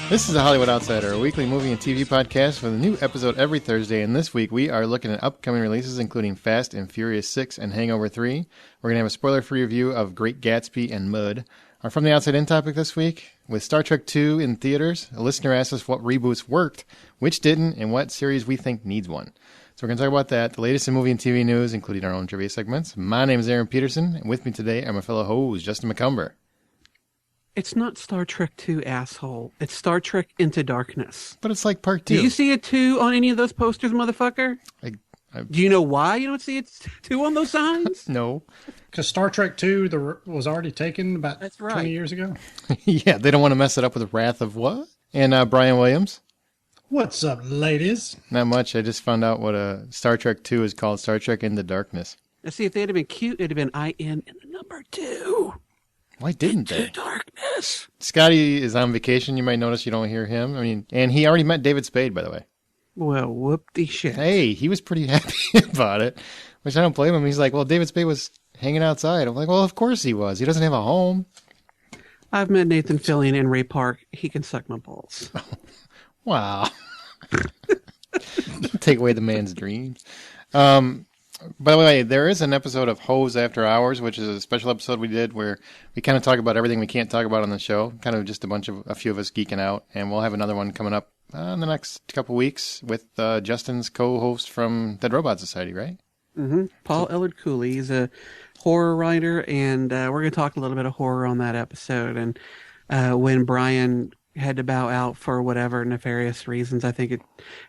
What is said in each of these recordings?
This is the Hollywood Outsider, a weekly movie and TV podcast with a new episode every Thursday. And this week we are looking at upcoming releases, including Fast and Furious 6 and Hangover 3. We're going to have a spoiler-free review of Great Gatsby and Mud. Our From the Outside In topic this week, with Star Trek II in theaters, a listener asked us what reboots worked, which didn't, and what series we think needs one. So we're going to talk about that, the latest in movie and TV news, including our own trivia segments. My name is Aaron Peterson, and with me today are my fellow host, Justin McCumber. It's not Star Trek 2, asshole. It's Star Trek Into Darkness. But it's like part 2. Do you see a 2 on any of those posters, motherfucker? Do you know why you don't see a 2 on those signs? No. Because Star Trek 2 was already taken about 20 years ago. Yeah, they don't want to mess it up with Wrath of what? And Brian Williams. What's up, ladies? Not much. I just found out what a Star Trek 2 is called. Star Trek Into Darkness. Now, see, if they'd have been cute, it'd have been IN and the number 2. Why didn't they? Into darkness. Scotty is on vacation. You might notice you don't hear him. I mean, and he already met David Spade, by the way. Well, whoop-de-shit. Hey, he was pretty happy about it, which I don't blame him. He's like, well, David Spade was hanging outside. I'm like, well, of course he was. He doesn't have a home. I've met Nathan Fillion in Ray Park. He can suck my balls. Wow. Take away the man's dreams. By the way, there is an episode of Hose After Hours, which is a special episode we did where we kind of talk about everything we can't talk about on the show, kind of just a few of us geeking out, and we'll have another one coming up in the next couple weeks with Justin's co-host from Dead Robot Society, right? Mm-hmm. Paul Ellard Cooley. He's a horror writer, and we're going to talk a little bit of horror on that episode. And when Brian had to bow out for whatever nefarious reasons, I think it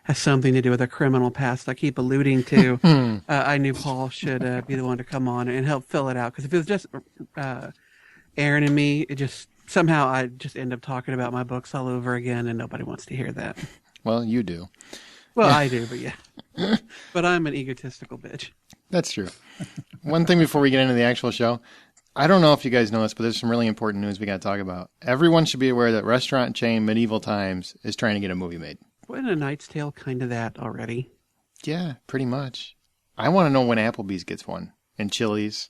has something to do with a criminal past I keep alluding to. I knew Paul should be the one to come on and help fill it out, because if it was just Aaron and me, it just somehow I just end up talking about my books all over again, and nobody wants to hear that. Well, you do. Well, I do, but yeah. But I'm an egotistical bitch. That's true. One thing before we get into the actual show, I don't know if you guys know this, but there's some really important news we got to talk about. Everyone should be aware that restaurant chain Medieval Times is trying to get a movie made. Wasn't A Knight's Tale kind of that already? Yeah, pretty much. I want to know when Applebee's gets one, and Chili's,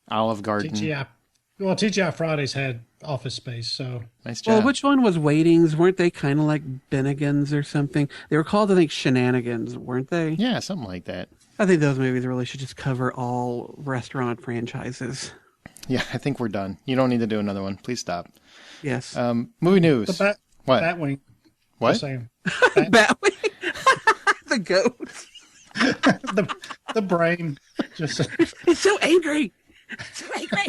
Olive Garden. TGI Fridays had Office Space, so... Nice job. Well, which one was Waitings? Weren't they kind of like Bennigan's or something? They were called, I think, Shenanigans, weren't they? Yeah, something like that. I think those movies really should just cover all restaurant franchises. Yeah, I think we're done. You don't need to do another one. Please stop. Yes. Movie news. What? Batwing. What? Just saying. Batwing? The goat. the brain. Just. It's so angry. It's so angry.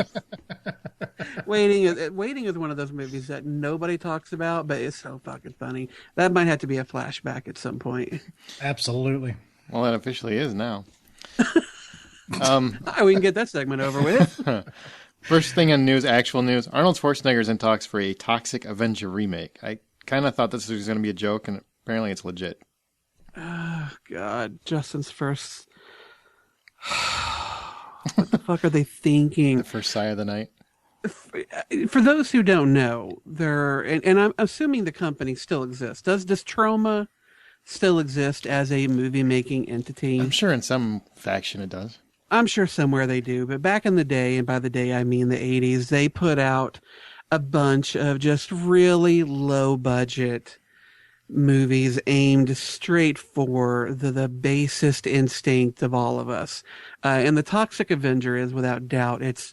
Waiting is one of those movies that nobody talks about, but it's so fucking funny. That might have to be a flashback at some point. Absolutely. Well, that officially is now. We can get that segment over with. First thing on news, actual news. Arnold Schwarzenegger's in talks for a Toxic Avenger remake. I kind of thought this was going to be a joke, and apparently it's legit. Oh, God. Justin's first... What the fuck are they thinking? The first sigh of the night. For those who don't know, and I'm assuming the company still exists. Does Distroma still exist as a movie-making entity? I'm sure in some faction it does. I'm sure somewhere they do, but back in the day, and by the day I mean the 80s, they put out a bunch of just really low-budget movies aimed straight for the basest instinct of all of us. And the Toxic Avenger is, without doubt, it's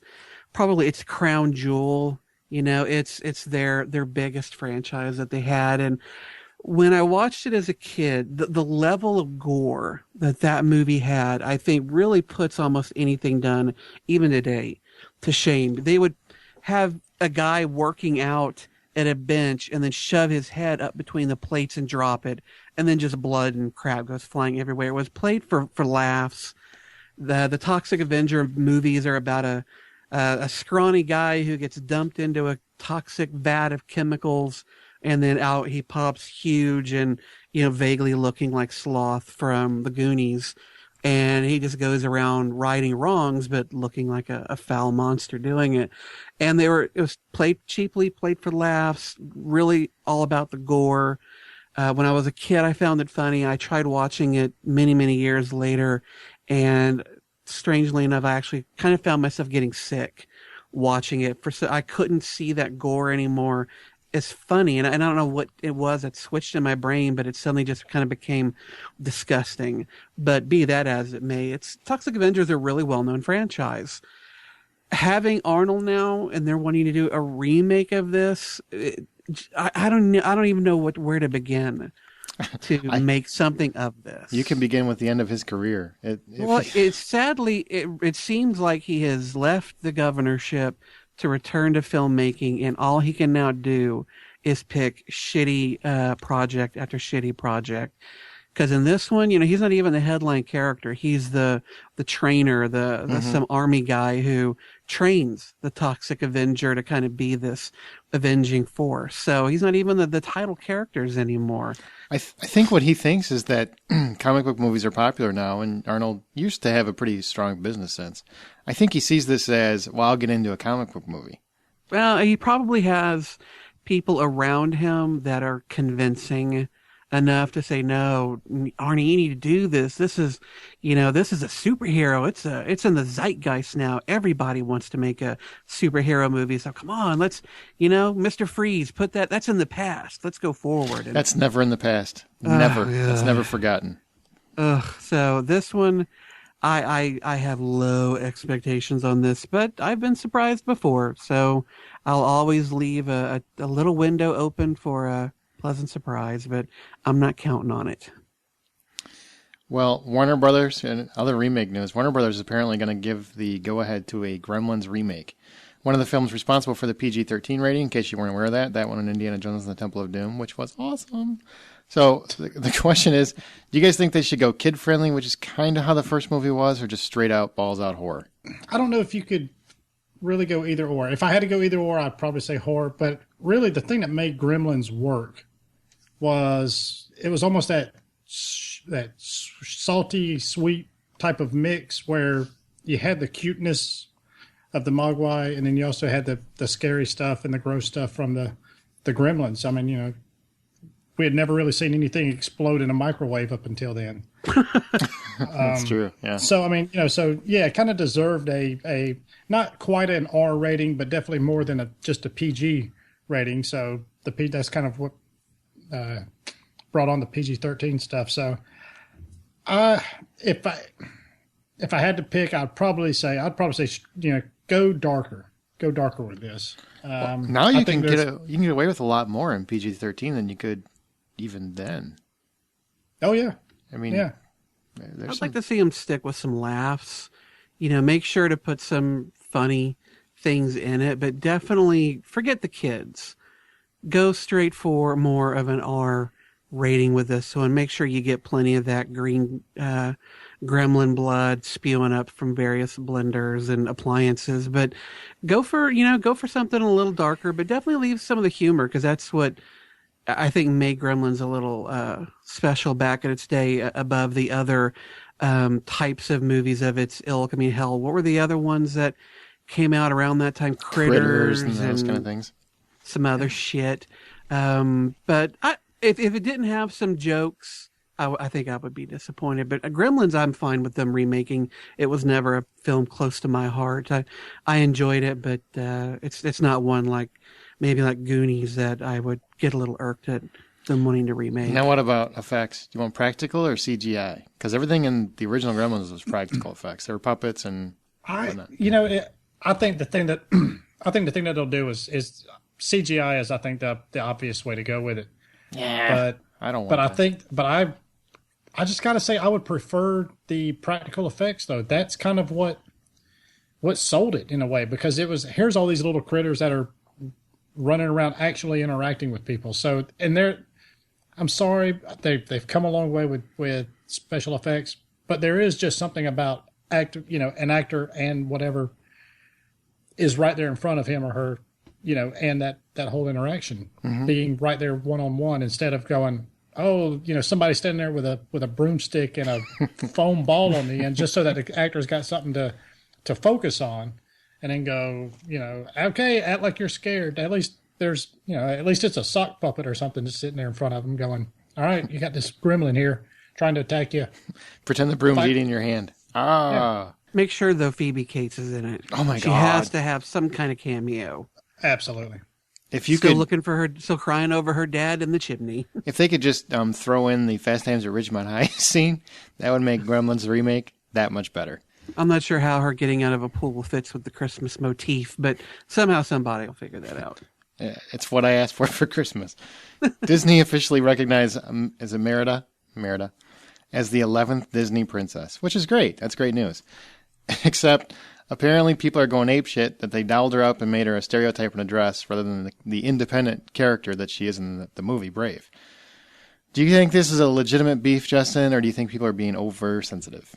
probably its crown jewel. You know, it's their biggest franchise that they had. And when I watched it as a kid, the level of gore that movie had, I think really puts almost anything done, even today, to shame. They would have a guy working out at a bench and then shove his head up between the plates and drop it, and then just blood and crap goes flying everywhere. It was played for laughs. The Toxic Avenger movies are about a scrawny guy who gets dumped into a toxic vat of chemicals, and then out he pops huge and, you know, vaguely looking like Sloth from the Goonies. And he just goes around righting wrongs, but looking like a foul monster doing it. And it was played cheaply, played for laughs, really all about the gore. When I was a kid, I found it funny. I tried watching it many, many years later. And strangely enough, I actually kind of found myself getting sick watching it. I couldn't see that gore anymore. is funny, and I don't know what it was that switched in my brain, but it suddenly just kind of became disgusting. But be that as it may, it's Toxic Avenger is a really well-known franchise. Having Arnold now, and they're wanting to do a remake of this, I don't even know where to begin to make something of this. You can begin with the end of his career. It seems like he has left the governorship to return to filmmaking, and all he can now do is pick shitty project after shitty project. Because in this one, he's not even the headline character. He's the trainer, some army guy who trains the Toxic Avenger to kind of be this avenging force. So he's not even the title characters anymore. I think what he thinks is that comic book movies are popular now, and Arnold used to have a pretty strong business sense. I think he sees this as, well, I'll get into a comic book movie. Well, he probably has people around him that are convincing enough to say, no, Arnie, you need to do this. This is a superhero. It's in the zeitgeist now. Everybody wants to make a superhero movie. So come on, let's, Mr. Freeze, that's in the past. Let's go forward. And, that's never in the past. Never. That's never forgotten. So this one, I have low expectations on this, but I've been surprised before. So I'll always leave a little window open for a pleasant surprise, but I'm not counting on it. Well, Warner Brothers, and other remake news, Warner Brothers is apparently going to give the go-ahead to a Gremlins remake. One of the films responsible for the PG-13 rating, in case you weren't aware of that one in Indiana Jones and the Temple of Doom, which was awesome. So the question is, do you guys think they should go kid-friendly, which is kind of how the first movie was, or just straight-out, balls-out horror? I don't know if you could really go either or. If I had to go either or, I'd probably say horror. But really, the thing that made Gremlins work was it was almost that salty, sweet type of mix where you had the cuteness of the Mogwai, and then you also had the scary stuff and the gross stuff from the Gremlins. I mean, we had never really seen anything explode in a microwave up until then. That's true. Yeah. So I mean, it kind of deserved a not quite an R rating, but definitely more than just a PG rating. So that's kind of what brought on the PG-13 stuff. So if I had to pick, I'd probably say go darker with this. Now you can get away with a lot more in PG-13 than you could even then. Oh yeah. I mean, yeah. I'd like to see him stick with some laughs. Make sure to put some funny things in it, but definitely forget the kids. Go straight for more of an R rating with this one. Make sure you get plenty of that green gremlin blood spewing up from various blenders and appliances. But go for something a little darker, but definitely leave some of the humor, because that's what I think made Gremlins a little special back in its day, above the other types of movies of its ilk. I mean, hell, what were the other ones that came out around that time? Critters and those kind of things. Some other shit. But if it didn't have some jokes, I think I would be disappointed. But Gremlins, I'm fine with them remaking. It was never a film close to my heart. I enjoyed it, but it's not one like Goonies that I would get a little irked at them wanting to remake. Now, what about effects? Do you want practical or CGI? Because everything in the original Gremlins was practical effects. There were puppets and whatnot. I think the thing that they'll do is CGI is, I think, the obvious way to go with it. Yeah, but I don't want. I just gotta say, I would prefer the practical effects though. That's kind of what sold it in a way, because here's all these little critters that are running around actually interacting with people. So, and I'm sorry, they've come a long way with special effects, but there is just something about an actor and whatever is right there in front of him or her, and that whole interaction being right there one-on-one, instead of going, somebody standing there with a broomstick and a foam ball on the end, just so that the actor's got something to focus on, and then go, okay, act like you're scared. At least it's a sock puppet or something just sitting there in front of them going, all right, you got this gremlin here trying to attack you. Pretend the broom's eating your hand. Yeah. Make sure though Phoebe Cates is in it. Oh my God. She has to have some kind of cameo. Absolutely. If you still could, looking for her, still crying over her dad in the chimney. if they could just throw in the Fast Times at Ridgemont High scene, that would make Gremlins the remake that much better. I'm not sure how her getting out of a pool fits with the Christmas motif, but somehow somebody will figure that out. It's what I asked for Christmas. Disney officially recognized as Merida as the 11th Disney princess, which is great. That's great news. Except apparently people are going apeshit that they dolled her up and made her a stereotype in a dress rather than the independent character that she is in the movie Brave. Do you think this is a legitimate beef, Justin, or do you think people are being oversensitive?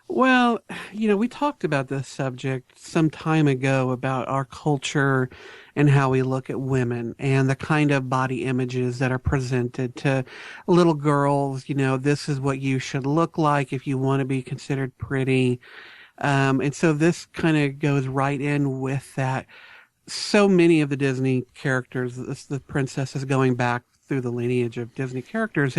Well, we talked about this subject some time ago about our culture and how we look at women and the kind of body images that are presented to little girls. This is what you should look like if you want to be considered pretty. And so this kind of goes right in with that. So many of the Disney characters, the princesses going back through the lineage of Disney characters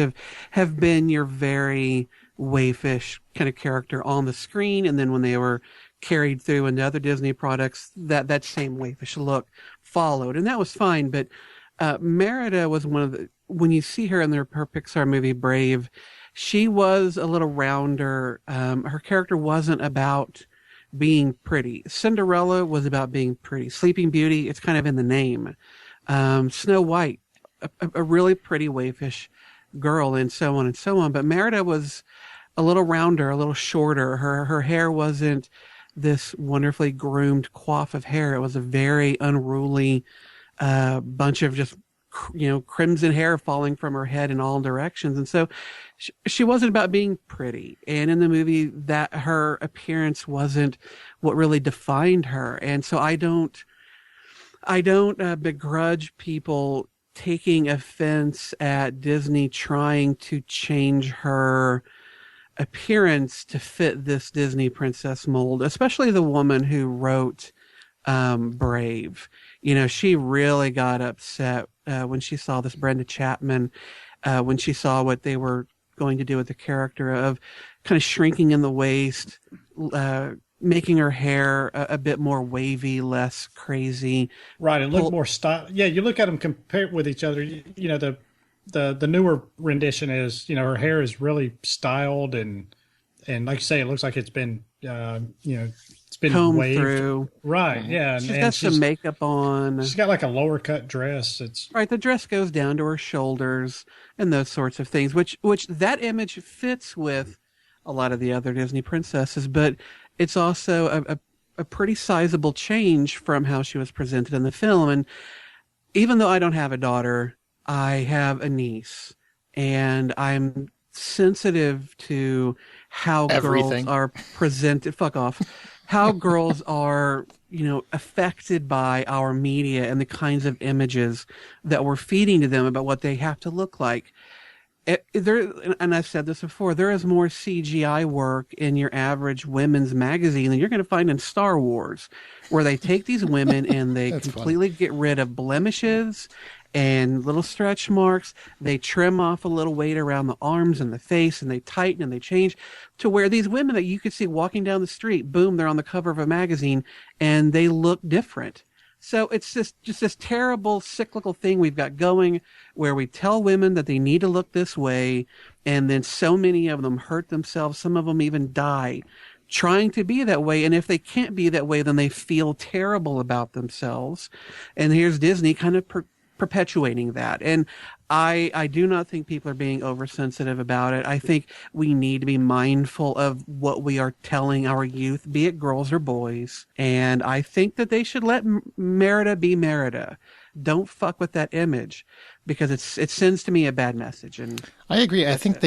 have been your very waifish kind of character on the screen, and then when they were carried through into other Disney products, that same waifish look followed, and that was fine. But Merida was one of the, when you see her in her Pixar movie Brave, she was a little rounder. Her character wasn't about being pretty. Cinderella was about being pretty. Sleeping Beauty, it's kind of in the name. Snow White, a really pretty waifish girl, and so on and so on. But Merida was a little rounder, a little shorter. Her hair wasn't this wonderfully groomed coif of hair. It was a very unruly bunch of just crimson hair falling from her head in all directions. And so she wasn't about being pretty. And in the movie, that her appearance wasn't what really defined her. And so I don't begrudge people taking offense at Disney trying to change her appearance to fit this Disney princess mold, especially the woman who wrote Brave. She really got upset when she saw this Brenda Chapman, when she saw what they were going to do with the character of kind of shrinking in the waist, making her hair a bit more wavy, less crazy. Right, and look more style. Yeah, you look at them compared with each other. The newer rendition is, her hair is really styled and like you say, it looks like it's been it's been combed waved through. Right, yeah. She's got some makeup on. She's got like a lower cut dress. It's right. The dress goes down to her shoulders and those sorts of things, which that image fits with a lot of the other Disney princesses, but it's also a pretty sizable change from how she was presented in the film. And even though I don't have a daughter, I have a niece, and I'm sensitive to how Everything. girls are presented. Fuck off. How girls are, affected by our media and the kinds of images that we're feeding to them about what they have to look like. And I've said this before, there is more CGI work in your average women's magazine than you're going to find in Star Wars, where they take these women and they completely get rid of blemishes and little stretch marks. They trim off a little weight around the arms and the face, and they tighten and they change to where these women that you could see walking down the street, boom, they're on the cover of a magazine and they look different. So it's just this terrible cyclical thing we've got going where we tell women that they need to look this way, and then so many of them hurt themselves. Some of them even die trying to be that way. And if they can't be that way, then they feel terrible about themselves. And here's Disney kind of perpetuating that. And I do not think people are being oversensitive about it. I think we need to be mindful of what we are telling our youth, be it girls or boys. And I think that they should let Merida be Merida. Don't fuck with that image, because it sends to me a bad message. And I agree. I think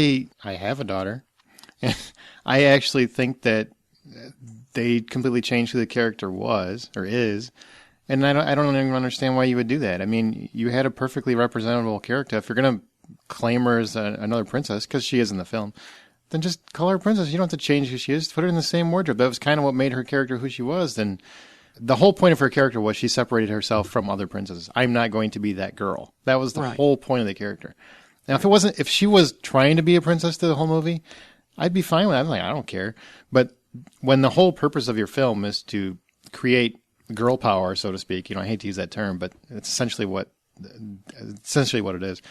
I have a daughter. I actually think that they completely changed who the character was or is. And I don't even understand why you would do that. I mean, you had a perfectly representable character. If you're going to claim her as another princess, because she is in the film, then just call her a princess. You don't have to change who she is. Put her in the same wardrobe. That was kind of what made her character who she was. Then the whole point of her character was she separated herself from other princesses. I'm not going to be that girl. That was the whole point of the character. Now, if she was trying to be a princess through the whole movie, I'd be fine with it. I'm like, I don't care. But when the whole purpose of your film is to create girl power, so to speak. I hate to use that term, but it's essentially what it is.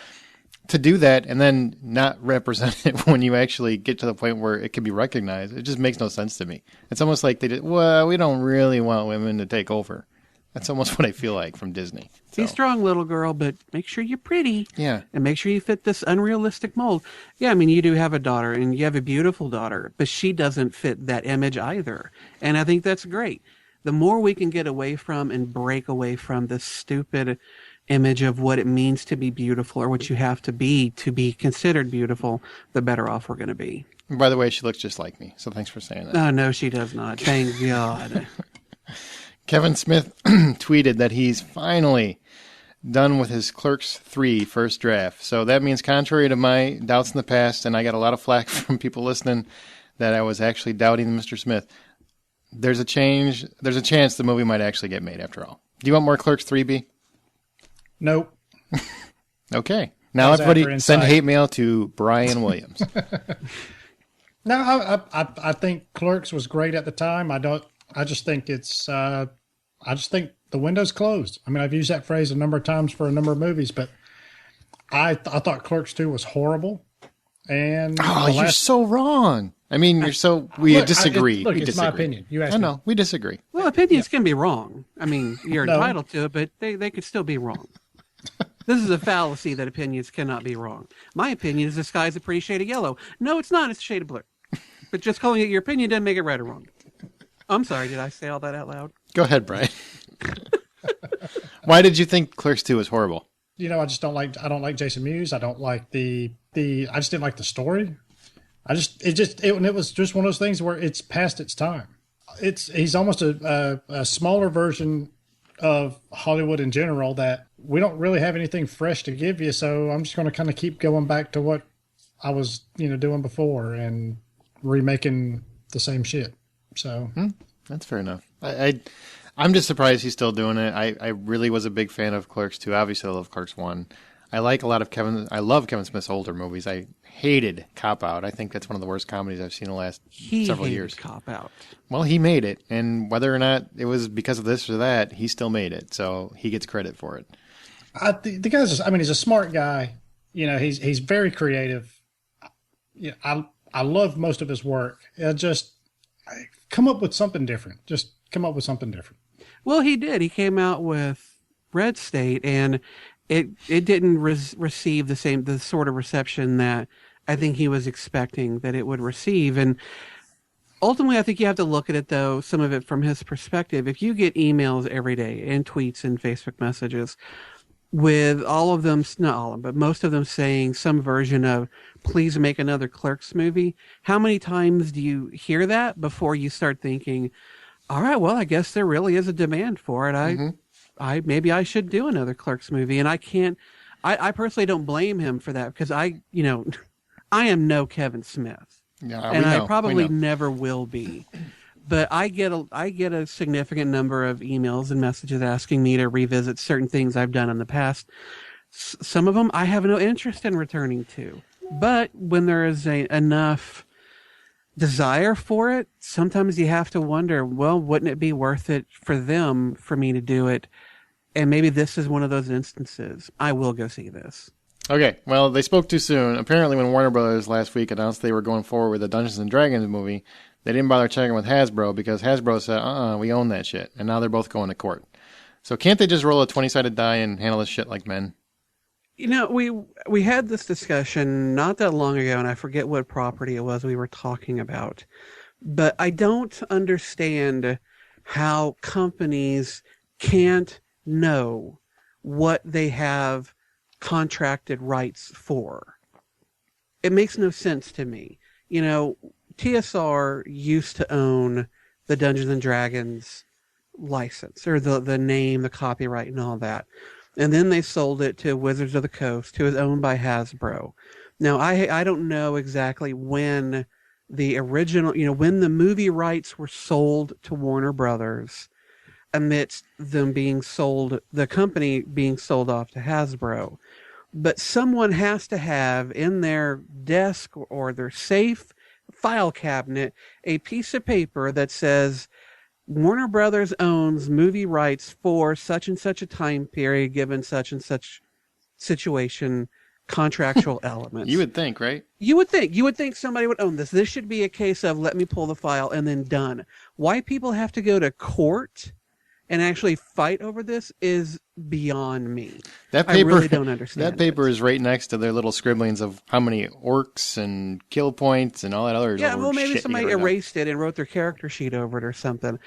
To do that and then not represent it when you actually get to the point where it can be recognized, it just makes no sense to me. It's almost like we don't really want women to take over. That's almost what I feel like from Disney. So. Be strong, little girl, but make sure you're pretty. Yeah. And make sure you fit this unrealistic mold. Yeah, I mean, you do have a daughter, and you have a beautiful daughter, but she doesn't fit that image either. And I think that's great. The more we can get away from and break away from this stupid image of what it means to be beautiful or what you have to be considered beautiful, the better off we're going to be. And by the way, she looks just like me, so thanks for saying that. Oh, no, she does not. Thank God. Kevin Smith tweeted that he's finally done with his Clerks 3 first draft. So that means, contrary to my doubts in the past, and I got a lot of flack from people listening that I was actually doubting Mr. Smith, there's a chance the movie might actually get made after all. Do you want more Clerks 3, B? Nope. Okay. Now everybody send hate mail to Brian Williams. No, I think Clerks was great at the time. I just think the window's closed. I mean, I've used that phrase a number of times for a number of movies, but I thought Clerks 2 was horrible. And you're so wrong. I mean, we disagree. It's my opinion. You asked me. I know, we disagree. Well, opinions can be wrong. I mean, you're entitled to it, but they could still be wrong. This is a fallacy that opinions cannot be wrong. My opinion is the sky's a pretty shade of yellow. No, it's not. It's a shade of blue. But just calling it your opinion doesn't make it right or wrong. I'm sorry. Did I say all that out loud? Go ahead, Brian. Why did you think Clerks 2 was horrible? I don't like Jason Mewes. I don't like I just didn't like the story. It was just one of those things where it's past its time. He's almost a smaller version of Hollywood in general, that we don't really have anything fresh to give you. So I'm just going to kind of keep going back to what I was, doing before and remaking the same shit. So that's fair enough. I'm just surprised he's still doing it. I really was a big fan of Clerks 2. Obviously, I love Clerks 1. I love Kevin Smith's older movies. I hated Cop Out. I think that's one of the worst comedies I've seen in the last several years. Cop Out. Well, he made it, and whether or not it was because of this or that, he still made it, so he gets credit for it. The guy's, he's a smart guy. He's very creative. I love most of his work. Come up with something different. Just come up with something different. Well, he did. He came out with Red State, and it didn't receive the sort of reception that I think he was expecting that it would receive. And ultimately, I think you have to look at it, though, some of it from his perspective. If you get emails every day and tweets and Facebook messages with all of them, not all of them, but most of them saying some version of, please make another Clerks movie, how many times do you hear that before you start thinking, all right, well, I guess there really is a demand for it. Maybe I should do another Clerks movie. And I personally don't blame him for that, because I am no Kevin Smith. Yeah, and I probably never will be. But I get a significant number of emails and messages asking me to revisit certain things I've done in the past. Some of them I have no interest in returning to. But when there is enough desire for it, sometimes you have to wonder, well, wouldn't it be worth it for them for me to do it? And maybe this is one of those instances. I will go see this. Okay, well, they spoke too soon. Apparently, when Warner Brothers last week announced they were going forward with the Dungeons & Dragons movie, they didn't bother checking with Hasbro, because Hasbro said, we own that shit. And now they're both going to court. So can't they just roll a 20-sided die and handle this shit like men? We had this discussion not that long ago, and I forget what property it was we were talking about. But I don't understand how companies can't know what they have contracted rights for. It makes no sense to me. TSR used to own the Dungeons and Dragons license, or the name, the copyright, and all that. And then they sold it to Wizards of the Coast, who is owned by Hasbro. Now, I don't know exactly when the original, when the movie rights were sold to Warner Brothers, amidst them being sold, the company being sold off to Hasbro. But someone has to have in their desk or their safe file cabinet a piece of paper that says, Warner Brothers owns movie rights for such and such a time period, given such and such situation, contractual elements. You would think, right? You would think somebody would own this. This should be a case of let me pull the file and then done. Why people have to go to court and actually fight over this is beyond me. That paper, I really don't understand. That paper is right next to their little scribblings of how many orcs and kill points and all that other. Yeah, well, maybe shit somebody erased it and wrote their character sheet over it or something.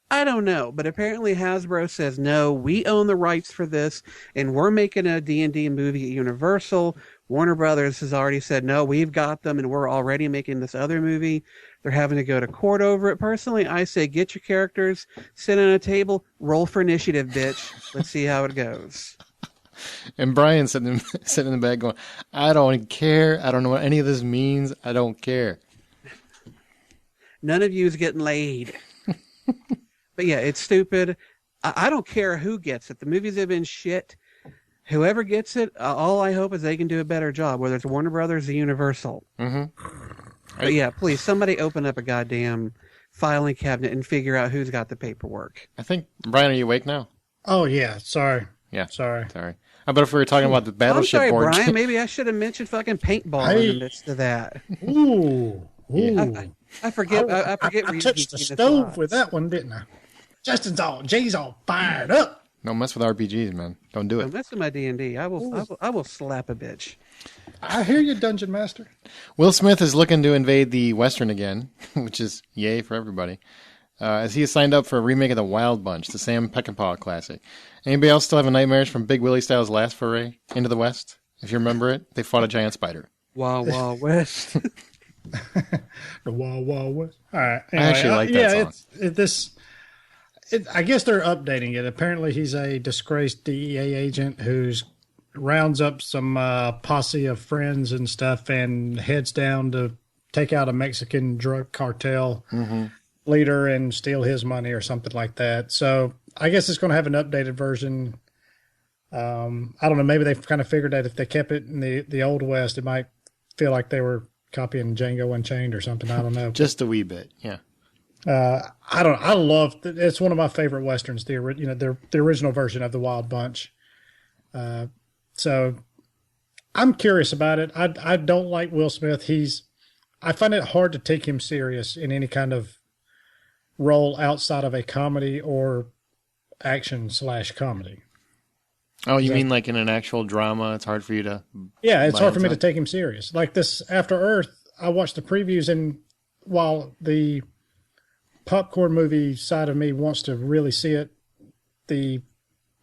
I don't know, but apparently Hasbro says, no, we own the rights for this, and we're making a D&D movie at Universal. Warner Brothers has already said, no, we've got them, and we're already making this other movie. They're having to go to court over it. Personally, I say get your characters, sit on a table, roll for initiative, bitch. Let's see how it goes. And Brian sitting in the back going, I don't care. I don't know what any of this means. I don't care. None of you is getting laid. But yeah, it's stupid. I don't care who gets it. The movies have been shit. Whoever gets it, all I hope is they can do a better job, whether it's Warner Brothers or Universal. Mm-hmm. But yeah, please, somebody open up a goddamn filing cabinet and figure out who's got the paperwork. I think, Brian, are you awake now? Oh, yeah. Sorry. Yeah. Sorry. How about if we were talking about the Battleship I'm sorry, board? Brian. Maybe I should have mentioned fucking paintball in the midst of that. Ooh. I forget. I forget. I touched the stove with that one, didn't I? Jay's all fired up. Don't mess with RPGs, man. Don't do it. Don't mess with my D&D. I will slap a bitch. I hear you, Dungeon Master. Will Smith is looking to invade the Western again, which is yay for everybody, as he has signed up for a remake of The Wild Bunch, the Sam Peckinpah classic. Anybody else still have nightmares from Big Willie Styles' last foray into the West? If you remember it, they fought a giant spider. Wild Wild West. The Wild Wild West. All right. Anyway, I actually like that song. I guess they're updating it. Apparently, he's a disgraced DEA agent who's rounds up some posse of friends and stuff and heads down to take out a Mexican drug cartel leader and steal his money or something like that. So I guess it's going to have an updated version. I don't know. Maybe they've kind of figured that if they kept it in the Old West, it might feel like they were copying Django Unchained or something. I don't know. Just a wee bit, yeah. I love it's one of my favorite westerns. The original version of The Wild Bunch. So I'm curious about it. I don't like Will Smith. I find it hard to take him serious in any kind of role outside of a comedy or action/comedy. Oh, you mean like in an actual drama? It's hard for you to. Yeah, it's hard for me to take him serious. Like this After Earth, I watched the previews, and while the popcorn movie side of me wants to really see it, the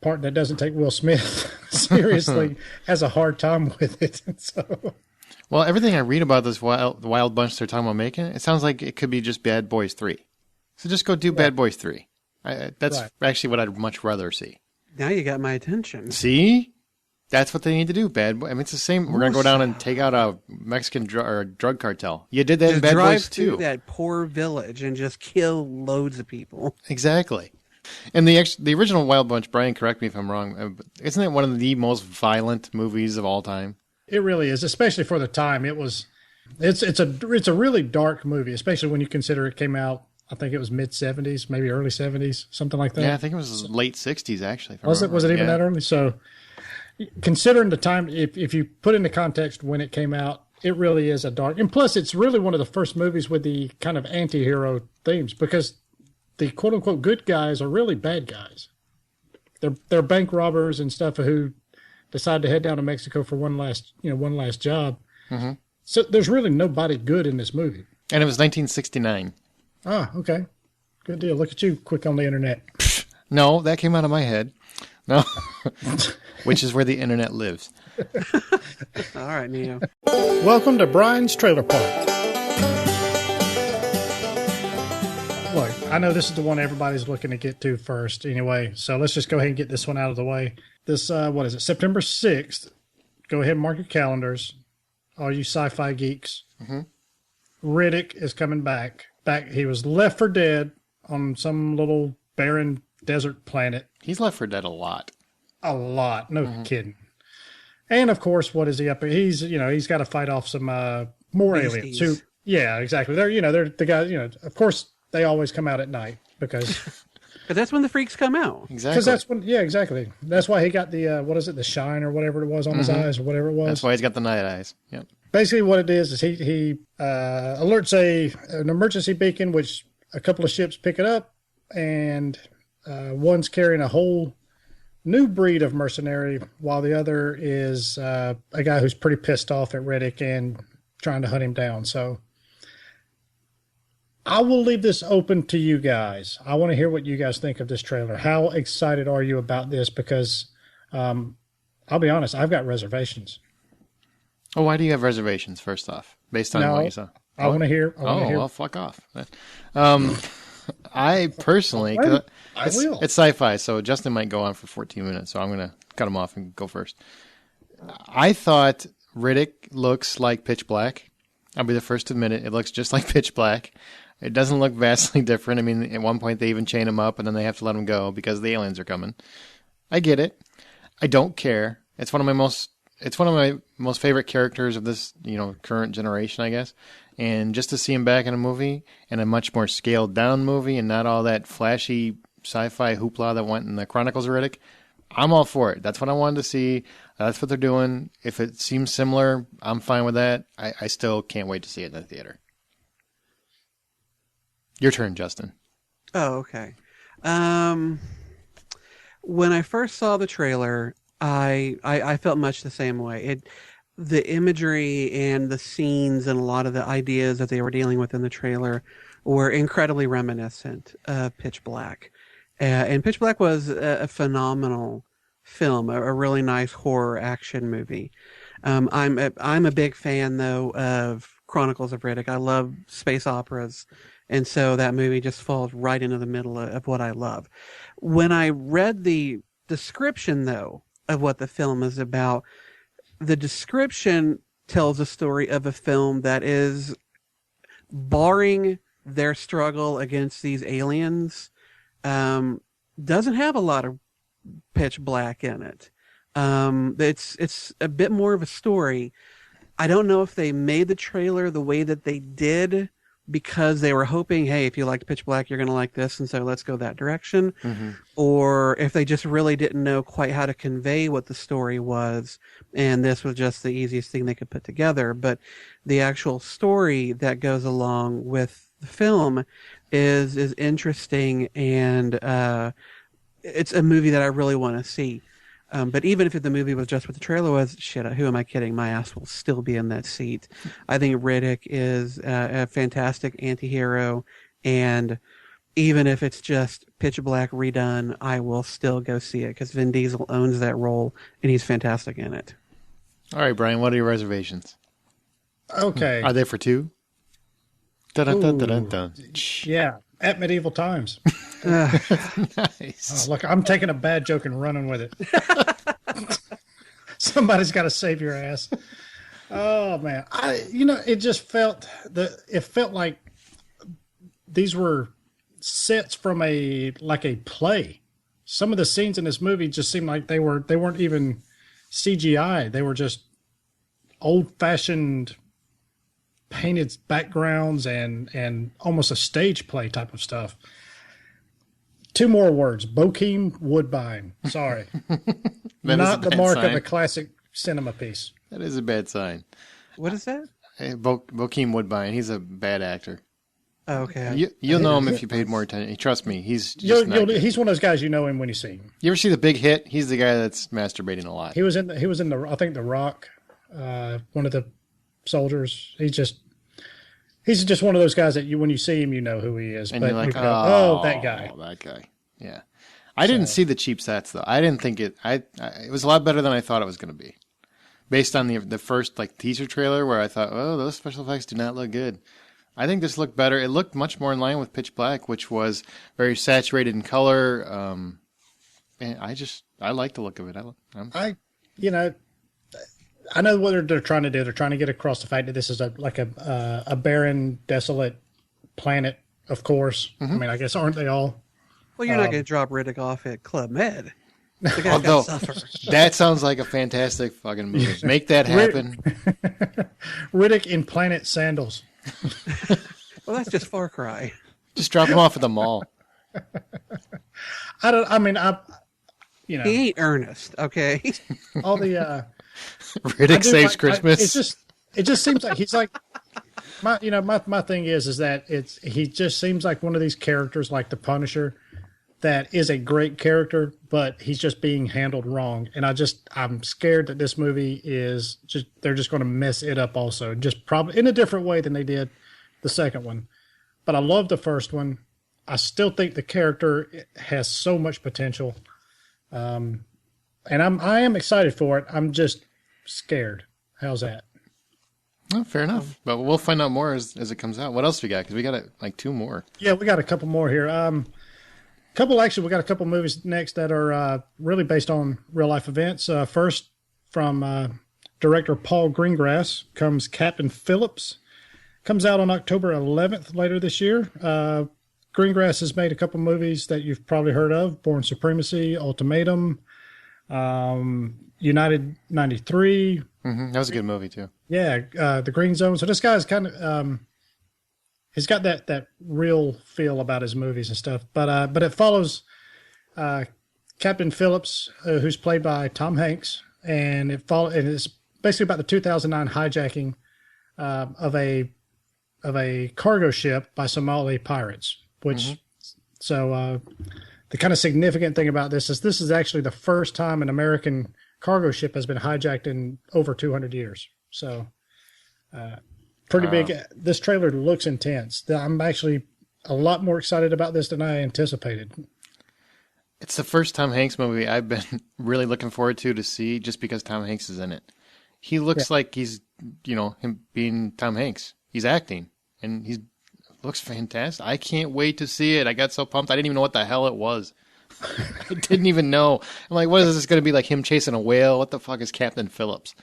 part that doesn't take Will Smith seriously has a hard time with it. So, well, everything I read about this Wild Bunch they're talking about making, it sounds like it could be just Bad Boys 3. So just go do Bad Boys 3. That's actually what I'd much rather see. Now you got my attention. See? That's what they need to do, Bad Boy. I mean, it's the same. We're going to go down and take out a Mexican drug cartel. You did that just in Bad drive Boys 2. Through that poor village and just kill loads of people. Exactly. And the original Wild Bunch, Brian, correct me if I'm wrong, isn't it one of the most violent movies of all time? It really is, especially for the time. It's a really dark movie, especially when you consider it came out, I think it was mid-'70s, maybe early 70s, something like that. Yeah, I think it was late 60s, actually. Was it even that early? So considering the time, if you put into context when it came out, it really is a dark. And plus, it's really one of the first movies with the kind of anti-hero themes, because the quote-unquote good guys are really bad guys. They're bank robbers and stuff who decide to head down to Mexico for one last job. Mm-hmm. So there's really nobody good in this movie. And it was 1969. Ah, okay. Good deal. Look at you, quick on the internet. No, that came out of my head. No, which is where the internet lives. All right, Neo. Welcome to Brian's Trailer Park. Look, I know this is the one everybody's looking to get to first anyway, so let's just go ahead and get this one out of the way. This, what is it, September 6th. Go ahead and mark your calendars, all you sci-fi geeks. Mm-hmm. Riddick is coming back. He was left for dead on some little barren desert planet. He's left for dead a lot. A lot. No kidding. And of course, what is he up? He's got to fight off some more aliens. Yeah, exactly. They're the guys, of course they always come out at night because that's when the freaks come out. Exactly. because that's when exactly. That's why he got the what is it, the shine or whatever it was on his eyes or whatever it was. That's why he's got the night eyes. Yep. Basically, what it is he alerts an emergency beacon, which a couple of ships pick it up, and one's carrying a whole new breed of mercenary, while the other is a guy who's pretty pissed off at Riddick and trying to hunt him down. So I will leave this open to you guys. I want to hear what you guys think of this trailer. How excited are you about this? Because I'll be honest, I've got reservations. Oh, why do you have reservations, first off, based on what you saw? I want to hear. Well, fuck off. I personally, will. It's sci-fi, so Justin might go on for 14 minutes, so I'm going to cut him off and go first. I thought Riddick looks like Pitch Black. I'll be the first to admit it. It looks just like Pitch Black. It doesn't look vastly different. I mean, at one point they even chain him up, and then they have to let him go because the aliens are coming. I get it. I don't care. It's one of my most favorite characters of this, current generation, I guess. And just to see him back in a movie, and a much more scaled down movie, and not all that flashy sci-fi hoopla that went in the Chronicles of Riddick, I'm all for it. That's what I wanted to see. That's what they're doing. If it seems similar, I'm fine with that. I still can't wait to see it in the theater. Your turn, Justin. Oh, okay. When I first saw the trailer, I felt much the same way. The imagery and the scenes and a lot of the ideas that they were dealing with in the trailer were incredibly reminiscent of Pitch Black. And Pitch Black was a phenomenal film, a really nice horror action movie. I'm a big fan, though, of Chronicles of Riddick. I love space operas, and so that movie just falls right into the middle of what I love. When I read the description, though, of what the film is about, the description tells a story of a film that is, barring their struggle against these aliens, doesn't have a lot of Pitch Black in it. It's a bit more of a story. I don't know if they made the trailer the way that they did because they were hoping, hey, if you liked Pitch Black, you're going to like this, and so let's go that direction. Mm-hmm. Or if they just really didn't know quite how to convey what the story was, and this was just the easiest thing they could put together. But the actual story that goes along with the film is interesting, and it's a movie that I really want to see. But even if the movie was just what the trailer was, shit, who am I kidding? My ass will still be in that seat. I think Riddick is a fantastic anti-hero, and even if it's just Pitch Black redone, I will still go see it because Vin Diesel owns that role, and he's fantastic in it. All right, Brian, what are your reservations? Okay. Are they for two? Dun-dun-dun-dun-dun. Yeah, at medieval times. Nice. Oh, look, I'm taking a bad joke and running with it. Somebody's got to save your ass. Oh man, it just felt like these were sets from a play. Some of the scenes in this movie just seemed like they weren't even CGI. They were just old-fashioned painted backgrounds and almost a stage play type of stuff. Two more words: Bokeem Woodbine. Sorry, not the mark of a classic cinema piece. That is a bad sign. What is that? Bokeem Woodbine. He's a bad actor. Oh, okay. You'll know him if you paid more attention. Trust me, he's just he's one of those guys, you know him when you see him. You ever see The Big Hit? He's the guy that's masturbating a lot. He was in the I think The Rock, one of the soldiers. He's just one of those guys that when you see him, you know who he is. And but you're like, that guy. That guy. Yeah. I didn't see the cheap sets, though. I didn't think it... it was a lot better than I thought it was going to be. Based on the first teaser trailer where I thought, oh, those special effects do not look good. I think this looked better. It looked much more in line with Pitch Black, which was very saturated in color. And I like the look of it. I know what they're trying to do. They're trying to get across the fact that this is a barren, desolate planet, of course. Mm-hmm. I mean, I guess, aren't they all? Well, you're not going to drop Riddick off at Club Med. The guy's although, got to suffer. That sounds like a fantastic fucking movie. Make that happen. Riddick in planet sandals. Well, that's just Far Cry. Just drop him off at the mall. You know, He ain't earnest, okay? all the Riddick Saves Christmas. It just seems like he's like my thing is that he just seems like one of these characters like the Punisher that is a great character, but he's just being handled wrong. And I'm scared that this movie they're just going to mess it up also, just probably in a different way than they did the second one. But I love the first one. I still think the character has so much potential. And I am excited for it. I'm just scared. How's that? Oh, fair enough. But we'll find out more as it comes out. What else we got? Because we got like two more. Yeah, we got a couple more here. We got a couple movies next that are really based on real life events. First, from director Paul Greengrass comes Captain Phillips. Comes out on October 11th later this year. Greengrass has made a couple movies that you've probably heard of: Born Supremacy, Ultimatum, United 93. Mm-hmm. That was a good movie too. Yeah, The Green Zone. So this guy's kind of he's got that real feel about his movies and stuff. But it follows Captain Phillips, who's played by Tom Hanks, and it's basically about the 2009 hijacking of a cargo ship by Somali pirates. So the kind of significant thing about this is actually the first time an American cargo ship has been hijacked in over 200 years. So pretty big. This trailer looks intense. I'm actually a lot more excited about this than I anticipated. It's the first Tom Hanks movie I've been really looking forward to see, just because Tom Hanks is in it. He looks like he's, him being Tom Hanks. He's acting, and he looks fantastic. I can't wait to see it. I got so pumped. I didn't even know what the hell it was. I didn't even know. I'm like, what is this going to be, like him chasing a whale? What the fuck is Captain Phillips?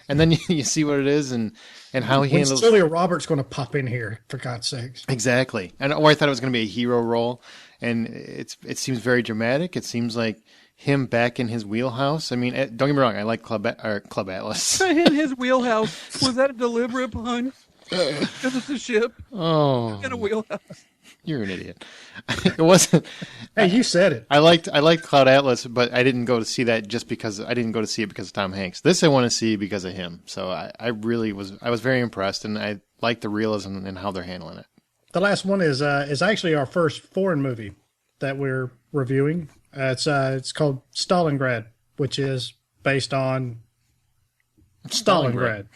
And then you see what it is and how he handles. Julia Roberts going to pop in here, for God's sakes. Exactly. Or I thought it was going to be a hero role, and it seems very dramatic. It seems like him back in his wheelhouse. I mean, don't get me wrong. I like Club Atlas. In his wheelhouse. Was that a deliberate pun? Because it's a ship. Oh, in a wheelhouse. You're an idiot. It wasn't. Hey, you said it. I liked Cloud Atlas, but I didn't go to see that just because I didn't go to see it because of Tom Hanks. This I want to see because of him. So I was very impressed, and I like the realism and how they're handling it. The last one is actually our first foreign movie that we're reviewing. It's called Stalingrad, which is based on Stalingrad.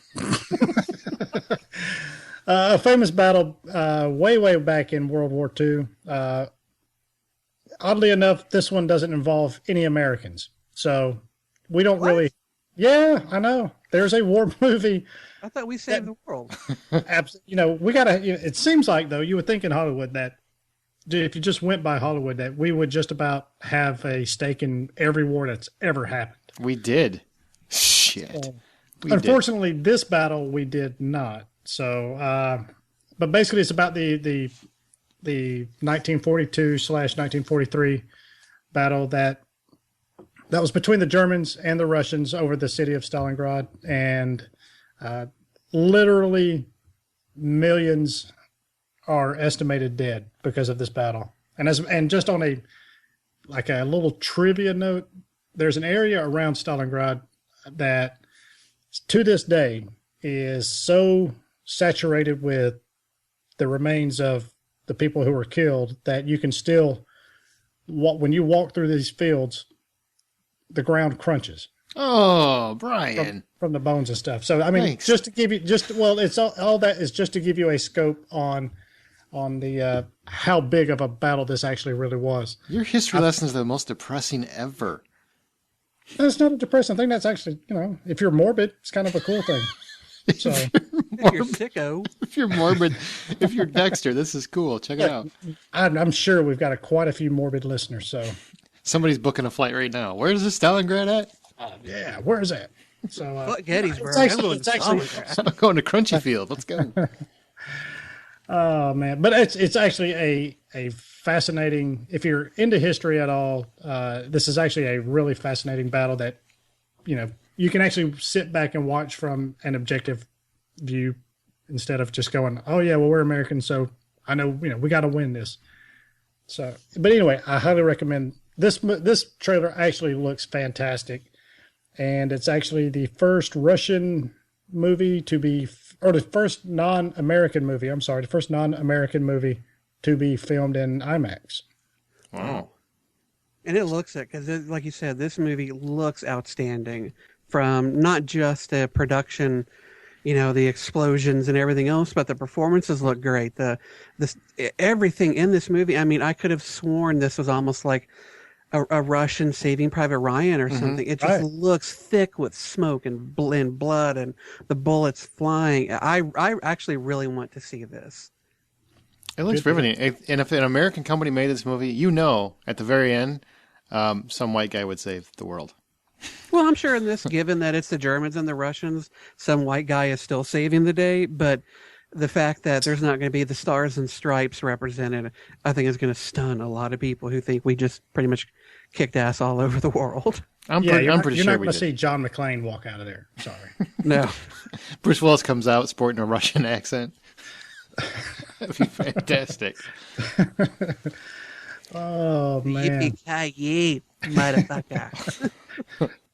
A famous battle way back in World War II. Oddly enough, this one doesn't involve any Americans. So we don't really... Yeah, I know. There's a war movie. I thought we saved the world. We got to... It seems like, though, you would think in Hollywood that if you just went by Hollywood, that we would just about have a stake in every war that's ever happened. We did. Shit. Unfortunately, this battle we did not. So, but basically, it's about the 1942/1943 battle that was between the Germans and the Russians over the city of Stalingrad, and literally millions are estimated dead because of this battle. And just on a little trivia note, there's an area around Stalingrad that to this day is so saturated with the remains of the people who were killed that you can still when you walk through these fields, the ground crunches. Oh, Brian. From the bones and stuff. So, I mean, Thanks. just to give you, it's all that is just to give you a scope on the how big of a battle this actually really was. Your history lessons are the most depressing ever. That's not a depressing thing. That's actually, if you're morbid, it's kind of a cool thing. So, If you're sicko. If you're morbid, if you're Dexter, this is cool. Check it out. I'm sure we've got quite a few morbid listeners. So somebody's booking a flight right now. Where is this Stalingrad at? Yeah, where is that? So Fuck Gettysburg. it's actually- I'm going it's to actually- Stalingrad. I'm going to Crunchy Field. Let's go. Oh man, but it's actually a fascinating. If you're into history at all, this is actually a really fascinating battle that you can actually sit back and watch from an objective view instead of just going, oh yeah, well we're Americans, so I know we got to win this. So, but anyway, I highly recommend this. This trailer actually looks fantastic, and it's actually the first Russian movie to be, or the first non-American movie. I'm sorry, the first non-American movie to be filmed in IMAX. Wow. And it looks it, because like you said, this movie looks outstanding from not just a production, the explosions and everything else, but the performances look great. Everything in this movie, I mean, I could have sworn this was almost like a Russian Saving Private Ryan or something. It just looks thick with smoke and blood and the bullets flying. I actually really want to see this. It looks riveting. And if an American company made this movie, at the very end, some white guy would save the world. Well, I'm sure in this, given that it's the Germans and the Russians, some white guy is still saving the day. But the fact that there's not going to be the stars and stripes represented, I think is going to stun a lot of people who think we just pretty much kicked ass all over the world. I'm pretty you're sure not going to see John McClane walk out of there. Sorry. No. Bruce Willis comes out sporting a Russian accent. That'd be fantastic. Oh, man. Yippee-ki-yay, motherfucker.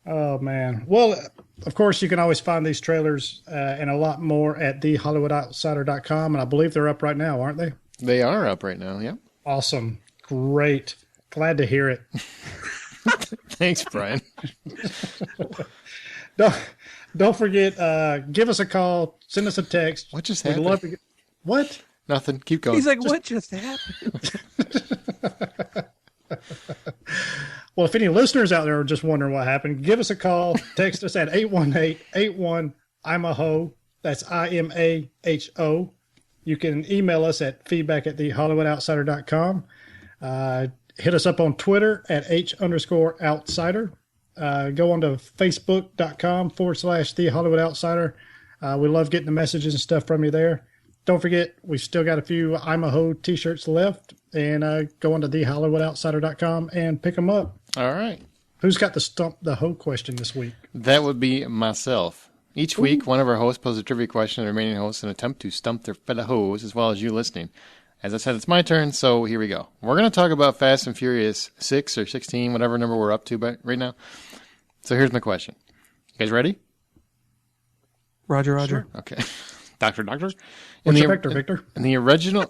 Oh, man. Well, of course, you can always find these trailers and a lot more at thehollywoodoutsider.com, and I believe they're up right now, aren't they? They are up right now, yep. Awesome. Great. Glad to hear it. Thanks, Brian. Don't forget, give us a call, send us a text. What just happened? What? Nothing. Keep going. He's like, what just happened? Well, if any listeners out there are just wondering what happened, give us a call. Text us at 818-81-I'm-a-ho. That's IMAHO. You can email us at feedback@thehollywoodoutsider.com. Hit us up on Twitter at H_outsider. Go on to facebook.com/The Hollywood Outsider. We love getting the messages and stuff from you there. Don't forget, we've still got a few I'm a Ho t-shirts left, and go on to thehollywoodoutsider.com and pick them up. All right. Who's got the Stump the Ho question this week? That would be myself. Each week, one of our hosts poses a trivia question to the remaining hosts in an attempt to stump their fellow hoes, as well as you listening. As I said, it's my turn, so here we go. We're going to talk about Fast and Furious 6 or 16, whatever number we're up to right now. So here's my question. You guys ready? Roger. Sure. Okay. Doctor. What's your vector, Victor? In the original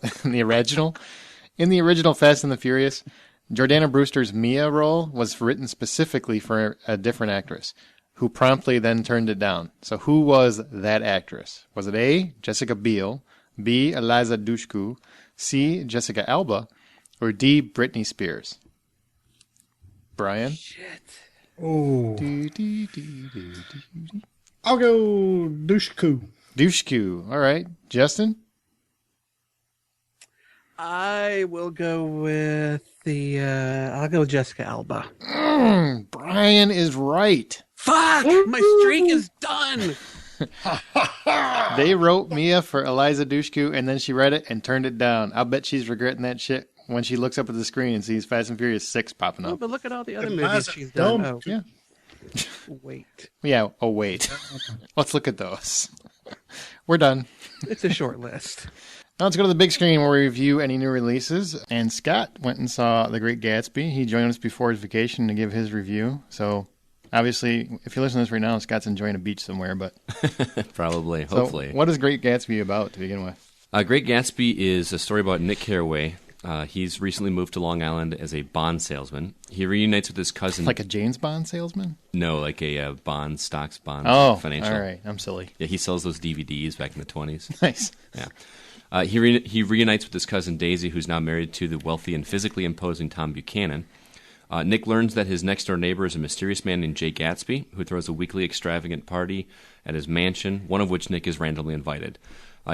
Fast and the Furious, Jordana Brewster's Mia role was written specifically for a different actress, who promptly then turned it down. So who was that actress? Was it A, Jessica Biel, B, Eliza Dushku, C, Jessica Alba, or D, Britney Spears? Brian? Shit. Oh. I'll go Dushku. Dushku. All right. Justin? I will go with I'll go with Jessica Alba. Brian is right. Fuck! My streak is done! They wrote Mia for Eliza Dushku, and then she read it and turned it down. I'll bet she's regretting that shit when she looks up at the screen and sees Fast and Furious 6 popping up. Oh, but look at all the other movies she's done. Oh, yeah. Wait. Yeah. Oh, wait. Let's look at those. We're done. It's a short list. Now let's go to the big screen where we review any new releases. And Scott went and saw The Great Gatsby. He joined us before his vacation to give his review. So obviously, if you listen to this right now, Scott's enjoying a beach somewhere. But probably, so hopefully. What is Great Gatsby about to begin with? Great Gatsby is a story about Nick Carraway. He's recently moved to Long Island as a Bond salesman. He reunites with his cousin. Like a James Bond salesman? No, like a Bond, stocks, Bond, financial. All right. I'm silly. Yeah, he sells those DVDs back in the 20s. Nice. Yeah. He reunites with his cousin Daisy, who's now married to the wealthy and physically imposing Tom Buchanan. Nick learns that his next-door neighbor is a mysterious man named Jay Gatsby, who throws a weekly extravagant party at his mansion, one of which Nick is randomly invited.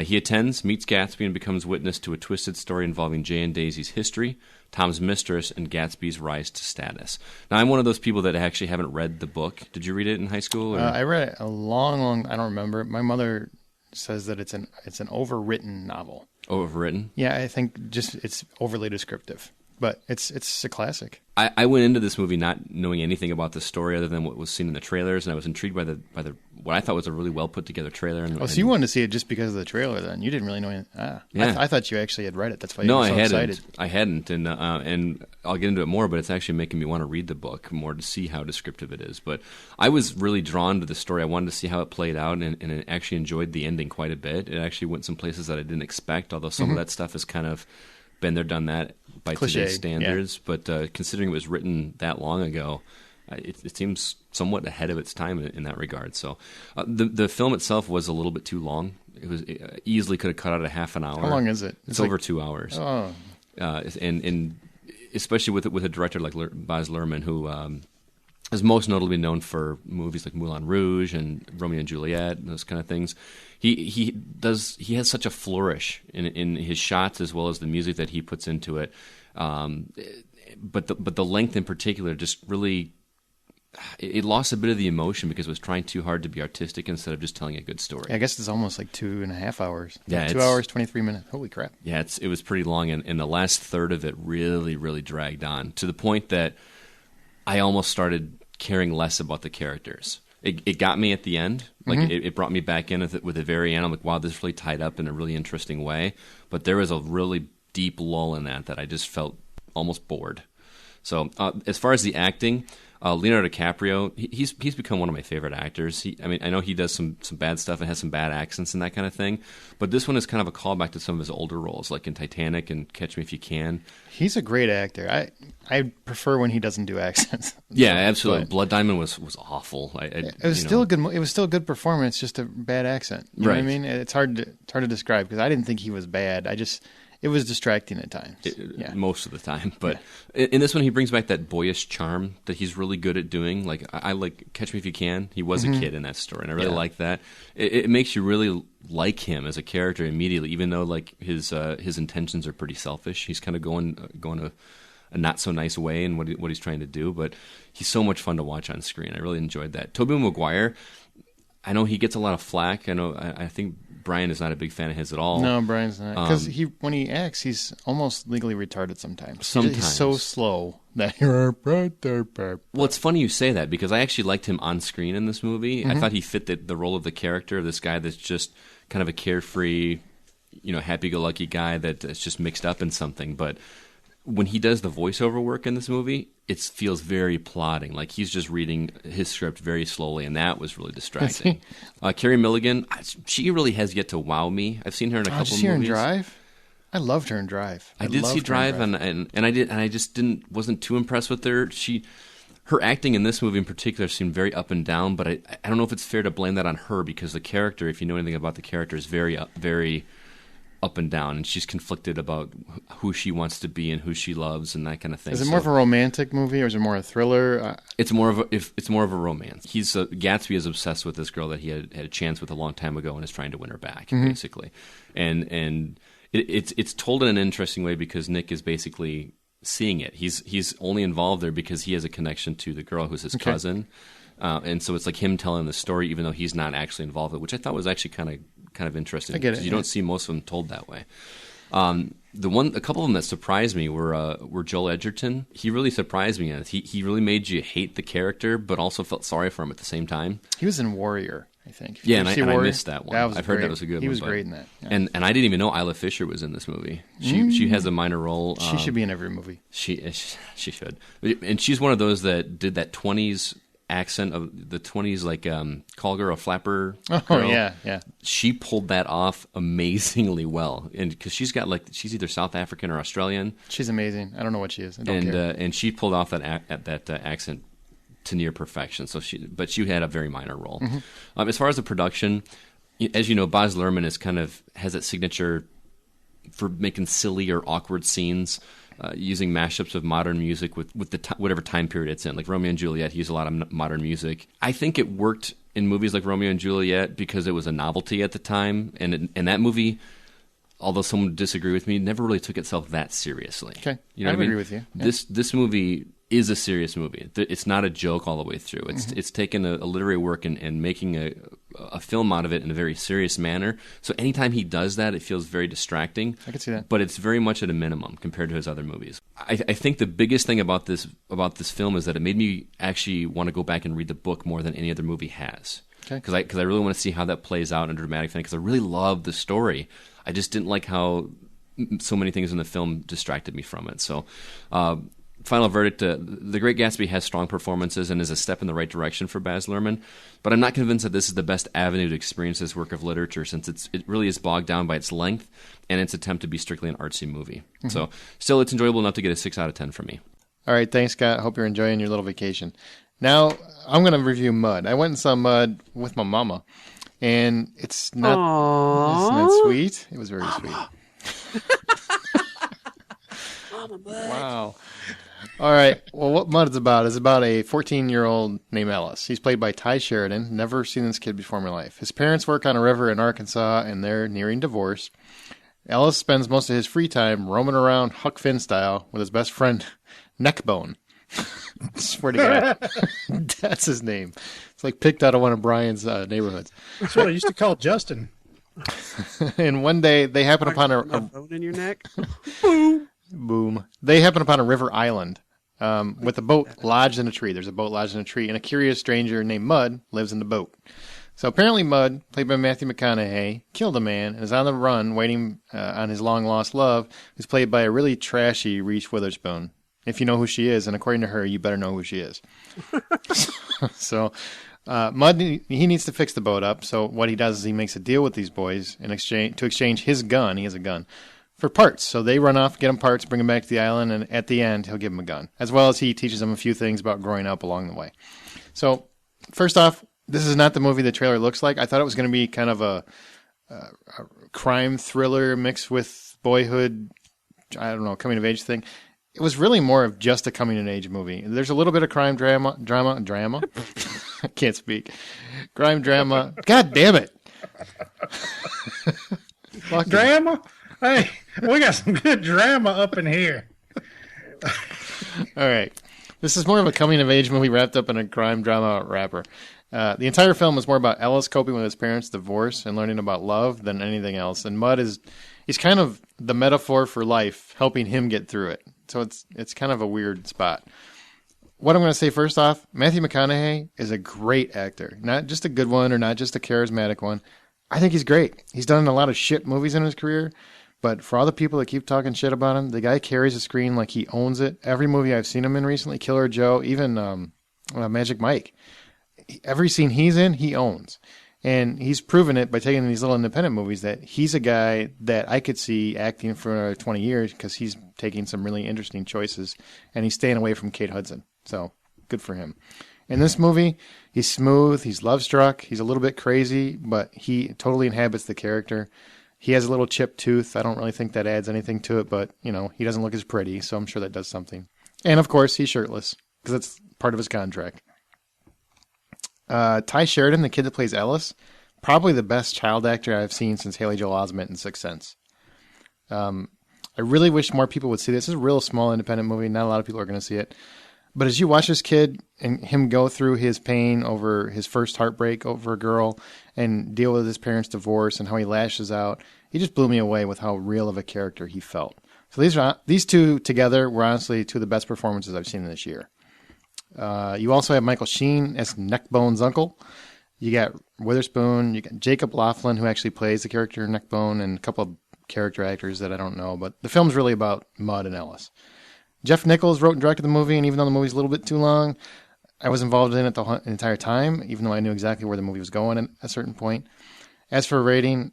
He attends, meets Gatsby, and becomes witness to a twisted story involving Jay and Daisy's history, Tom's mistress, and Gatsby's rise to status. Now, I'm one of those people that actually haven't read the book. Did you read it in high school? Or? I read it a long, I don't remember. My mother says that it's an overwritten novel. Overwritten? Yeah, I think just it's overly descriptive. but it's a classic. I went into this movie not knowing anything about the story other than what was seen in the trailers, and I was intrigued by the what I thought was a really well put together trailer. So you wanted to see it just because of the trailer? Then you didn't really know anything. Yeah. I thought you actually had read it. That's why you were so excited. I hadn't, and I'll get into it more. But it's actually making me want to read the book more to see how descriptive it is. But I was really drawn to the story. I wanted to see how it played out, and I actually enjoyed the ending quite a bit. It actually went some places that I didn't expect. Although some of that stuff has kind of been there, done that by today's standards. Yeah. But considering it was written that long ago, it seems somewhat ahead of its time in that regard. So the film itself was a little bit too long. It easily could have cut out a half an hour. How long is it? It's over 2 hours. Oh. And especially with a director like Baz Luhrmann, who is most notably known for movies like Moulin Rouge and Romeo and Juliet and those kind of things. He has such a flourish in his shots as well as the music that he puts into it. But the length in particular just really it lost a bit of the emotion because it was trying too hard to be artistic instead of just telling a good story. Yeah, I guess it's almost like 2.5 hours. Yeah, 2 hours, 23 minutes. Holy crap. Yeah, it was pretty long, and the last third of it really, really dragged on to the point that I almost started caring less about the characters. It got me at the end. Like it brought me back in with the very end. I'm like, wow, this is really tied up in a really interesting way. But there was a really deep lull in that I just felt almost bored. So as far as the acting, Leonardo DiCaprio, he's become one of my favorite actors. I know he does some bad stuff and has some bad accents and that kind of thing, but this one is kind of a callback to some of his older roles, like in Titanic and Catch Me If You Can. He's a great actor. I prefer when he doesn't do accents. Yeah, absolutely. Blood Diamond was awful. It was still a good. It was still a good performance, just a bad accent. You know what I mean? It's hard to describe because I didn't think he was bad. It was distracting at times. Most of the time. But in this one, he brings back that boyish charm that he's really good at doing. Like, I like Catch Me If You Can. He was a kid in that story, and I really like that. It makes you really like him as a character immediately, even though like his intentions are pretty selfish. He's kind of going a not-so-nice way in what he's trying to do, but he's so much fun to watch on screen. I really enjoyed that. Tobey Maguire, I know he gets a lot of flack. I think Brian is not a big fan of his at all. No, Brian's not. Because when he acts, he's almost legally retarded sometimes. He's so slow that you're right there. Well, it's funny you say that because I actually liked him on screen in this movie. I thought he fit the role of the character of this guy that's just kind of a carefree, happy-go-lucky guy that's just mixed up in something. But when he does the voiceover work in this movie, it feels very plodding. Like he's just reading his script very slowly, and that was really distracting. Carey Mulligan, she really has yet to wow me. I've seen her in a couple of movies. Did you see her in Drive? I loved her in Drive. I did see Drive, and I just wasn't too impressed with her. Her acting in this movie in particular seemed very up and down, but I don't know if it's fair to blame that on her because the character, if you know anything about the character, is very up and down, and she's conflicted about who she wants to be and who she loves and that kind of thing. Is it more of a romantic movie or is it more a thriller? It's more of a romance. Gatsby is obsessed with this girl that he had a chance with a long time ago and is trying to win her back, basically. And it's told in an interesting way because Nick is basically seeing it. He's only involved there because he has a connection to the girl who's his cousin. And so it's like him telling the story even though he's not actually involved with it, which I thought was actually kind of interesting. I get it. Because you don't see most of them told that way. A couple of them that surprised me were Joel Edgerton. He really surprised me. He really made you hate the character, but also felt sorry for him at the same time. He was in Warrior, I think. Yeah, and I missed that one. I've heard that was a good one. He was great in that. Yeah. And I didn't even know Isla Fisher was in this movie. She has a minor role. She should be in every movie. She should. And she's one of those that did that 20s accent of the 20s, like call girl, flapper girl. Oh yeah. She pulled that off amazingly well, and because she's she's either South African or Australian. She's amazing. I don't know what she is. I don't care. And she pulled off that accent to near perfection. But she had a very minor role. As far as the production, as you know, Baz Luhrmann has that signature for making silly or awkward scenes. Using mashups of modern music with whatever time period it's in. Like Romeo and Juliet, he used a lot of modern music. I think it worked in movies like Romeo and Juliet because it was a novelty at the time. And that movie, although someone would disagree with me, never really took itself that seriously. Okay, you know I what I mean? agree with you. Yeah. This movie is a serious movie. It's not a joke all the way through. It's taken a literary work and making a film out of it in a very serious manner. So anytime he does that, it feels very distracting. I can see that. But it's very much at a minimum compared to his other movies. I think the biggest thing about this film is that it made me actually want to go back and read the book more than any other movie has. Okay. Because I really want to see how that plays out in a dramatic thing, because I really love the story. I just didn't like how so many things in the film distracted me from it. So final verdict, The Great Gatsby has strong performances and is a step in the right direction for Baz Luhrmann, but I'm not convinced that this is the best avenue to experience this work of literature, since it really is bogged down by its length and its attempt to be strictly an artsy movie. So still, it's enjoyable enough to get a 6 out of 10 from me. All right, thanks, Scott. Hope you're enjoying your little vacation. Now, I'm going to review Mud. I went and saw Mud with my mama, and it's not, isn't that sweet? It was very sweet. Wow. All right. Well, what Mud is about a 14-year-old named Ellis. He's played by Ty Sheridan. Never seen this kid before in my life. His parents work on a river in Arkansas, and they're nearing divorce. Ellis spends most of his free time roaming around Huck Finn style with his best friend, Neckbone. Swear to God. That's his name. It's like picked out of one of Brian's neighborhoods. That's what I used to call Justin. And one day they happen upon a bone in your neck. Boom. They happen upon a river island with a boat lodged in a tree. There's a boat lodged in a tree, and a curious stranger named Mud lives in the boat. So apparently Mud, played by Matthew McConaughey, killed a man and is on the run waiting on his long-lost love, who's played by a really trashy Reese Witherspoon. If you know who she is, and according to her, you better know who she is. So Mud, he needs to fix the boat up. So what he does is he makes a deal with these boys to exchange his gun. He has a gun. For parts. So they run off, get him parts, bring him back to the island, and at the end, he'll give him a gun. As well as he teaches them a few things about growing up along the way. So, first off, this is not the movie the trailer looks like. I thought it was going to be kind of a crime thriller mixed with boyhood, I don't know, coming-of-age thing. It was really more of just a coming-of-age movie. There's a little bit of crime drama. I can't speak. Crime drama. God damn it. Drama? Hey, we got some good drama up in here. All right. This is more of a coming-of-age movie wrapped up in a crime drama wrapper. The entire film is more about Ellis coping with his parents' divorce and learning about love than anything else. And Mud he's kind of the metaphor for life, helping him get through it. So it's kind of a weird spot. What I'm going to say first off, Matthew McConaughey is a great actor. Not just a good one or not just a charismatic one. I think he's great. He's done a lot of shit movies in his career. But for all the people that keep talking shit about him, the guy carries the screen like he owns it. Every movie I've seen him in recently, Killer Joe, even Magic Mike, every scene he's in, he owns. And he's proven it by taking these little independent movies that he's a guy that I could see acting for another 20 years because he's taking some really interesting choices and he's staying away from Kate Hudson. So good for him. In this movie, he's smooth, he's love-struck, he's a little bit crazy, but he totally inhabits the character. He has a little chipped tooth. I don't really think that adds anything to it, but, you know, he doesn't look as pretty, so I'm sure that does something. And, of course, he's shirtless, because that's part of his contract. Ty Sheridan, the kid that plays Ellis, probably the best child actor I've seen since Haley Joel Osment in Sixth Sense. I really wish more people would see this. This is a real small independent movie. Not a lot of people are going to see it. But as you watch this kid and him go through his pain over his first heartbreak over a girl and deal with his parents' divorce and how he lashes out, he just blew me away with how real of a character he felt. So these two together were honestly two of the best performances I've seen this year. You also have Michael Sheen as Neckbone's uncle. You got Witherspoon. You got Jacob Laughlin, who actually plays the character Neckbone, and a couple of character actors that I don't know. But the film's really about Mud and Ellis. Jeff Nichols wrote and directed the movie, and even though the movie's a little bit too long, I was involved in it the entire time, even though I knew exactly where the movie was going at a certain point. As for rating,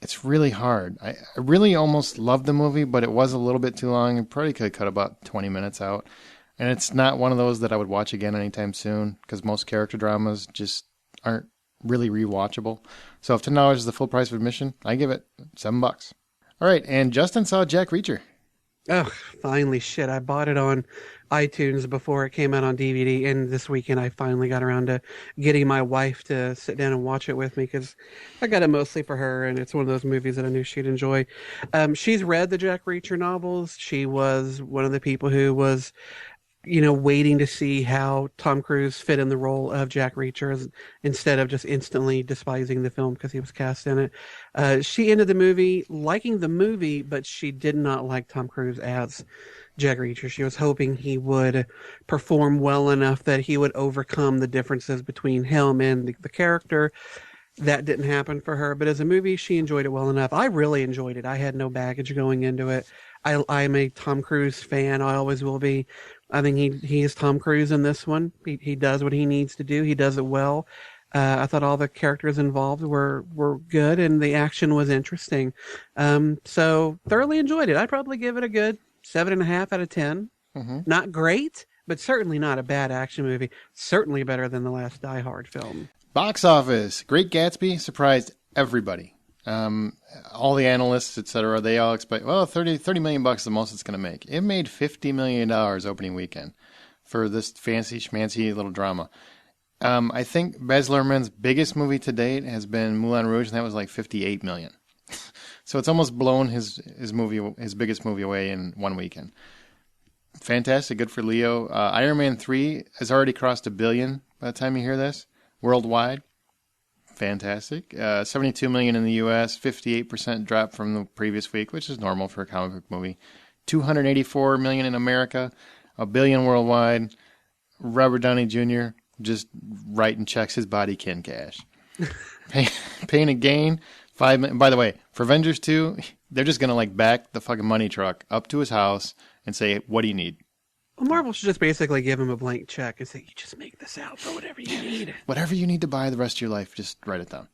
it's really hard. I really almost loved the movie, but it was a little bit too long. I probably could have cut about 20 minutes out. And it's not one of those that I would watch again anytime soon, because most character dramas just aren't really rewatchable. So if $10 is the full price of admission, I give it $7. All right, and Justin saw Jack Reacher. Oh, finally, shit. I bought it on iTunes before it came out on DVD, and this weekend I finally got around to getting my wife to sit down and watch it with me, because I got it mostly for her, and it's one of those movies that I knew she'd enjoy. She's read the Jack Reacher novels. She was one of the people who was waiting to see how Tom Cruise fit in the role of Jack Reacher instead of just instantly despising the film because he was cast in it. She ended the movie liking the movie, but she did not like Tom Cruise as Jack Reacher. She was hoping he would perform well enough that he would overcome the differences between him and the character. That didn't happen for her, but as a movie, she enjoyed it well enough. I really enjoyed it. I had no baggage going into it. I'm a Tom Cruise fan. I always will be. I think he is Tom Cruise in this one. He does what he needs to do. He does it well. I thought all the characters involved were good, and the action was interesting. So thoroughly enjoyed it. I'd probably give it a good 7.5 out of 10. Mm-hmm. Not great, but certainly not a bad action movie. Certainly better than the last Die Hard film. Box office. Great Gatsby surprised everybody. All the analysts, etc., they all expect, well, $30 million is the most it's going to make. It made $50 million opening weekend for this fancy schmancy little drama. I think Baz Luhrmann's biggest movie to date has been Moulin Rouge, and that was like $58 million. So it's almost blown his biggest movie away in one weekend. Fantastic, good for Leo. Iron Man 3 has already crossed $1 billion by the time you hear this, worldwide. Fantastic. $72 million in the U.S., 58% drop from the previous week, which is normal for a comic book movie. $284 million in America, $1 billion worldwide. Robert Downey Jr. just writing checks his body can cash. Pain and Gain, $5 million. By the way, for Avengers 2, they're just going to back the fucking money truck up to his house and say, what do you need? Well, Marvel should just basically give him a blank check and say, you just make this out for whatever you need. Whatever you need to buy the rest of your life, just write it down.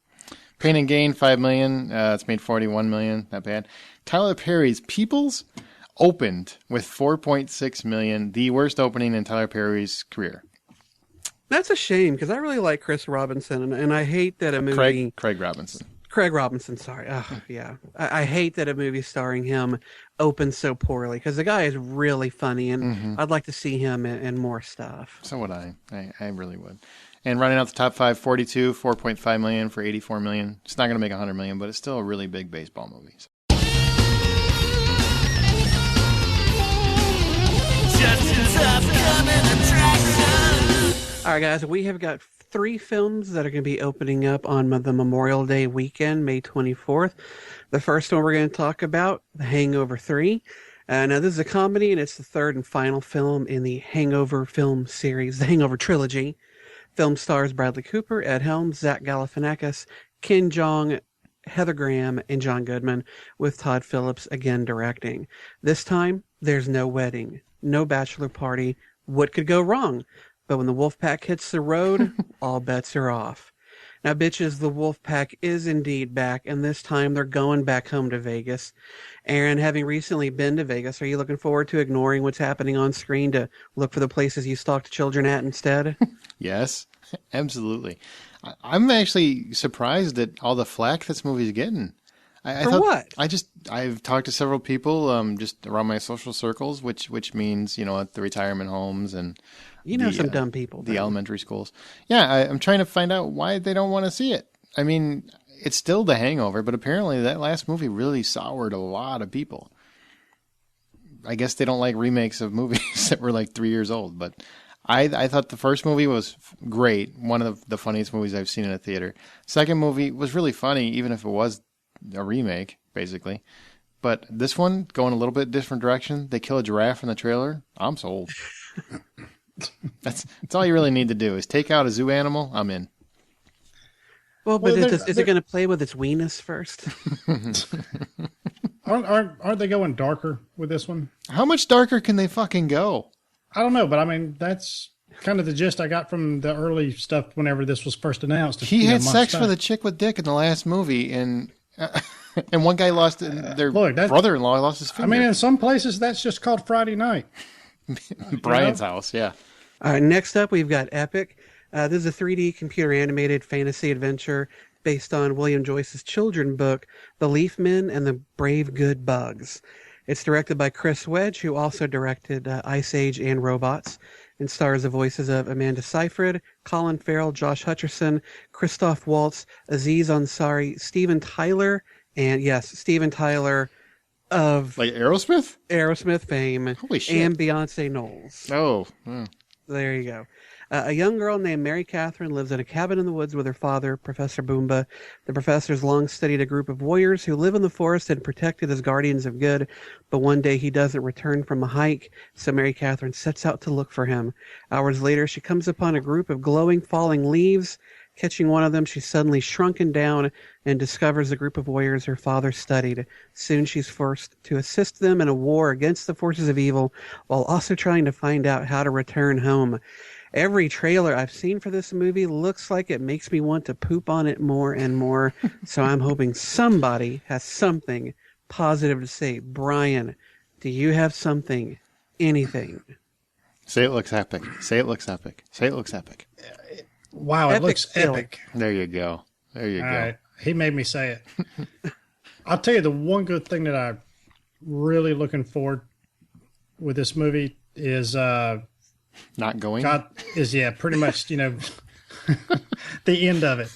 Pain and Gain, $5 million. It's made $41 million. Not bad. Tyler Perry's Peoples opened with $4.6 million, the worst opening in Tyler Perry's career. That's a shame, because I really like Chris Robinson, and I hate that a movie... Craig Robinson. Craig Robinson, sorry. Oh, yeah. I hate that a movie starring him opens so poorly, because the guy is really funny, and I'd like to see him in more stuff. So would I. I really would. And running out the top 5, 42, $4.5 million for $84 million. It's not going to make $100 million, but it's still a really big baseball movie. All right, guys, we have got 3 films that are going to be opening up on the Memorial Day weekend, May 24th. The first one we're going to talk about, The Hangover 3. Now, this is a comedy, and it's the third and final film in the Hangover film series, the Hangover trilogy. Film stars Bradley Cooper, Ed Helms, Zach Galifianakis, Ken Jeong, Heather Graham, and John Goodman, with Todd Phillips again directing. This time, there's no wedding, no bachelor party. What could go wrong? But when the Wolfpack hits the road, all bets are off. Now, bitches, the Wolfpack is indeed back, and this time they're going back home to Vegas. Aaron, having recently been to Vegas, are you looking forward to ignoring what's happening on screen to look for the places you stalked children at instead? Yes, absolutely. I'm actually surprised at all the flack this movie's getting. For what? I've talked to several people just around my social circles, which means, at the retirement homes and some dumb people. The elementary schools. Yeah, I'm trying to find out why they don't want to see it. I mean, it's still The Hangover, but apparently that last movie really soured a lot of people. I guess they don't like remakes of movies that were 3 years old, but I thought the first movie was great, one of the funniest movies I've seen in a theater. Second movie was really funny, even if it was a remake, basically. But this one, going a little bit different direction, they kill a giraffe in the trailer. I'm sold. That's all you really need to do is take out a zoo animal. I'm in. Well, but is it going to play with its weenus first? aren't they going darker with this one? How much darker can they fucking go? I don't know, but I mean, that's kind of the gist I got from the early stuff whenever this was first announced. He had sex with a chick with dick in the last movie, and one guy lost their brother-in-law lost his finger. I mean, in some places, that's just called Friday night. Brian's house, yeah. Next up, we've got Epic. This is a 3D computer-animated fantasy adventure based on William Joyce's children's book, The Leaf Men and the Brave Good Bugs. It's directed by Chris Wedge, who also directed Ice Age and Robots, and stars the voices of Amanda Seyfried, Colin Farrell, Josh Hutcherson, Christoph Waltz, Aziz Ansari, Steven Tyler, and yes, Steven Tyler of Like Aerosmith? Aerosmith fame Holy shit. and Beyonce Knowles. Oh. There you go. A young girl named Mary Catherine lives in a cabin in the woods with her father, Professor Boomba. The professor's long studied a group of warriors who live in the forest and protected as guardians of good, but one day he doesn't return from a hike, so Mary Catherine sets out to look for him. Hours later, she comes upon a group of glowing falling leaves. Catching one of them, she's suddenly shrunken down and discovers the group of warriors her father studied. Soon she's forced to assist them in a war against the forces of evil, while also trying to find out how to return home. Every trailer I've seen for this movie looks like it makes me want to poop on it more and more, so I'm hoping somebody has something positive to say. Brian, do you have something? Anything? Say it looks epic. Say it looks epic. Say it looks epic. Wow, it looks epic. There you go. There you All go. right. He made me say it. I'll tell you the one good thing that I'm really looking forward with this movie is Not going? pretty much, the end of it,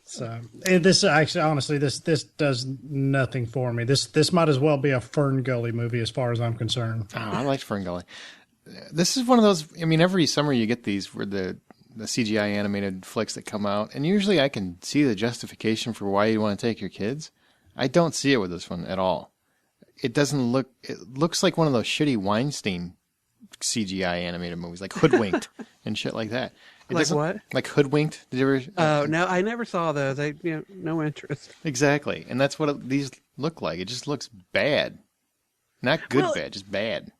So this actually, honestly, this does nothing for me. This might as well be a Fern Gully movie as far as I'm concerned. Oh, I liked Fern Gully. This is one of those, every summer you get these where the CGI animated flicks that come out, and usually I can see the justification for why you want to take your kids. I don't see it with this one at all. It looks like one of those shitty Weinstein CGI animated movies, like Hoodwinked and shit like that. Like what? Like Hoodwinked. Did you ever? Oh, no, I never saw those. No interest. Exactly, and that's what these look like. It just looks bad. Not good bad, just bad.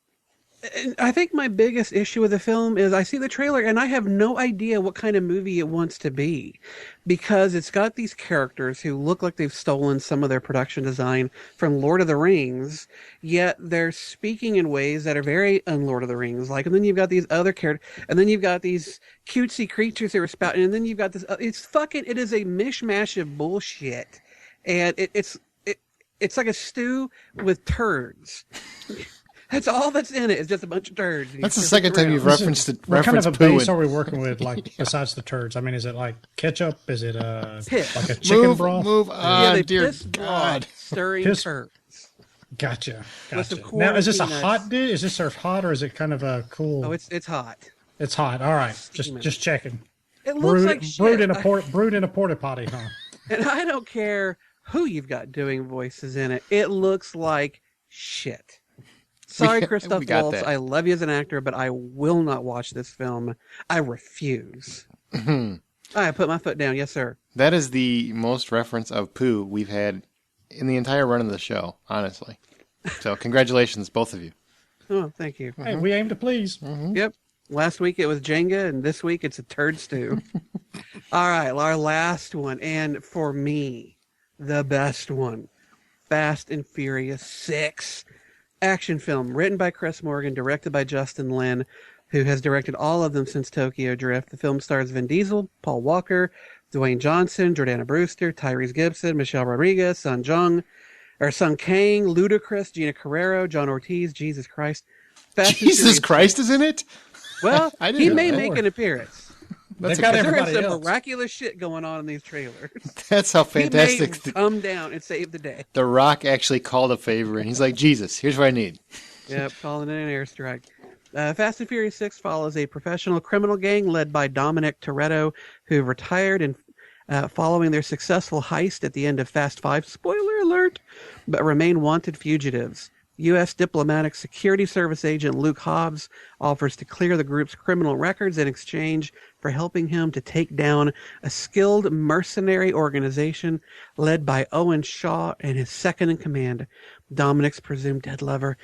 I think my biggest issue with the film is I see the trailer and I have no idea what kind of movie it wants to be, because it's got these characters who look like they've stolen some of their production design from Lord of the Rings, yet they're speaking in ways that are very un-Lord of the Rings. And then you've got these other characters, and then you've got these cutesy creatures that are spouting, and then you've got this. It is a mishmash of bullshit, and it's like a stew with turds. That's all that's in it. It's just a bunch of turds. That's the second time you've referenced it. What kind of a base are we working with, besides the turds? Is it like ketchup? Is it like a chicken broth? Move on, they dear piss God. Stirring turds. Gotcha. With some Now, is this corn a peanuts. hot dish? Is this served hot, or is it kind of a cool? Oh, it's hot. It's hot. All right, just checking. It looks like shit. Brewed in a porta potty, huh? And I don't care who you've got doing voices in it. It looks like shit. Sorry, Christoph Waltz. I love you as an actor, but I will not watch this film. I refuse. I put my foot down. Yes, sir. That is the most reference of poo we've had in the entire run of the show, honestly. So congratulations, both of you. Oh, thank you. Hey, we aim to please. Yep. Last week it was Jenga, and this week it's a turd stew. All right, our last one, and for me, the best one, Fast and Furious 6. Action film written by Chris Morgan, directed by Justin Lin, who has directed all of them since Tokyo Drift. The film stars Vin Diesel, Paul Walker, Dwayne Johnson, Jordana Brewster, Tyrese Gibson, Michelle Rodriguez, Sung Kang, Ludacris, Gina Carrero, John Ortiz. Jesus Christ. Jesus Christ is in it? Well, I didn't he know may that. make an appearance. They've got There is everybody some else. miraculous shit going on in these trailers. That's how fantastic. He may come down and save the day. The Rock actually called a favor, and he's like, Jesus, here's what I need. Yep, calling in an airstrike. Fast and Furious 6 follows a professional criminal gang led by Dominic Toretto, who retired and following their successful heist at the end of Fast 5, spoiler alert, but remain wanted fugitives. U.S. Diplomatic Security Service agent Luke Hobbs offers to clear the group's criminal records in exchange for helping him to take down a skilled mercenary organization led by Owen Shaw and his second in command, Dominic's presumed dead lover,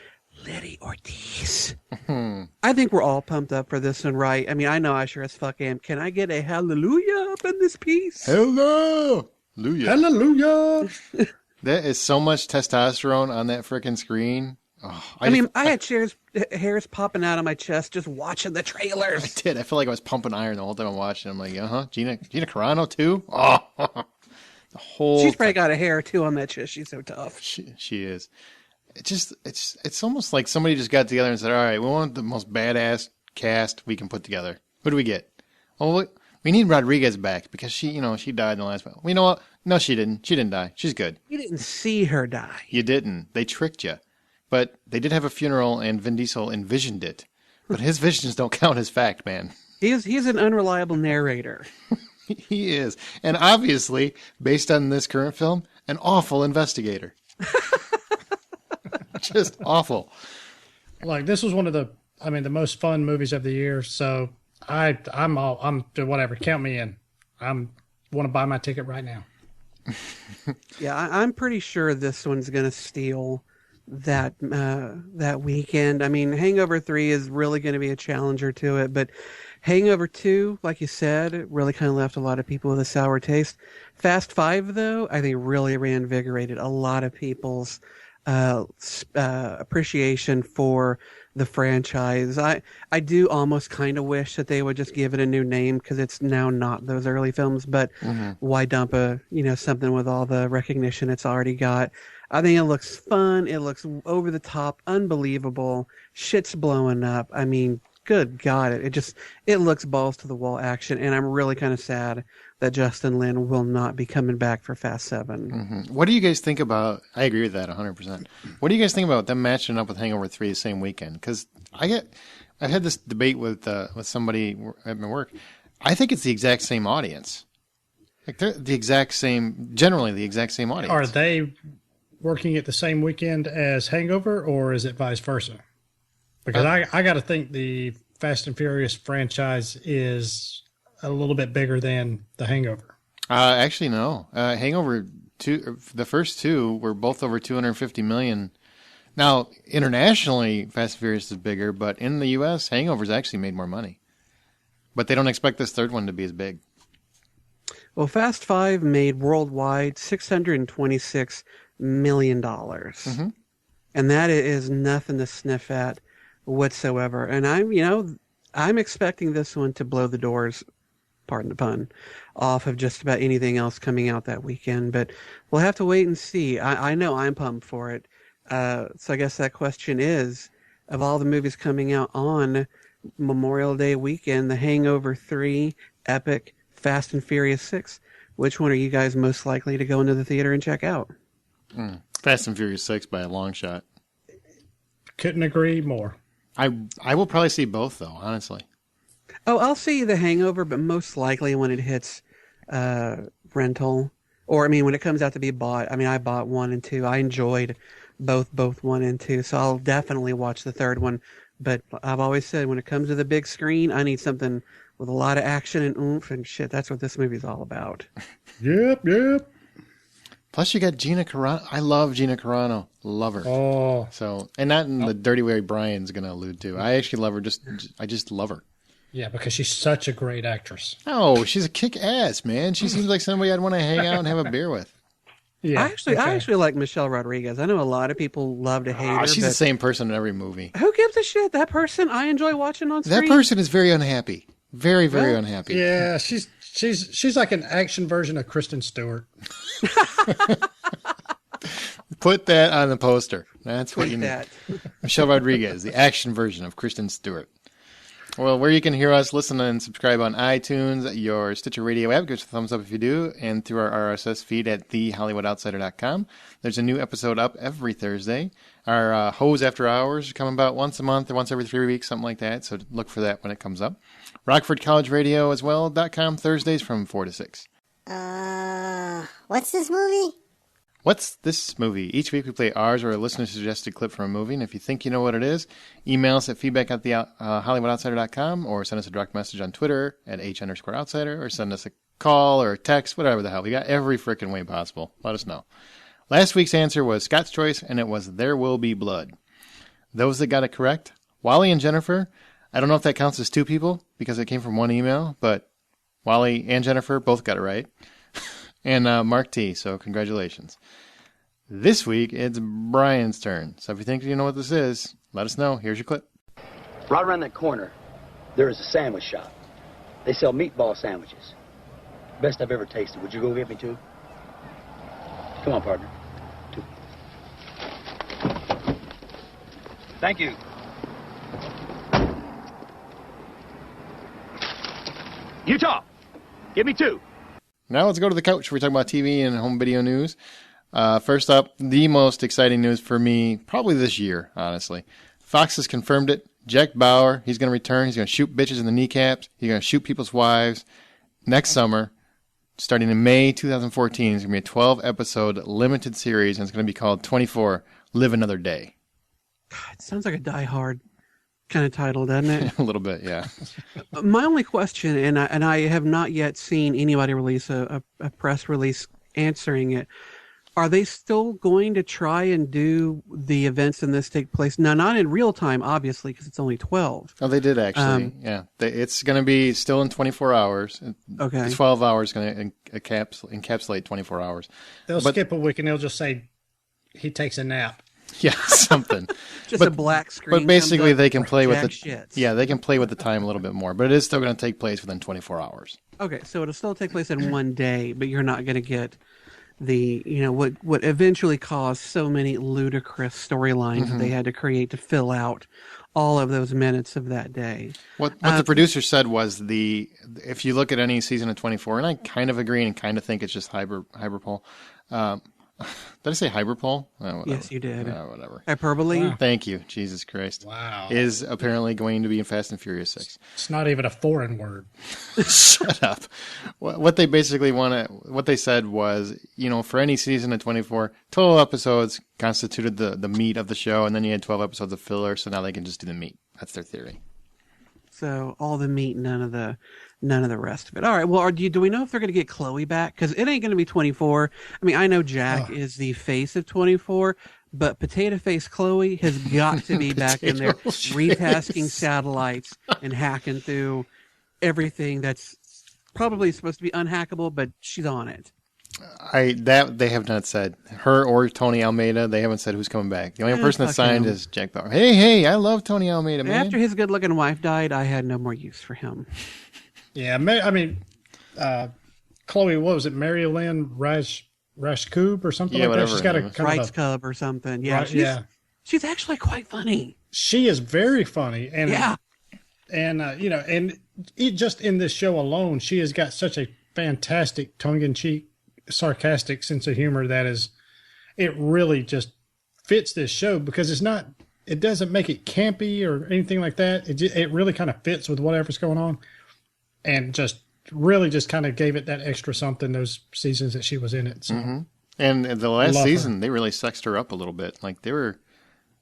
Letty Ortiz. I think we're all pumped up for this one, right? I know I sure as fuck am. Can I get a hallelujah up in this piece? Hallelujah. Hallelujah. That is so much testosterone on that freaking screen. Oh, I had hairs popping out of my chest just watching the trailers. I did. I feel like I was pumping iron the whole time I'm watching. I'm like, Gina Carano too? Oh, the whole She's probably got a hair or two on that chest. She's so tough. She is. It's almost like somebody just got together and said, all right, we want the most badass cast we can put together. Who do we get? Oh, look, We need Rodriguez back because she died in the last one. You know what? No, she didn't. She didn't die. She's good. You didn't see her die. You didn't. They tricked you. But they did have a funeral, and Vin Diesel envisioned it. But his visions don't count as fact, man. He's an unreliable narrator. He is. And obviously, based on this current film, an awful investigator. Just awful. Like, this was one of the most fun movies of the year. So I'm whatever. Count me in. Want to buy my ticket right now. Yeah, I'm pretty sure this one's going to steal that weekend. I mean, Hangover 3 is really going to be a challenger to it, but Hangover 2, like you said, really kind of left a lot of people with a sour taste. Fast 5, though, I think really reinvigorated a lot of people's appreciation for the franchise. I do almost kind of wish that they would just give it a new name because it's now not those early films, but why dump something with all the recognition it's already got? I think it looks fun. It looks over the top, unbelievable. Shit's blowing up. I mean, good God, it looks balls to the wall action, and I'm really kind of sad that Justin Lin will not be coming back for Fast 7. Mm-hmm. What do you guys think about? I agree with that 100%. What do you guys think about them matching up with Hangover 3 the same weekend? Because I've had this debate with somebody at my work. I think it's the exact same audience. Like they're generally the exact same audience. Are they working at the same weekend as Hangover, or is it vice versa? Because I got to think the Fast and Furious franchise is a little bit bigger than the Hangover. Actually, no. Hangover 2, the first two were both over 250 million. Now, internationally, Fast and Furious is bigger, but in the U.S., Hangover's actually made more money. But they don't expect this third one to be as big. Well, Fast 5 made worldwide $626 million. Mm-hmm. And that is nothing to sniff at whatsoever. And I'm expecting this one to blow the doors, pardon the pun, off of just about anything else coming out that weekend. But we'll have to wait and see. I know I'm pumped for it. So I guess that question is, of all the movies coming out on Memorial Day weekend, The Hangover 3, Epic, Fast and Furious 6, which one are you guys most likely to go into the theater and check out? Fast and Furious 6 by a long shot. Couldn't agree more. I will probably see both, though, honestly. Oh, I'll see The Hangover, but most likely when it hits rental. Or, when it comes out to be bought. I bought 1 and 2. I enjoyed both 1 and 2, so I'll definitely watch the third one. But I've always said, when it comes to the big screen, I need something with a lot of action and oomph and shit. That's what this movie's all about. Yep. Plus, you got Gina Carano. I love Gina Carano. Love her. Oh. So, and not in the dirty way Brian's going to allude to. I actually love her. I just love her. Yeah, because she's such a great actress. Oh, she's a kick-ass, man. She seems like somebody I'd want to hang out and have a beer with. Yeah, I actually like Michelle Rodriguez. I know a lot of people love to hate her. She's the same person in every movie. Who gives a shit? That person I enjoy watching on screen. That person is very unhappy. Very, very unhappy. Yeah, she's like an action version of Kristen Stewart. Put that on the poster. That's what you need. That. Michelle Rodriguez, the action version of Kristen Stewart. Well, where you can hear us, listen and subscribe on iTunes, your Stitcher Radio app. Give us a thumbs up if you do, and through our RSS feed at thehollywoodoutsiders.com. There's a new episode up every Thursday. Our Hose After Hours come about once a month or once every 3 weeks, something like that. So look for that when it comes up. Rockford College Radio as well.com, Thursdays from 4 to 6. What's this movie? What's this movie? Each week we play ours or a listener-suggested clip from a movie, and if you think you know what it is, email us at feedback@hollywoodoutsider.com or send us a direct message on Twitter at @H_outsider or send us a call or a text, whatever the hell. We got every frickin' way possible. Let us know. Last week's answer was Scott's choice, and it was There Will Be Blood. Those that got it correct, Wally and Jennifer. I don't know if that counts as two people because it came from one email, but Wally and Jennifer both got it right. And Mark T, so congratulations. This week, it's Brian's turn. So if you think you know what this is, let us know. Here's your clip. Right around that corner, there is a sandwich shop. They sell meatball sandwiches. Best I've ever tasted. Would you go get me two? Come on, partner. Two. Thank you. Utah! Give me 2. Now let's go to the couch where we talk about TV and home video news. First up, the most exciting news for me, probably this year, honestly. Fox has confirmed it. Jack Bauer, he's going to return. He's going to shoot bitches in the kneecaps. He's going to shoot people's wives next summer. Starting in May 2014, it's going to be a 12-episode limited series, and it's going to be called 24, Live Another Day. It sounds like a Die Hard kind of title, doesn't it? A little bit, yeah. My only question, and I have not yet seen anybody release a press release answering it, are they still going to try and do the events in this take place? Now, not in real time, obviously, because it's only 12. Oh, they did actually. Yeah. It's going to be still in 24 hours. Okay. 12 hours going to encapsulate 24 hours. They'll skip a week and they'll just say he takes a nap. Yeah, something. A black screen. But basically, they can play with the shits. Yeah, they can play with the time a little bit more. But it is still going to take place within 24 hours. Okay, so it'll still take place in one day, but you're not going to get the what eventually caused so many ludicrous storylines that they had to create to fill out all of those minutes of that day. What the producer said was if you look at any season of 24, and I kind of agree and kind of think it's just hyperbole. Did I say hyperbole? Oh, yes, you did. Whatever. Hyperbole? Wow. Thank you. Jesus Christ. Wow. Is apparently going to be in Fast and Furious 6. It's not even a foreign word. Shut up. What they basically what they said was, for any season of 24, 12 episodes constituted the meat of the show, and then you had 12 episodes of filler, so now they can just do the meat. That's their theory. So all the meat, none of the rest of it. All right. Well, do we know if they're going to get Chloe back? Because it ain't going to be 24. I mean, I know Jack is the face of 24, but Potato Face Chloe has got to be back in there, retasking satellites and hacking through everything that's probably supposed to be unhackable, but she's on it. They have not said. Her or Tony Almeida, they haven't said who's coming back. The only person that signed is Jack Bauer. Hey, I love Tony Almeida, man. After his good-looking wife died, I had no more use for him. Yeah, I mean, Chloe, what was it, Mary Lynn Rashkub or something like that? She's got a kind Rights Cub or something. Yeah, she's actually quite funny. She is very funny, and and just in this show alone, she has got such a fantastic tongue-in-cheek, sarcastic sense of humor it really just fits this show because it doesn't make it campy or anything like that. It really kind of fits with whatever's going on. And just kind of gave it that extra something those seasons that she was in it. So. And the last season, they really sexed her up a little bit. Like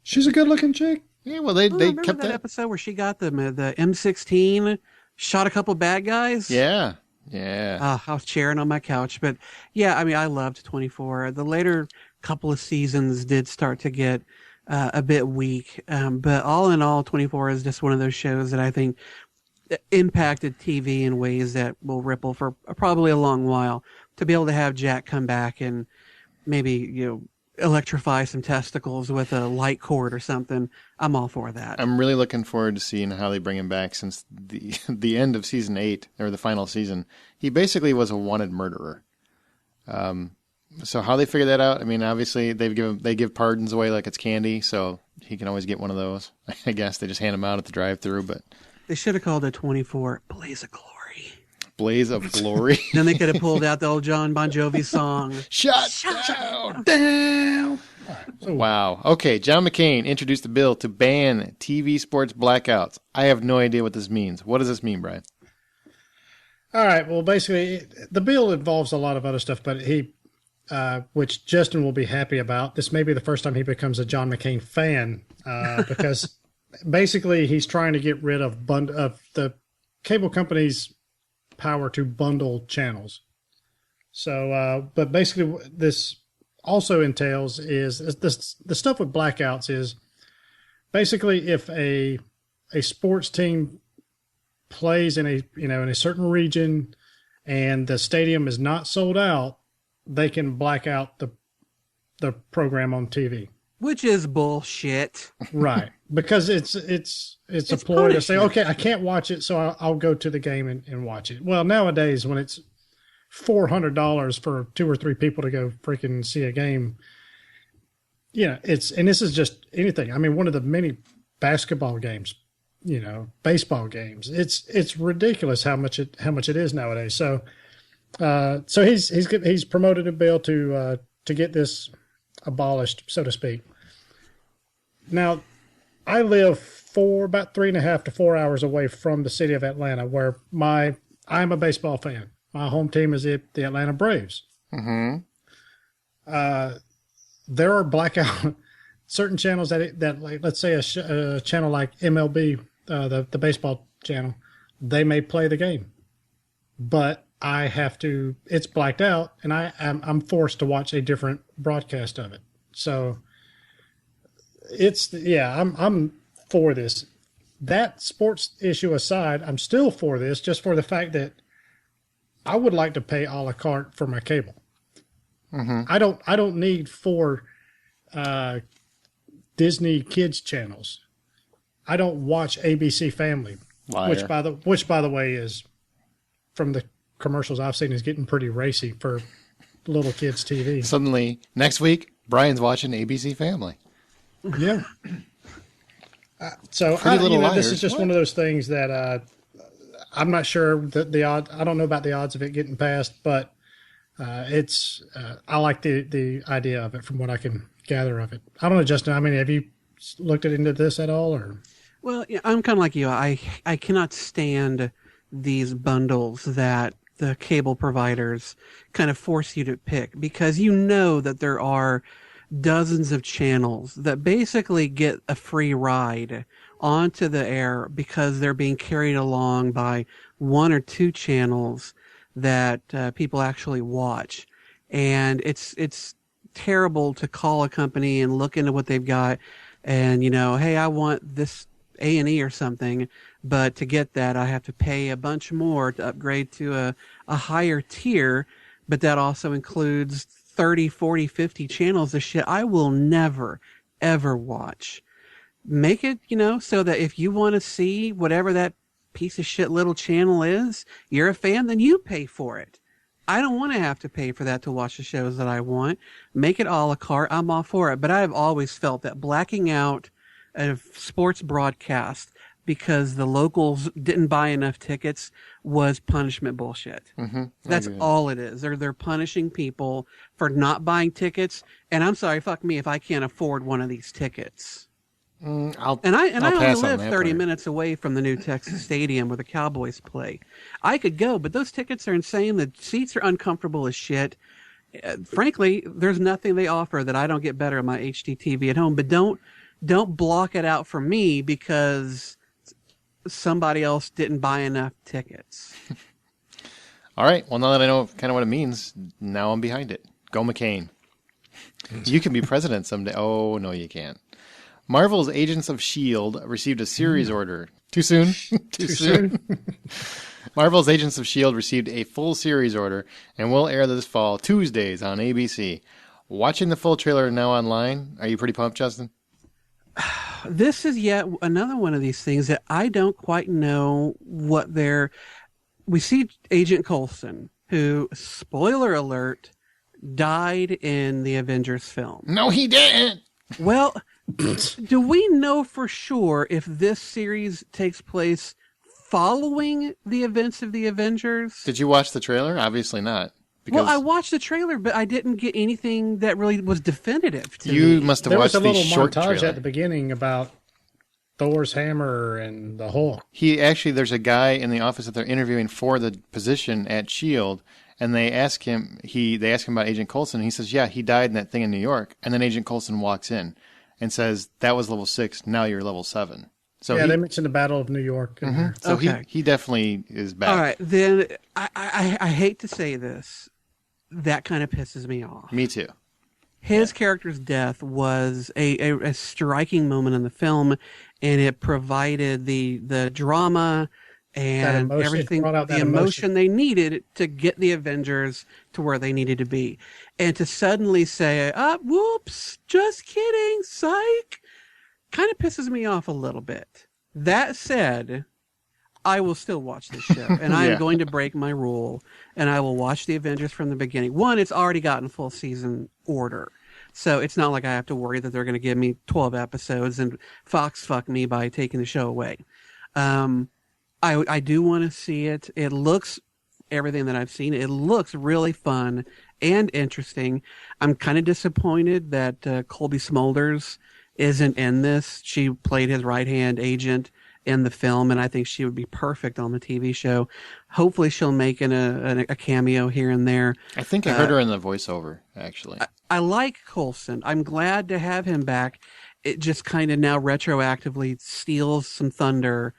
she's a good looking chick. Yeah, well, they kept that episode where she got the M16, shot a couple bad guys. Yeah. I was cheering on my couch, but yeah, I mean, I loved 24. The later couple of seasons did start to get a bit weak, but all in all, 24 is just one of those shows that I think impacted TV in ways that will ripple for probably a long while. To be able to have Jack come back and maybe electrify some testicles with a light cord or something, I'm all for that. I'm really looking forward to seeing how they bring him back, since the end of season 8 or the final season, he basically was a wanted murderer. So how they figure that out? I mean, obviously they give pardons away like it's candy, so he can always get one of those. I guess they just hand him out at the drive-thru, but. They should have called it 24 Blaze of Glory. Blaze of Glory. Then they could have pulled out the old John Bon Jovi song. Shut down. Wow. Okay, John McCain introduced a bill to ban TV sports blackouts. I have no idea what this means. What does this mean, Brian? All right. Well, basically, the bill involves a lot of other stuff, but which Justin will be happy about. This may be the first time he becomes a John McCain fan because... Basically, he's trying to get rid of the cable company's power to bundle channels. So, but basically, this also entails is the stuff with blackouts is basically if a sports team plays in a certain region and the stadium is not sold out, they can black out the program on TV. Which is bullshit. Right. Because it's a ploy to say, okay, I can't watch it, so I'll go to the game and watch it. Well, nowadays, when it's $400 for 2 or 3 people to go freaking see a game, and this is just anything. I mean, one of the many basketball games, baseball games. It's ridiculous how much it is nowadays. So So he's promoted a bill to get this abolished, so to speak. Now, I live about 3.5 to 4 hours away from the city of Atlanta, where I'm a baseball fan. My home team is the Atlanta Braves. Mm-hmm. There are blackout certain channels that like, let's say a channel like MLB, the baseball channel, they may play the game, but I have to. It's blacked out, and I'm forced to watch a different broadcast of it. So I'm for this. That sports issue aside, I'm still for this, just for the fact that I would like to pay a la carte for my cable. Mm-hmm. I don't need 4 Disney kids channels. I don't watch ABC Family, which by the way is, from the commercials I've seen, is getting pretty racy for little kids TV. Suddenly, next week, Brian's watching ABC Family. Yeah. This is just one of those things that I'm not sure that the odds. I don't know about the odds of it getting passed, but I like the idea of it from what I can gather of it. I don't know, Justin. I mean, have you looked into this at all, or? Well, yeah, I'm kind of like you. I cannot stand these bundles that the cable providers kind of force you to pick, because you know that there are dozens of channels that basically get a free ride onto the air because they're being carried along by 1 or 2 channels that people actually watch. And it's terrible to call a company and look into what they've got and, hey, I want this A&E or something, but to get that I have to pay a bunch more to upgrade to a higher tier, but that also includes 30, 40, 50 channels of shit I will never, ever watch. Make it, so that if you want to see whatever that piece of shit little channel is, you're a fan, then you pay for it. I don't want to have to pay for that to watch the shows that I want. Make it a la carte. I'm all for it. But I've always felt that blacking out a sports broadcast because the locals didn't buy enough tickets was punishment bullshit. Mm-hmm. That's all it is. They're punishing people for not buying tickets. And I'm sorry, fuck me if I can't afford one of these tickets. I only live 30 minutes away from the new Texas Stadium where the Cowboys play. I could go, but those tickets are insane. The seats are uncomfortable as shit. Frankly, there's nothing they offer that I don't get better on my HD TV at home. But don't block it out for me because somebody else didn't buy enough tickets. All right. Well, now that I know kind of what it means, now I'm behind it. Go McCain. You can be president someday. Oh, no, you can't. Marvel's Agents of S.H.I.E.L.D. received a series order. Too soon? Too soon? Marvel's Agents of S.H.I.E.L.D. received a full series order and will air this fall, Tuesdays on ABC. Watching the full trailer now online, are you pretty pumped, Justin? This is yet another one of these things that I don't quite know what they're... We see Agent Coulson, who, spoiler alert, died in the Avengers film. No, he didn't! Well... Do we know for sure if this series takes place following the events of the Avengers? Did you watch the trailer? Obviously not. Well, I watched the trailer, but I didn't get anything that really was definitive to me. You must have watched the short trailer. There was a little montage at the beginning about Thor's hammer and the Hulk. There's a guy in the office that they're interviewing for the position at S.H.I.E.L.D., and they ask him about Agent Coulson, and he says, yeah, he died in that thing in New York. And then Agent Coulson walks in and says, that was level 6, now you're level 7. So they mentioned the Battle of New York. Mm-hmm. So okay. he definitely is back. All right, then I hate to say this. That kind of pisses me off. Me too. His character's death was a striking moment in the film, and it provided the drama and everything, the emotion they needed to get the Avengers to where they needed to be. And to suddenly say, whoops, just kidding, psych, kind of pisses me off a little bit. That said, I will still watch this show, and I am going to break my rule, and I will watch the Avengers from the beginning. One, it's already gotten full season order, so it's not like I have to worry that they're going to give me 12 episodes and Fox fuck me by taking the show away. I do want to see it. It looks everything that I've seen. It looks really fun and interesting. I'm kind of disappointed that Colby Smulders isn't in this. She played his right-hand agent in the film, and I think she would be perfect on the TV show. Hopefully she'll make a cameo here and there. I think I heard her in the voiceover, actually. I like Coulson. I'm glad to have him back. It just kind of now retroactively steals some thunder,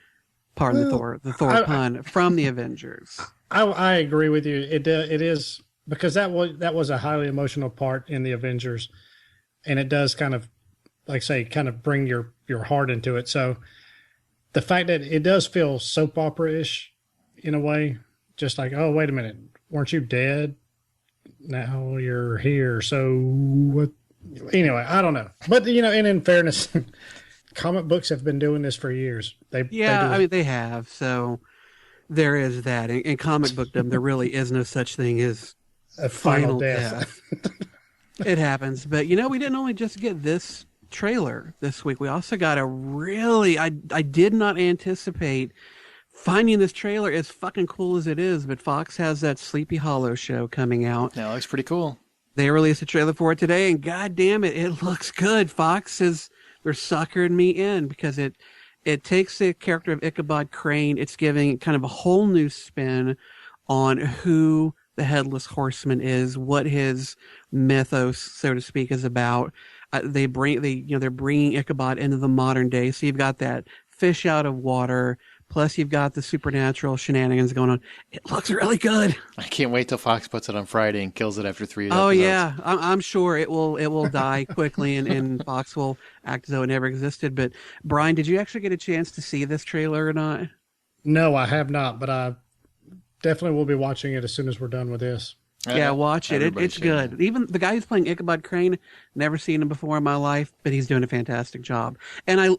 pardon the Thor pun, from the Avengers. I agree with you. It is, because that was a highly emotional part in the Avengers, and it does kind of, like I say, kind of bring your heart into it. So the fact that it does feel soap opera-ish in a way, just like, oh, wait a minute, weren't you dead? Now you're here. So what? Anyway, I don't know. But, and in fairness, comic books have been doing this for years. They have. So there is that. In comic bookdom, there really is no such thing as a final death. It happens. But, we didn't only just get this trailer this week. We also got a really, I did not anticipate finding this trailer, as fucking cool as it is, but Fox has that Sleepy Hollow show coming out. That looks pretty cool. They released a trailer for it today, and god damn it, it looks good. Fox they're suckering me in, because it takes the character of Ichabod Crane. It's giving kind of a whole new spin on who the Headless Horseman is, what his mythos, so to speak, is about. They're bringing Ichabod into the modern day. So you've got that fish out of water, plus you've got the supernatural shenanigans going on. It looks really good. I can't wait till Fox puts it on Friday and kills it after 3 episodes. Oh yeah, I'm sure it will die quickly, and Fox will act as though it never existed. But Brian, did you actually get a chance to see this trailer or not? No, I have not, but I definitely will be watching it as soon as we're done with this. Yeah, watch it. It's good. Even the guy who's playing Ichabod Crane, never seen him before in my life, but he's doing a fantastic job. And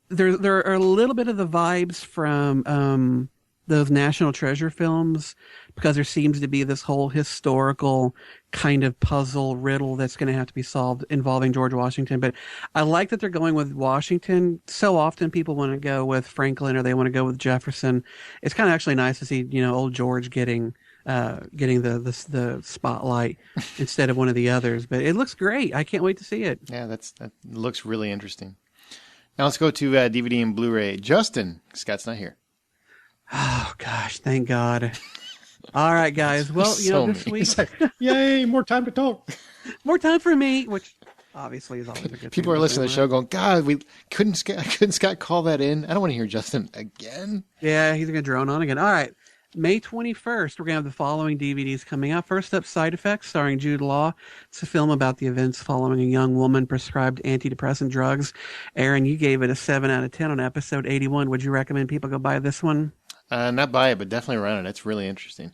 there are a little bit of the vibes from those National Treasure films, because there seems to be this whole historical kind of puzzle riddle that's going to have to be solved involving George Washington. But I like that they're going with Washington. So often people want to go with Franklin, or they want to go with Jefferson. It's kind of actually nice to see, old George getting the spotlight instead of one of the others. But it looks great. I can't wait to see it. Yeah, that looks really interesting. Now let's go to DVD and Blu-ray. Justin, Scott's not here. Oh gosh, thank God. All right, guys. Well, this week, like, yay, more time to talk. More time for me, which obviously is always a good thing. People are listening to the show going, God, couldn't Scott call that in? I don't want to hear Justin again. Yeah, he's going to drone on again. All right. May 21st, we're going to have the following DVDs coming out. First up, Side Effects, starring Jude Law. It's a film about the events following a young woman prescribed antidepressant drugs. Aaron, you gave it a 7 out of 10 on episode 81. Would you recommend people go buy this one? Not buy it, but definitely run it. It's really interesting.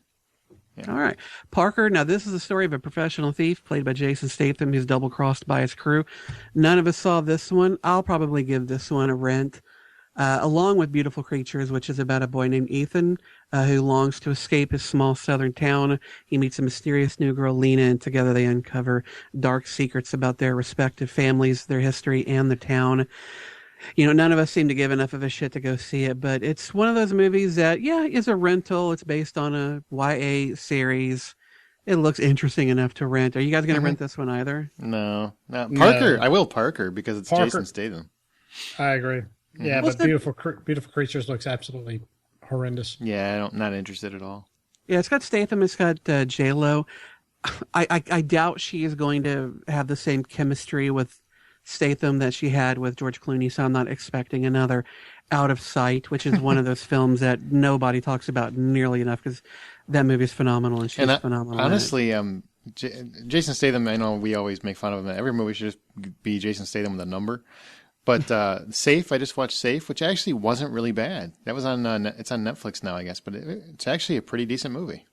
Yeah. All right. Parker, now this is the story of a professional thief played by Jason Statham who's double-crossed by his crew. None of us saw this one. I'll probably give this one a rent. Along with Beautiful Creatures, which is about a boy named Ethan who longs to escape his small southern town. He meets a mysterious new girl, Lena, and together they uncover dark secrets about their respective families, their history, and the town. None of us seem to give enough of a shit to go see it, but it's one of those movies that, is a rental. It's based on a YA series. It looks interesting enough to rent. Are you guys going to rent this one either? No. Parker. No. I will Parker because it's Jason Statham. I agree. Yeah, but Beautiful Creatures looks absolutely horrendous. Yeah, I'm not interested at all. Yeah, it's got Statham. It's got J-Lo. I doubt she is going to have the same chemistry with Statham that she had with George Clooney, so I'm not expecting another Out of Sight, which is one of those films that nobody talks about nearly enough because that movie is phenomenal and she's phenomenal. Honestly, Jason Statham, I know we always make fun of him. Every movie should just be Jason Statham with a number. But Safe, I just watched Safe, which actually wasn't really bad. That was on it's on Netflix now, I guess, but it's actually a pretty decent movie.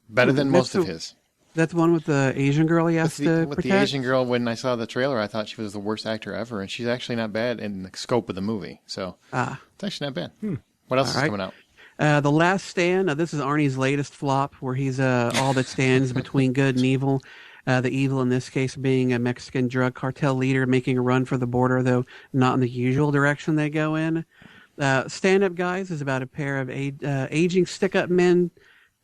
Better than most of his. That's the one with the Asian girl he has to protect? With the Asian girl, when I saw the trailer, I thought she was the worst actor ever, and she's actually not bad in the scope of the movie. So it's actually not bad. What else is coming out? The Last Stand. Now, this is Arnie's latest flop, where he's all that stands between good and evil. The evil in this case being a Mexican drug cartel leader making a run for the border, though not in the usual direction they go in. Stand Up Guys is about a pair of aging stick-up men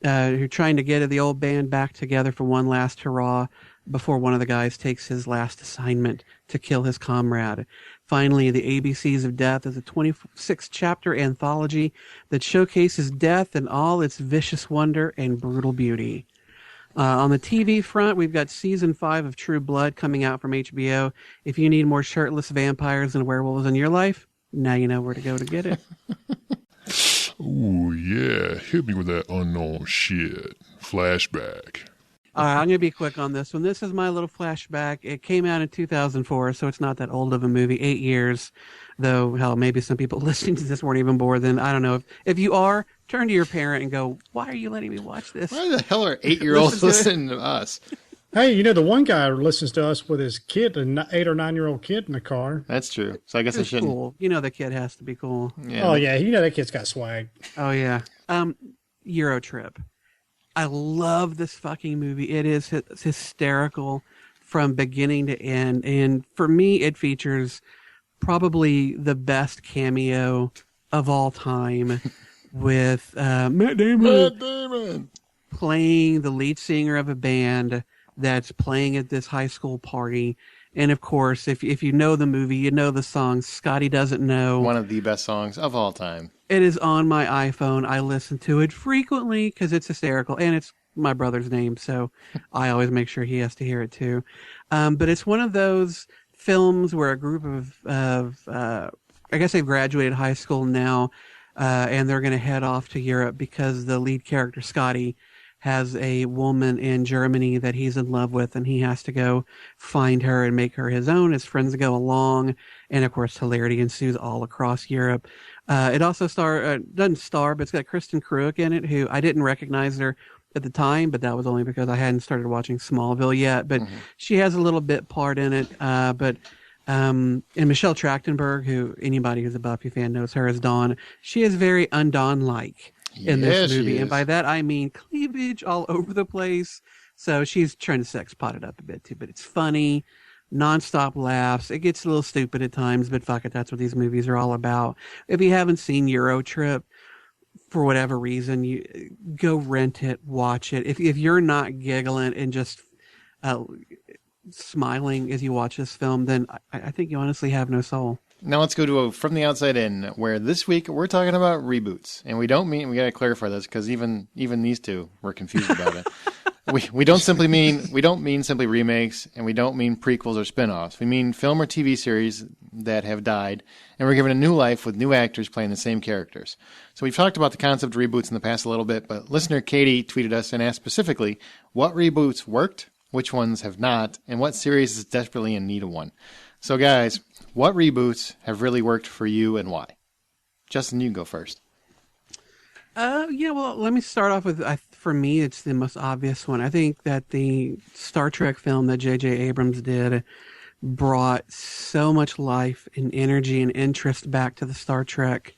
who are trying to get the old band back together for one last hurrah before one of the guys takes his last assignment to kill his comrade. Finally, The ABCs of Death is a 26-chapter anthology that showcases death in all its vicious wonder and brutal beauty. On the TV front, we've got Season 5 of True Blood coming out from HBO. If you need more shirtless vampires and werewolves in your life, now you know where to go to get it. Ooh, yeah. Hit me with that unknown shit. Flashback. All right, I'm going to be quick on this one. This is my little flashback. It came out in 2004, so it's not that old of a movie. 8 years, though, hell, maybe some people listening to this weren't even born then. I don't know. If you are, turn to your parent and go, why are you letting me watch this? Why the hell are 8-year-olds listening to us? Hey, the one guy listens to us with his kid, an 8 or 9-year-old kid in the car. That's true. So I guess I It's shouldn't. cool. The kid has to be cool. Yeah. Oh, yeah. That kid's got swag. Oh, yeah. Euro Trip. I love this fucking movie. It is hysterical from beginning to end. And for me, it features probably the best cameo of all time with Matt Damon playing the lead singer of a band that's playing at this high school party. And of course, if you know the movie, you know the song Scotty Doesn't Know. One of the best songs of all time. It is on my iPhone. I listen to it frequently because it's hysterical, and it's my brother's name, so I always make sure he has to hear it too. But it's one of those films where a group of I guess they've graduated high school now, and they're going to head off to Europe because the lead character, Scotty, has a woman in Germany that he's in love with, and he has to go find her and make her his own. His friends go along, and of course, hilarity ensues all across Europe. It also doesn't star, but it's got Kristen Kreuk in it, who I didn't recognize her at the time, but that was only because I hadn't started watching Smallville yet. But she has a little bit part in it. And Michelle Trachtenberg, who anybody who's a Buffy fan knows her as Dawn, she is very un-Dawn-like in this movie. And by that, I mean cleavage all over the place. So she's trying to sex pot it up a bit too, but it's funny. Non-stop laughs. It gets a little stupid at times, but fuck it, that's what these movies are all about. If you haven't seen Euro Trip, for whatever reason, you go rent it, watch it. If you're not giggling and just smiling as you watch this film, then I think you honestly have no soul. Now let's go to From the Outside In, where this week we're talking about reboots. And we got to clarify this because even these two were confused about it. We don't mean simply remakes, and we don't mean prequels or spin-offs. We mean film or TV series that have died, and we're given a new life with new actors playing the same characters. So we've talked about the concept of reboots in the past a little bit, but listener Katie tweeted us and asked specifically what reboots worked, which ones have not, and what series is desperately in need of one. So guys, what reboots have really worked for you and why? Justin, you can go first. Well, let me start off with, for me, it's the most obvious one. I think that the Star Trek film that J.J. Abrams did brought so much life and energy and interest back to the Star Trek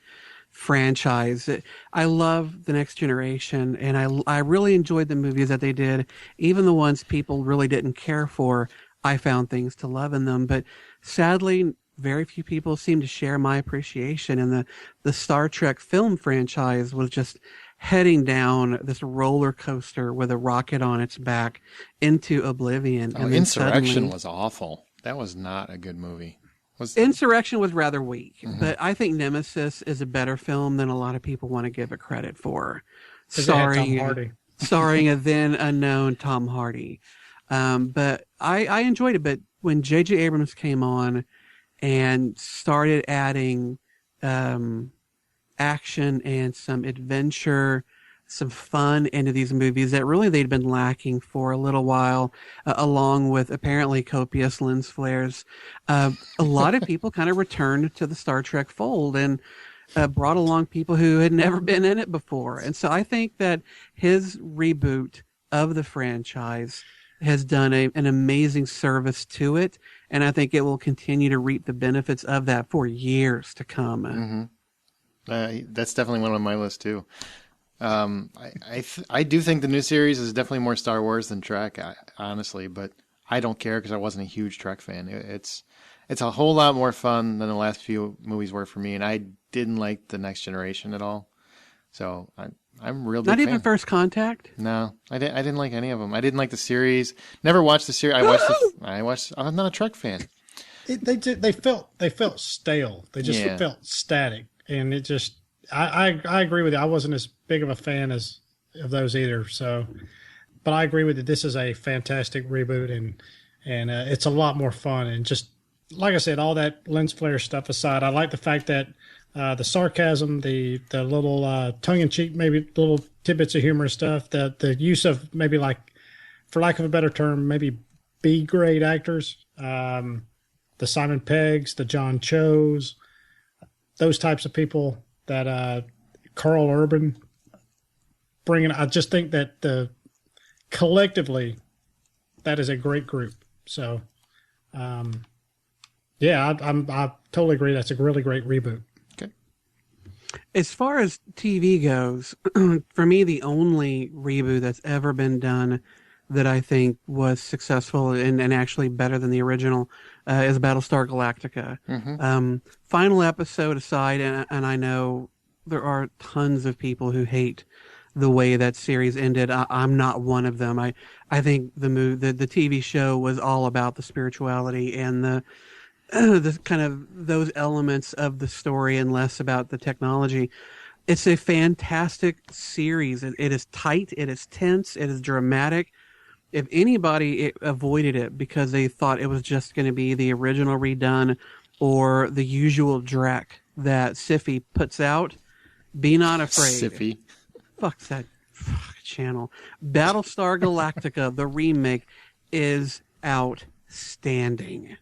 franchise. I love The Next Generation, and I really enjoyed the movies that they did. Even the ones people really didn't care for, I found things to love in them. But sadly, very few people seem to share my appreciation, and the Star Trek film franchise was just heading down this roller coaster with a rocket on its back into oblivion. And Insurrection was awful. That was not a good movie. Insurrection was rather weak, but I think Nemesis is a better film than a lot of people want to give it credit for. Starring a then unknown Tom Hardy. But I enjoyed it. But when J.J. Abrams came on and started adding action and some adventure, some fun into these movies that really they'd been lacking for a little while, along with apparently copious lens flares, a lot of people kind of returned to the Star Trek fold and brought along people who had never been in it before. And so I think that his reboot of the franchise has done an amazing service to it, and I think it will continue to reap the benefits of that for years to come. That's definitely one on my list too. I do think the new series is definitely more Star Wars than Trek, honestly, but I don't care because I wasn't a huge Trek fan. It's a whole lot more fun than the last few movies were for me, and I didn't like The Next Generation at all. So I'm a real big Not fan. even First Contact? No, I didn't like any of them. I didn't like the series. Never watched the series. I'm not a Trek fan. They felt stale. They just felt static, and it just. I agree with you. I wasn't as big of a fan of those either. So, but I agree with you. This is a fantastic reboot, and it's a lot more fun. And just like I said, all that lens flare stuff aside, I like the fact that the sarcasm, the little tongue in cheek, maybe little tidbits of humor and stuff. The use of maybe, like, for lack of a better term, maybe B grade actors. The Simon Peggs, the John Cho's, those types of people. That Carl Urban bringing. I just think that collectively, that is a great group. So, I totally agree. That's a really great reboot. Okay. As far as TV goes, for me, the only reboot that's ever been done that I think was successful and actually better than the original is Battlestar Galactica. Mm-hmm. Final episode aside, and I know there are tons of people who hate the way that series ended. I'm not one of them. I think the TV show was all about the spirituality and the kind of those elements of the story and less about the technology. It's a fantastic series. It is tight. It is tense. It is dramatic. If anybody avoided it because they thought it was just going to be the original redone or the usual dreck that Siffy puts out, be not afraid. Siffy. Fuck's that channel. Battlestar Galactica, the remake, is outstanding.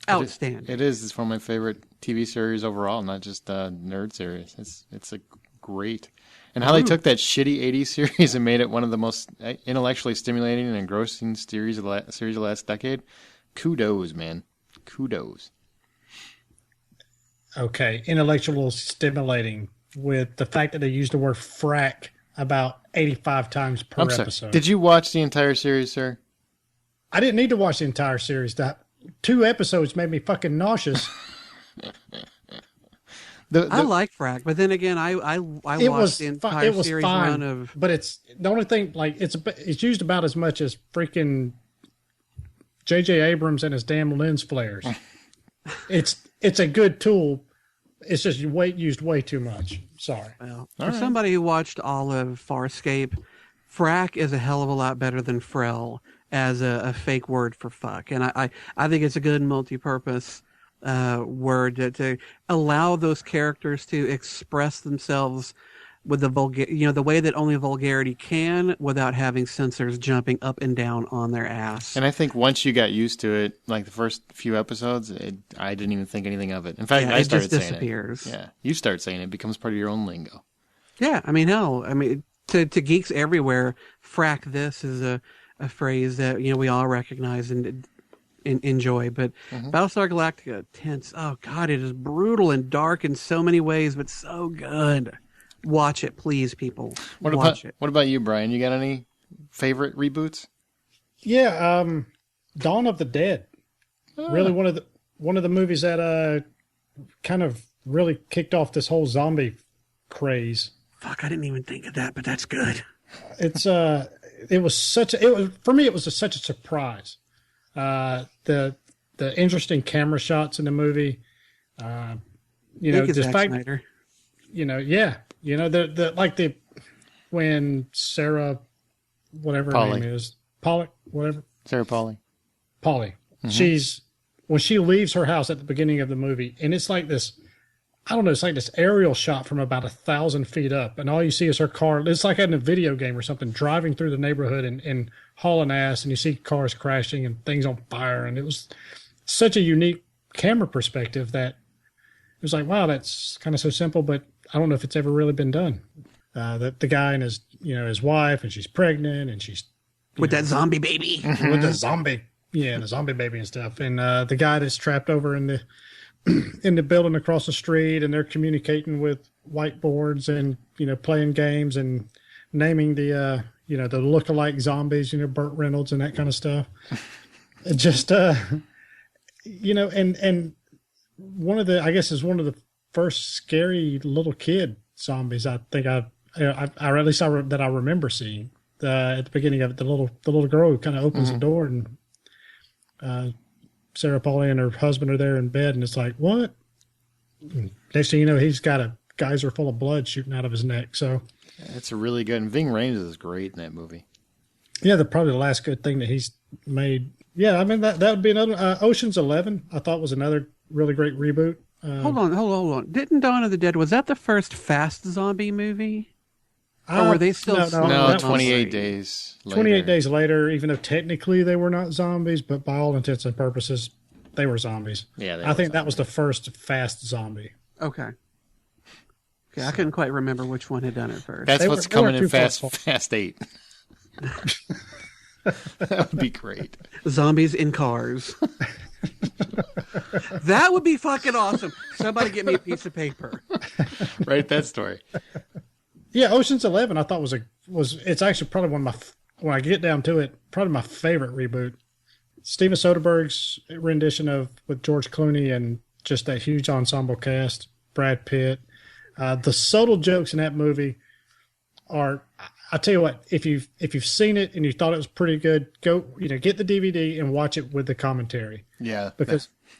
Outstanding. It is. It's one of my favorite TV series overall, not just nerd series. It's a great. And how they took that shitty 80s series and made it one of the most intellectually stimulating and engrossing series of the last decade. Kudos, man. Kudos. Okay, intellectual stimulating with the fact that they used the word frack about 85 times per episode. Did you watch the entire series, sir? I didn't need to watch the entire series. That 2 episodes made me fucking nauseous. I like frack, but then again, I watched the entire series run of. But it's the only thing, like, it's used about as much as freaking J.J. Abrams and his damn lens flares. It's a good tool. It's just used way too much. Sorry. Well, for somebody who watched all of Farscape, frack is a hell of a lot better than frell as a fake word for fuck, and I think it's a good multi-purpose word to allow those characters to express themselves with the way that only vulgarity can, without having censors jumping up and down on their ass. And I think once you got used to it, like the first few episodes, I didn't even think anything of it. In fact, I started saying disappears. it. Yeah, you start saying it becomes part of your own lingo. Yeah, I mean, hell, to geeks everywhere, frack this is a phrase that we all recognize and enjoy. But Battlestar Galactica, tense. Oh God, it is brutal and dark in so many ways, but so good. Watch it, please, people. Watch it. What about you, Brian? You got any favorite reboots? Yeah, Dawn of the Dead. Really, one of the movies that kind of really kicked off this whole zombie craze. Fuck, I didn't even think of that, but that's good. It was such a surprise. The interesting camera shots in the movie. The fact, Snyder. When Sarah, whatever her name is, Pollock, whatever. Sarah Polly. Mm-hmm. When she leaves her house at the beginning of the movie, and it's like this, I don't know, it's like this aerial shot from about 1,000 feet up, and all you see is her car. It's like in a video game or something, driving through the neighborhood and hauling ass, and you see cars crashing and things on fire, and it was such a unique camera perspective that it was like, wow, that's kind of so simple, but I don't know if it's ever really been done. The guy and his wife, and she's pregnant, and she's with that zombie baby, with the zombie, the zombie baby and stuff, and the guy that's trapped over in the building across the street, and they're communicating with whiteboards and playing games and naming the lookalike zombies, Burt Reynolds and that kind of stuff. It just and one of the first scary little kid zombies I think I've I or at least that I remember seeing at the beginning of it. The little girl who kind of opens the door, and Sarah Pauly and her husband are there in bed, and it's like, what? And next thing you know, he's got a geyser full of blood shooting out of his neck. So it's a really good. And Ving Rhames is great in that movie. Yeah, probably the last good thing that he's made. Yeah, I mean that would be another. Ocean's 11, I thought was another really great reboot. Hold on. Didn't Dawn of the Dead, was that the first fast zombie movie? Or were they still No, 28 days later. 28 days later, even though technically they were not zombies, but by all intents and purposes, they were zombies. Yeah, I think that was the first fast zombie. Okay. I couldn't quite remember which one had done it first. That's what's coming in Fast 8. That would be great. Zombies in cars. That would be fucking awesome. Somebody get me a piece of paper. Write that story. Yeah, Ocean's 11 I thought it's actually probably one of my, when I get down to it, probably my favorite reboot. Steven Soderbergh's rendition with George Clooney and just that huge ensemble cast, Brad Pitt. The subtle jokes in that movie are, I tell you what, if you've seen it and you thought it was pretty good, go get the DVD and watch it with the commentary. Yeah,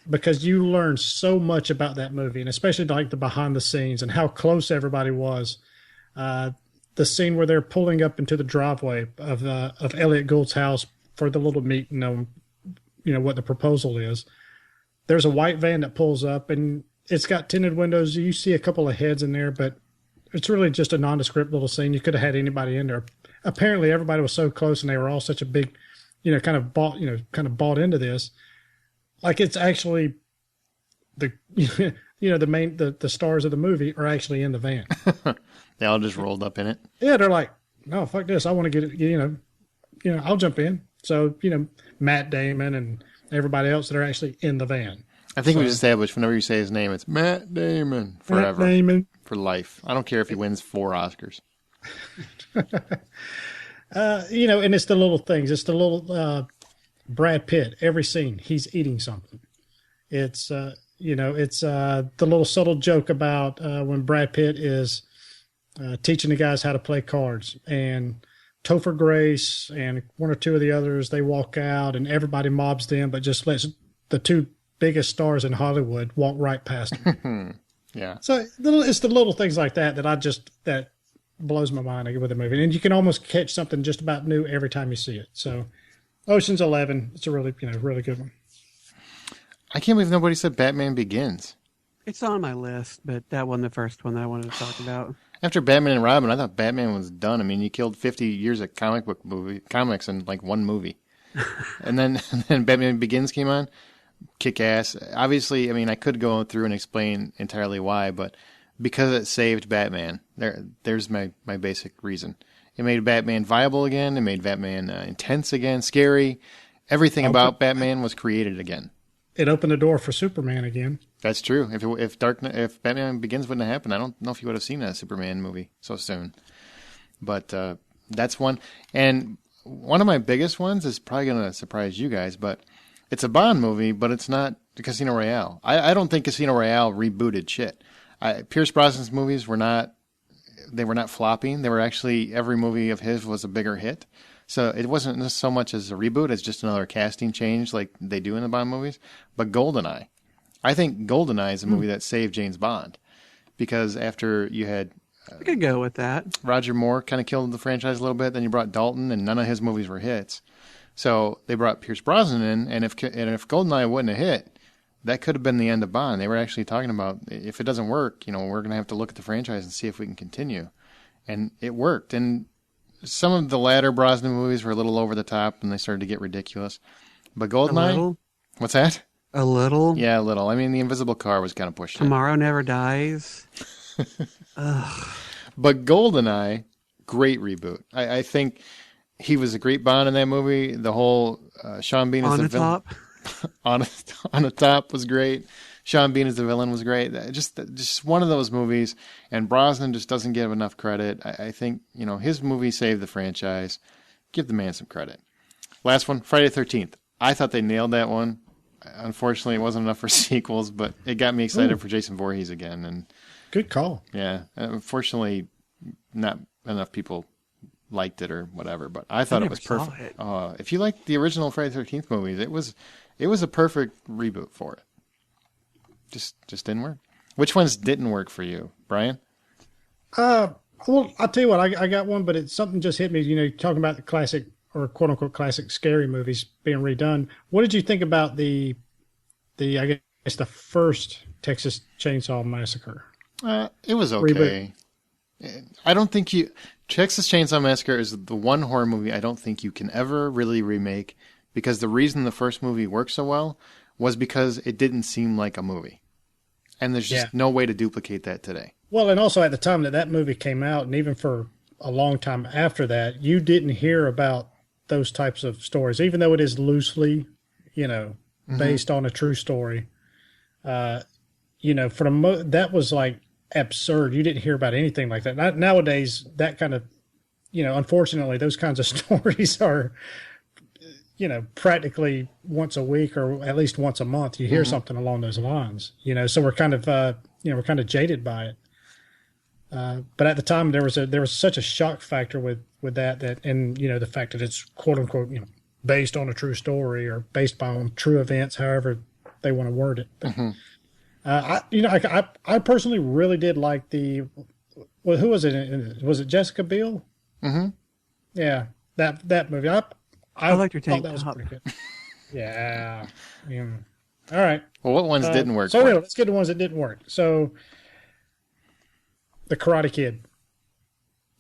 because you learn so much about that movie, and especially like the behind the scenes and how close everybody was. The scene where they're pulling up into the driveway of Elliot Gould's house for the little meeting on, what the proposal is. There's a white van that pulls up and it's got tinted windows. You see a couple of heads in there, but it's really just a nondescript little scene. You could have had anybody in there. Apparently everybody was so close and they were all such a big, kind of bought into this. Like it's actually the stars of the movie are actually in the van. They all just rolled up in it. Yeah. They're like, no, fuck this. I want to get it, I'll jump in. So, Matt Damon and everybody else that are actually in the van. I think we established whenever you say his name, it's Matt Damon forever. Matt Damon. For life. I don't care if he wins 4 Oscars. And it's the little things. It's the little Brad Pitt. Every scene, he's eating something. It's, it's the little subtle joke about when Brad Pitt is teaching the guys how to play cards. And Topher Grace and one or two of the others, they walk out and everybody mobs them, but just lets the two biggest stars in Hollywood walk right past them. Yeah. So it's the little things like that that blows my mind with the movie. And you can almost catch something just about new every time you see it. So Ocean's 11, it's a really, really good one. I can't believe nobody said Batman Begins. It's on my list, but that wasn't the first one that I wanted to talk about. After Batman and Robin, I thought Batman was done. I mean, you killed 50 years of comics in like one movie. and then Batman Begins came on. Kick ass. Obviously, I mean, I could go through and explain entirely why, but because it saved Batman, there's my basic reason. It made Batman viable again. It made Batman intense again, scary. Everything about Batman was created again. It opened the door for Superman again. That's true. If Batman Begins wouldn't have happened, I don't know if you would have seen a Superman movie so soon. But that's one. And one of my biggest ones is probably going to surprise you guys, but it's a Bond movie, but it's not Casino Royale. I don't think Casino Royale rebooted shit. Pierce Brosnan's movies were not flopping. They were actually, every movie of his was a bigger hit. So it wasn't so much as a reboot as just another casting change like they do in the Bond movies. But GoldenEye. I think GoldenEye is a movie that saved James Bond. Because after you had... I could go with that. Roger Moore kind of killed the franchise a little bit. Then you brought Dalton, and none of his movies were hits. So they brought Pierce Brosnan in, and if GoldenEye wouldn't have hit, that could have been the end of Bond. They were actually talking about, if it doesn't work, we're going to have to look at the franchise and see if we can continue. And it worked. And some of the latter Brosnan movies were a little over the top, and they started to get ridiculous. But GoldenEye... A little? What's that? A little? Yeah, a little. I mean, the Invisible Car was kind of pushed Tomorrow Never Dies. But GoldenEye, great reboot. I think... He was a great Bond in that movie. The whole Sean Bean as the villain. On the Top was great. Sean Bean as the villain was great. Just one of those movies. And Brosnan just doesn't give enough credit. I think his movie saved the franchise. Give the man some credit. Last one, Friday the 13th. I thought they nailed that one. Unfortunately, it wasn't enough for sequels, but it got me excited for Jason Voorhees again. And good call. Yeah. Unfortunately, not enough people liked it or whatever. But I thought it was never saw perfect. it. If you liked the original Friday the 13th movies, it was a perfect reboot for it. Just didn't work. Which ones didn't work for you, Brian? Well, I'll tell you what, I got one, but it's something just hit me. You know, talking about the classic or quote unquote classic scary movies being redone. What did you think about the I guess the first Texas Chainsaw Massacre? It was okay. I don't think Texas Chainsaw Massacre is the one horror movie I don't think you can ever really remake, because the reason the first movie worked so well was because it didn't seem like a movie. And there's just no way to duplicate that today. Well, and also at the time that movie came out, and even for a long time after that, you didn't hear about those types of stories, even though it is loosely, based on a true story. That was like absurd. You didn't hear about anything like that. Nowadays, that kind of, unfortunately, those kinds of stories are, practically once a week or at least once a month, you hear something along those lines, so we're kind of jaded by it. But at the time there was such a shock factor with that, and, the fact that it's quote unquote, based on a true story or based on true events, however they want to word it. But, I personally really did like who was it? Was it Jessica Biel? Mm-hmm. Yeah. That movie. I liked your tank. That was pretty good. Yeah. All right. Well, what ones didn't work? So anyway, let's get to the ones that didn't work. So, The Karate Kid.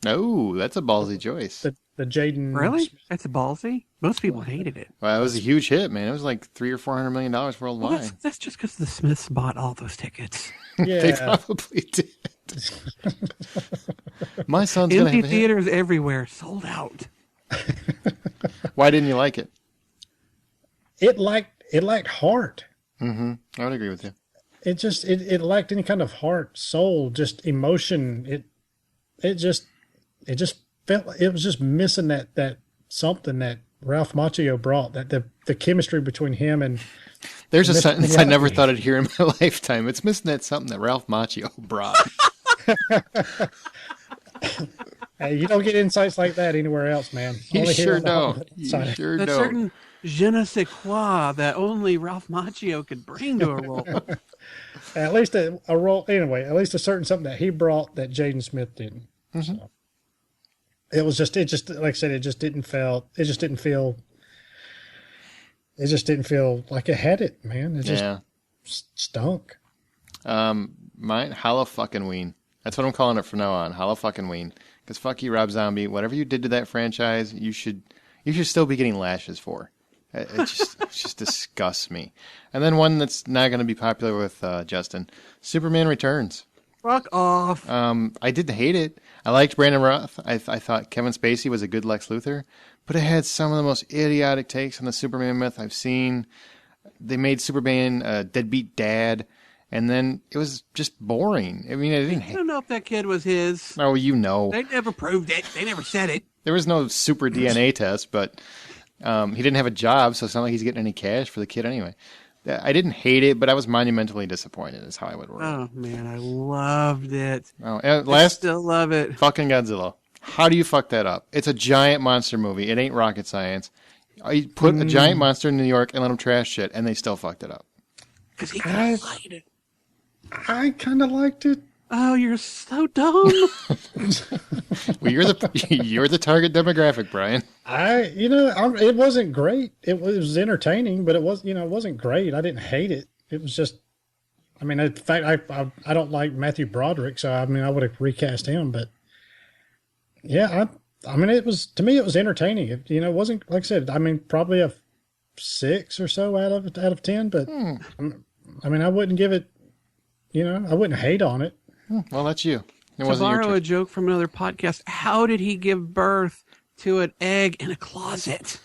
Oh, that's a ballsy choice. The Jaden. Really? That's a ballsy? Most people hated it. Well, it was a huge hit, man. It was like $300 or $400 million worldwide. Well, that's just because the Smiths bought all those tickets. Yeah. They probably did. My son's going to have empty theaters everywhere, sold out. Why didn't you like it? It lacked heart. Mm-hmm. I would agree with you. It lacked any kind of heart, soul, just emotion. It just felt it was just missing that something that Ralph Macchio brought. That the chemistry between him and there's a sentence I never thought I'd hear in my lifetime. It's missing that something that Ralph Macchio brought. Hey, you don't get insights like that anywhere else, man. You sure don't. That certain je ne sais quoi that only Ralph Macchio could bring to a role. At least a role, anyway. At least a certain something that he brought that Jaden Smith didn't. Mm-hmm. So, it just like I said, it just didn't feel like it had it, man. It just stunk. Mine, Halloween. That's what I'm calling it from now on. Halloween. Because fuck you, Rob Zombie. Whatever you did to that franchise, you should still be getting lashes for. It just disgusts me. And then one that's not going to be popular with Justin, Superman Returns. Fuck off. I didn't hate it. I liked Brandon Routh. I thought Kevin Spacey was a good Lex Luthor, but it had some of the most idiotic takes on the Superman myth I've seen. They made Superman a deadbeat dad, and then it was just boring. I mean, I don't know if that kid was his. Oh, you know. They never proved it. They never said it. There was no super DNA test, but he didn't have a job, so it's not like he's getting any cash for the kid anyway. I didn't hate it, but I was monumentally disappointed is how I would word it. Oh, man, I loved it. Oh, I still love it. Fucking Godzilla. How do you fuck that up? It's a giant monster movie. It ain't rocket science. You put a giant monster in New York and let them trash shit, and they still fucked it up. Because he kind of liked it. I kind of liked it. Oh, you're so dumb. Well, you're the target demographic, Brian. It wasn't great. It was entertaining, but it wasn't great. I didn't hate it. It was just, in fact, I don't like Matthew Broderick, so I would have recast him. But yeah, it was, to me, it was entertaining. It wasn't, like I said, probably a 6 or so out of 10. But I wouldn't give it. I wouldn't hate on it. Well, that's you. To borrow a joke from another podcast, how did he give birth to an egg in a closet?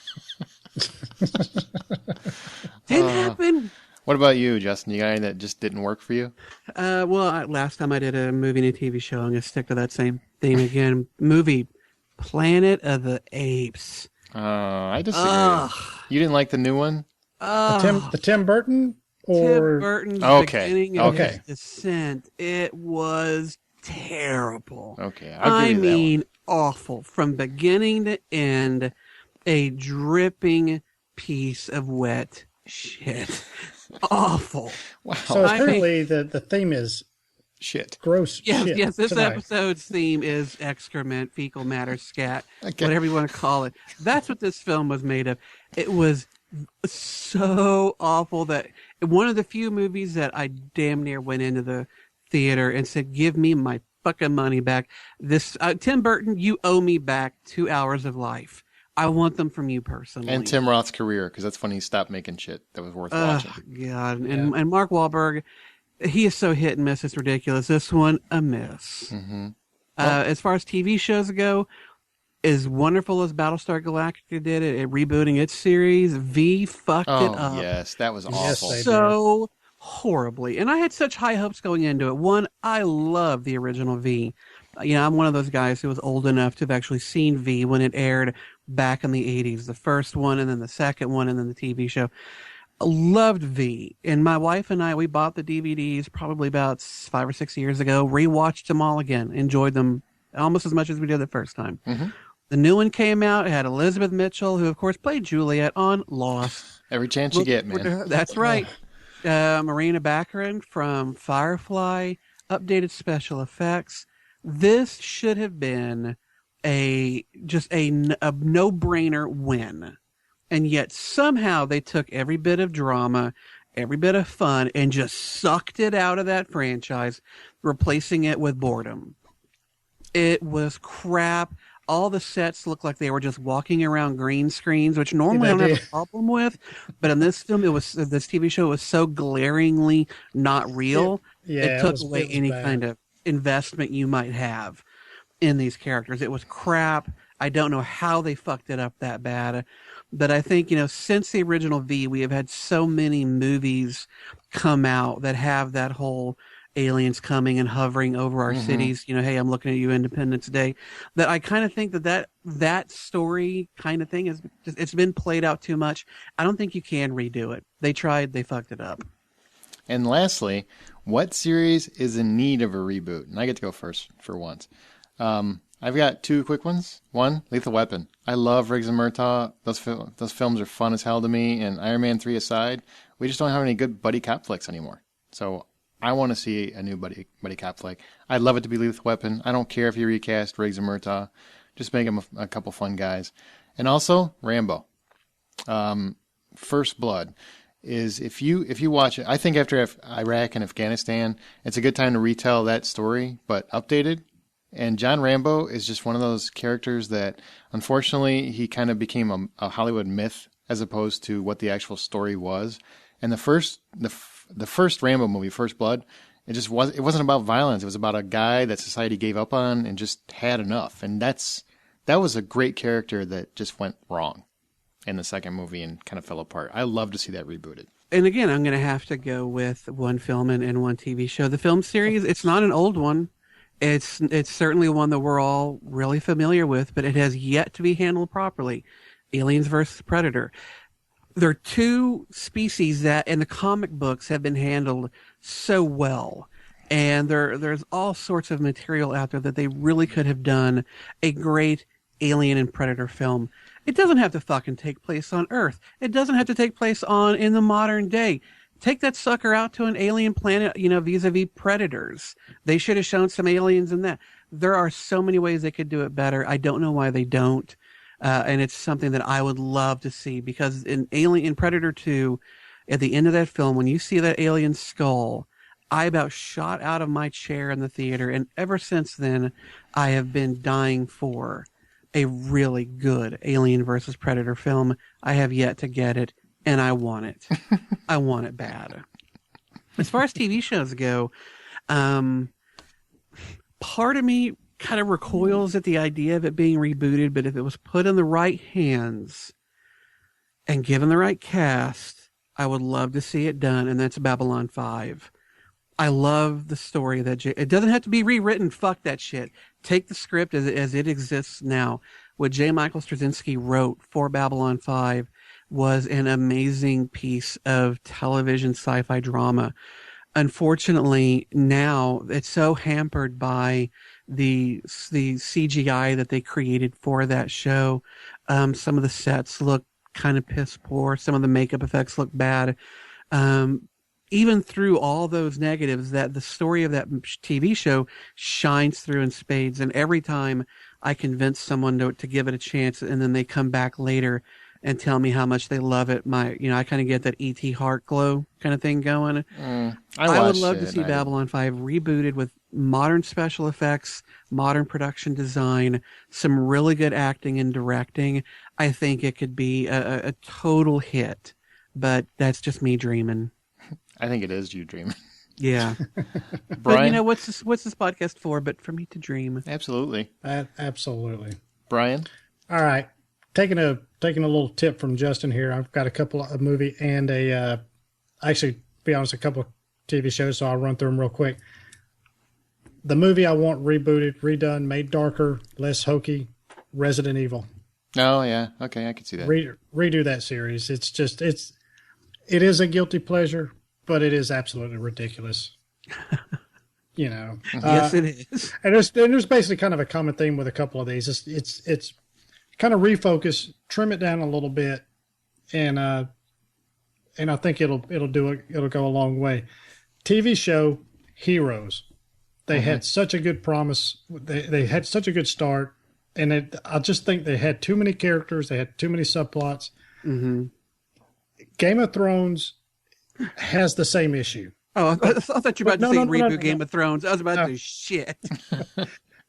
Didn't happen. What about you, Justin? You got any that just didn't work for you? Last time I did a movie and a TV show, I'm going to stick to that same theme again. Movie, Planet of the Apes. I disagree. You didn't like the new one? The Tim Burton? Tim Burton's beginning of his descent. It was terrible. Okay, I'll give you that one. Awful from beginning to end. A dripping piece of wet shit. Awful. Wow. So apparently the theme is shit. Gross shit. Yes, this tonight. episode's theme is excrement, fecal matter, scat, Okay. whatever you want to call it. That's what this film was made of. It was so awful that one of the few movies that I damn near went into the theater and said, give me my fucking money back. This Tim Burton, you owe me back 2 hours of life. I want them from you personally. And Tim Roth's career, because that's when he stopped making shit that was worth watching. God. And Mark Wahlberg, he is so hit and miss. It's ridiculous. This one, a miss. Mm-hmm. As far as TV shows go, as wonderful as Battlestar Galactica did it at rebooting its series, V fucked it up. Yes, that was Yes, awful. they So horribly. And I had such high hopes going into it. One, I love the original V. You know, I'm one of those guys who was old enough to have actually seen V when it aired back in the 80s. The first one, and then the second one, and then the TV show. Loved V. And my wife and I, we bought the DVDs probably about 5 or 6 years ago, rewatched them all again, enjoyed them almost as much as we did the first time. Mm-hmm. The new one came out. It had Elizabeth Mitchell, who, of course, played Juliet on Lost. Every chance you get, man. That's right. Marina Baccarin from Firefly, updated special effects. This should have been a no-brainer win. And yet somehow they took every bit of drama, every bit of fun, and just sucked it out of that franchise, replacing it with boredom. It was crap. All the sets looked like they were just walking around green screens, which normally I don't have a problem with. But in this film, this TV show was so glaringly not real. It took away any kind of investment you might have in these characters. It was crap. I don't know how they fucked it up that bad. But I think, since the original V, we have had so many movies come out that have that whole aliens coming and hovering over our cities. Hey, I'm looking at you, Independence Day. That I kind of think that story kind of thing it's been played out too much. I don't think you can redo it. They tried, they fucked it up. And lastly, what series is in need of a reboot? And I get to go first for once. I've got two quick ones. One, Lethal Weapon. I love Riggs and Murtaugh. Those films are fun as hell to me. And Iron Man 3 aside, we just don't have any good buddy cop flicks anymore. So I want to see a new buddy cop flick. I'd love it to be Lethal Weapon. I don't care if you recast Riggs and Murtaugh. Just make them a couple fun guys. And also, Rambo. First Blood is if you watch it, I think after Iraq and Afghanistan, it's a good time to retell that story, but updated. And John Rambo is just one of those characters that, unfortunately, he kind of became a Hollywood myth as opposed to what the actual story was. And the first Rambo movie, First Blood, it wasn't about violence. It was about a guy that society gave up on and just had enough. And that was a great character that just went wrong in the second movie and kind of fell apart. I love to see that rebooted. And again, I'm going to have to go with one film and one TV show. The film series, it's not an old one. It's certainly one that we're all really familiar with, but it has yet to be handled properly. Aliens versus Predator. There are two species that in the comic books have been handled so well. And there's all sorts of material out there that they really could have done a great Alien and Predator film. It doesn't have to fucking take place on Earth. It doesn't have to take place in the modern day. Take that sucker out to an alien planet, vis-a-vis Predators. They should have shown some aliens in that. There are so many ways they could do it better. I don't know why they don't. And it's something that I would love to see because in Predator 2, at the end of that film, when you see that alien skull, I about shot out of my chair in the theater. And ever since then, I have been dying for a really good Alien versus Predator film. I have yet to get it. And I want it. I want it bad. As far as TV shows go, part of me kind of recoils at the idea of it being rebooted, but if it was put in the right hands and given the right cast, I would love to see it done, and that's Babylon 5. I love the story that it doesn't have to be rewritten. Fuck that shit. Take the script as it exists now. What J. Michael Straczynski wrote for Babylon 5 was an amazing piece of television sci-fi drama. unfortunately, now it's so hampered by the CGI that they created for that show. Some of the sets look kind of piss poor. Some of the makeup effects look bad. Even through all those negatives, that the story of that TV show shines through in spades. And every time I convince someone to give it a chance, and then they come back later and tell me how much they love it, I kind of get that E.T. heart glow kind of thing going. I would love to see Babylon 5 rebooted with modern special effects, modern production design, some really good acting and directing. I think it could be a total hit, but that's just me dreaming. I think it is you dreaming. Yeah. Brian? But what's this podcast for but for me to dream? Absolutely. Absolutely. Brian? All right. Taking a little tip from Justin here. I've got a couple of movie and actually, to be honest, a couple of TV shows, so I'll run through them real quick. The movie I want rebooted, redone, made darker, less hokey, Resident Evil. Oh, yeah. Okay, I can see that. Redo that series. It is a guilty pleasure, but it is absolutely ridiculous. Yes, it is. And there's basically kind of a common theme with a couple of these. It's kind of refocus, trim it down a little bit, and I think it'll go a long way. TV show Heroes. They had such a good promise. They had such a good start, and I just think they had too many characters. They had too many subplots. Mm-hmm. Game of Thrones has the same issue. Oh, I thought you were about to say reboot Game of Thrones. I was about to shit.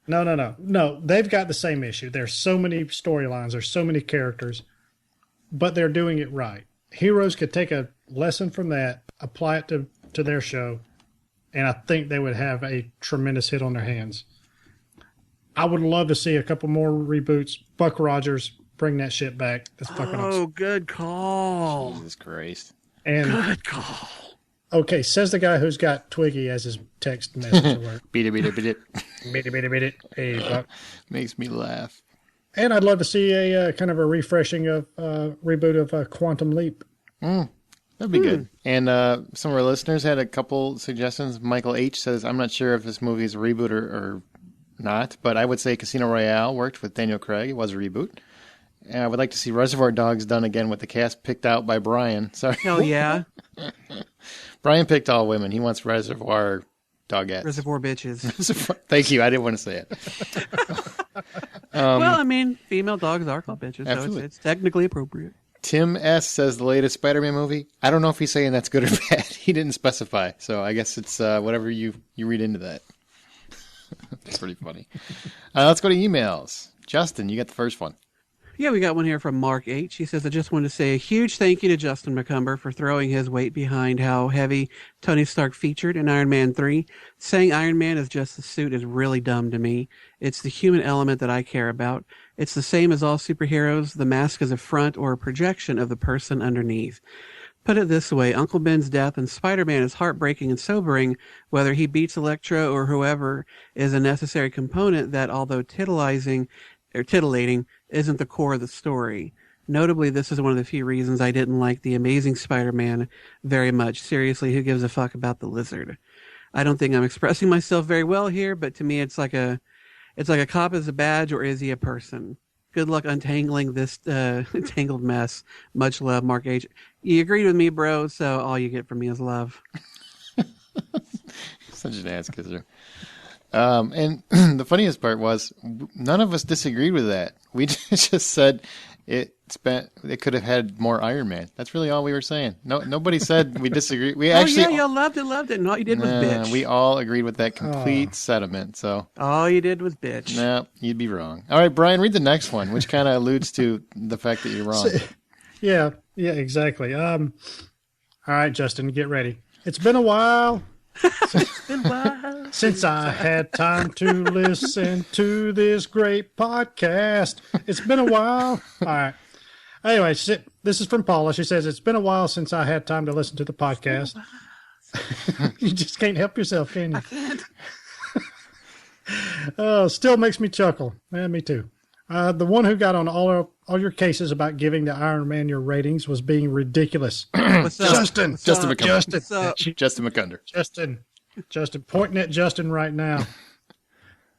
No. They've got the same issue. There's so many storylines. There's so many characters, but they're doing it right. Heroes could take a lesson from that, apply it to their show, and I think they would have a tremendous hit on their hands. I would love to see a couple more reboots. Buck Rogers, bring that shit back. That's fucking awesome. Good call. Jesus Christ. Good call. Okay, says the guy who's got Twiggy as his text message alert. Beat it. Beat it. Hey, Buck. Makes me laugh. And I'd love to see a kind of a refreshing of reboot of Quantum Leap. That'd be good. And some of our listeners had a couple suggestions. Michael H. says, I'm not sure if this movie is a reboot or not, but I would say Casino Royale worked with Daniel Craig. It was a reboot. And I would like to see Reservoir Dogs done again with the cast picked out by Brian. Sorry. Oh, yeah. Brian picked all women. He wants Reservoir Dogettes. Reservoir bitches. Thank you. I didn't want to say it. Well, I mean, female dogs are called bitches, so it's technically appropriate. Tim S. says the latest Spider-Man movie. I don't know if he's saying that's good or bad. He didn't specify, so I guess it's whatever you read into that. That's pretty funny. Let's go to emails. Justin, you got the first one. Yeah, we got one here from Mark H. He says, I just wanted to say a huge thank you to Justin McCumber for throwing his weight behind how heavy Tony Stark featured in Iron Man 3. Saying Iron Man is just a suit is really dumb to me. It's the human element that I care about. It's the same as all superheroes. The mask is a front or a projection of the person underneath. Put it this way, Uncle Ben's death in Spider-Man is heartbreaking and sobering. Whether he beats Electro or whoever is a necessary component that, although titillating, isn't the core of the story. Notably, this is one of the few reasons I didn't like The Amazing Spider-Man very much. Seriously, who gives a fuck about the lizard? I don't think I'm expressing myself very well here, but to me it's like a cop is a badge, or is he a person? Good luck untangling this tangled mess. Much love, Mark H. You agreed with me, bro, so all you get from me is love. Such an ass kisser. And the funniest part was none of us disagreed with that. We just said it could have had more Iron Man. That's really all we were saying. Nobody said we disagree. We actually, y'all loved it, and all you did was bitch. We all agreed with that complete sentiment. So all you did was bitch. No, you'd be wrong. All right, Brian, read the next one, which kind of alludes to the fact that you're wrong. Yeah, exactly. All right, Justin, get ready. It's been a while. Since I had time to listen to this great podcast. It's been a while. All right. Anyway, this is from Paula. She says, it's been a while since I had time to listen to the podcast. You just can't help yourself, can you? I can't. Still makes me chuckle. Me too. The one who got on all your cases about giving the Iron Man your ratings was being ridiculous. What's up? Justin. What's Justin up? McCunder. What's up? Justin McCunder. Justin, pointing at Justin right now.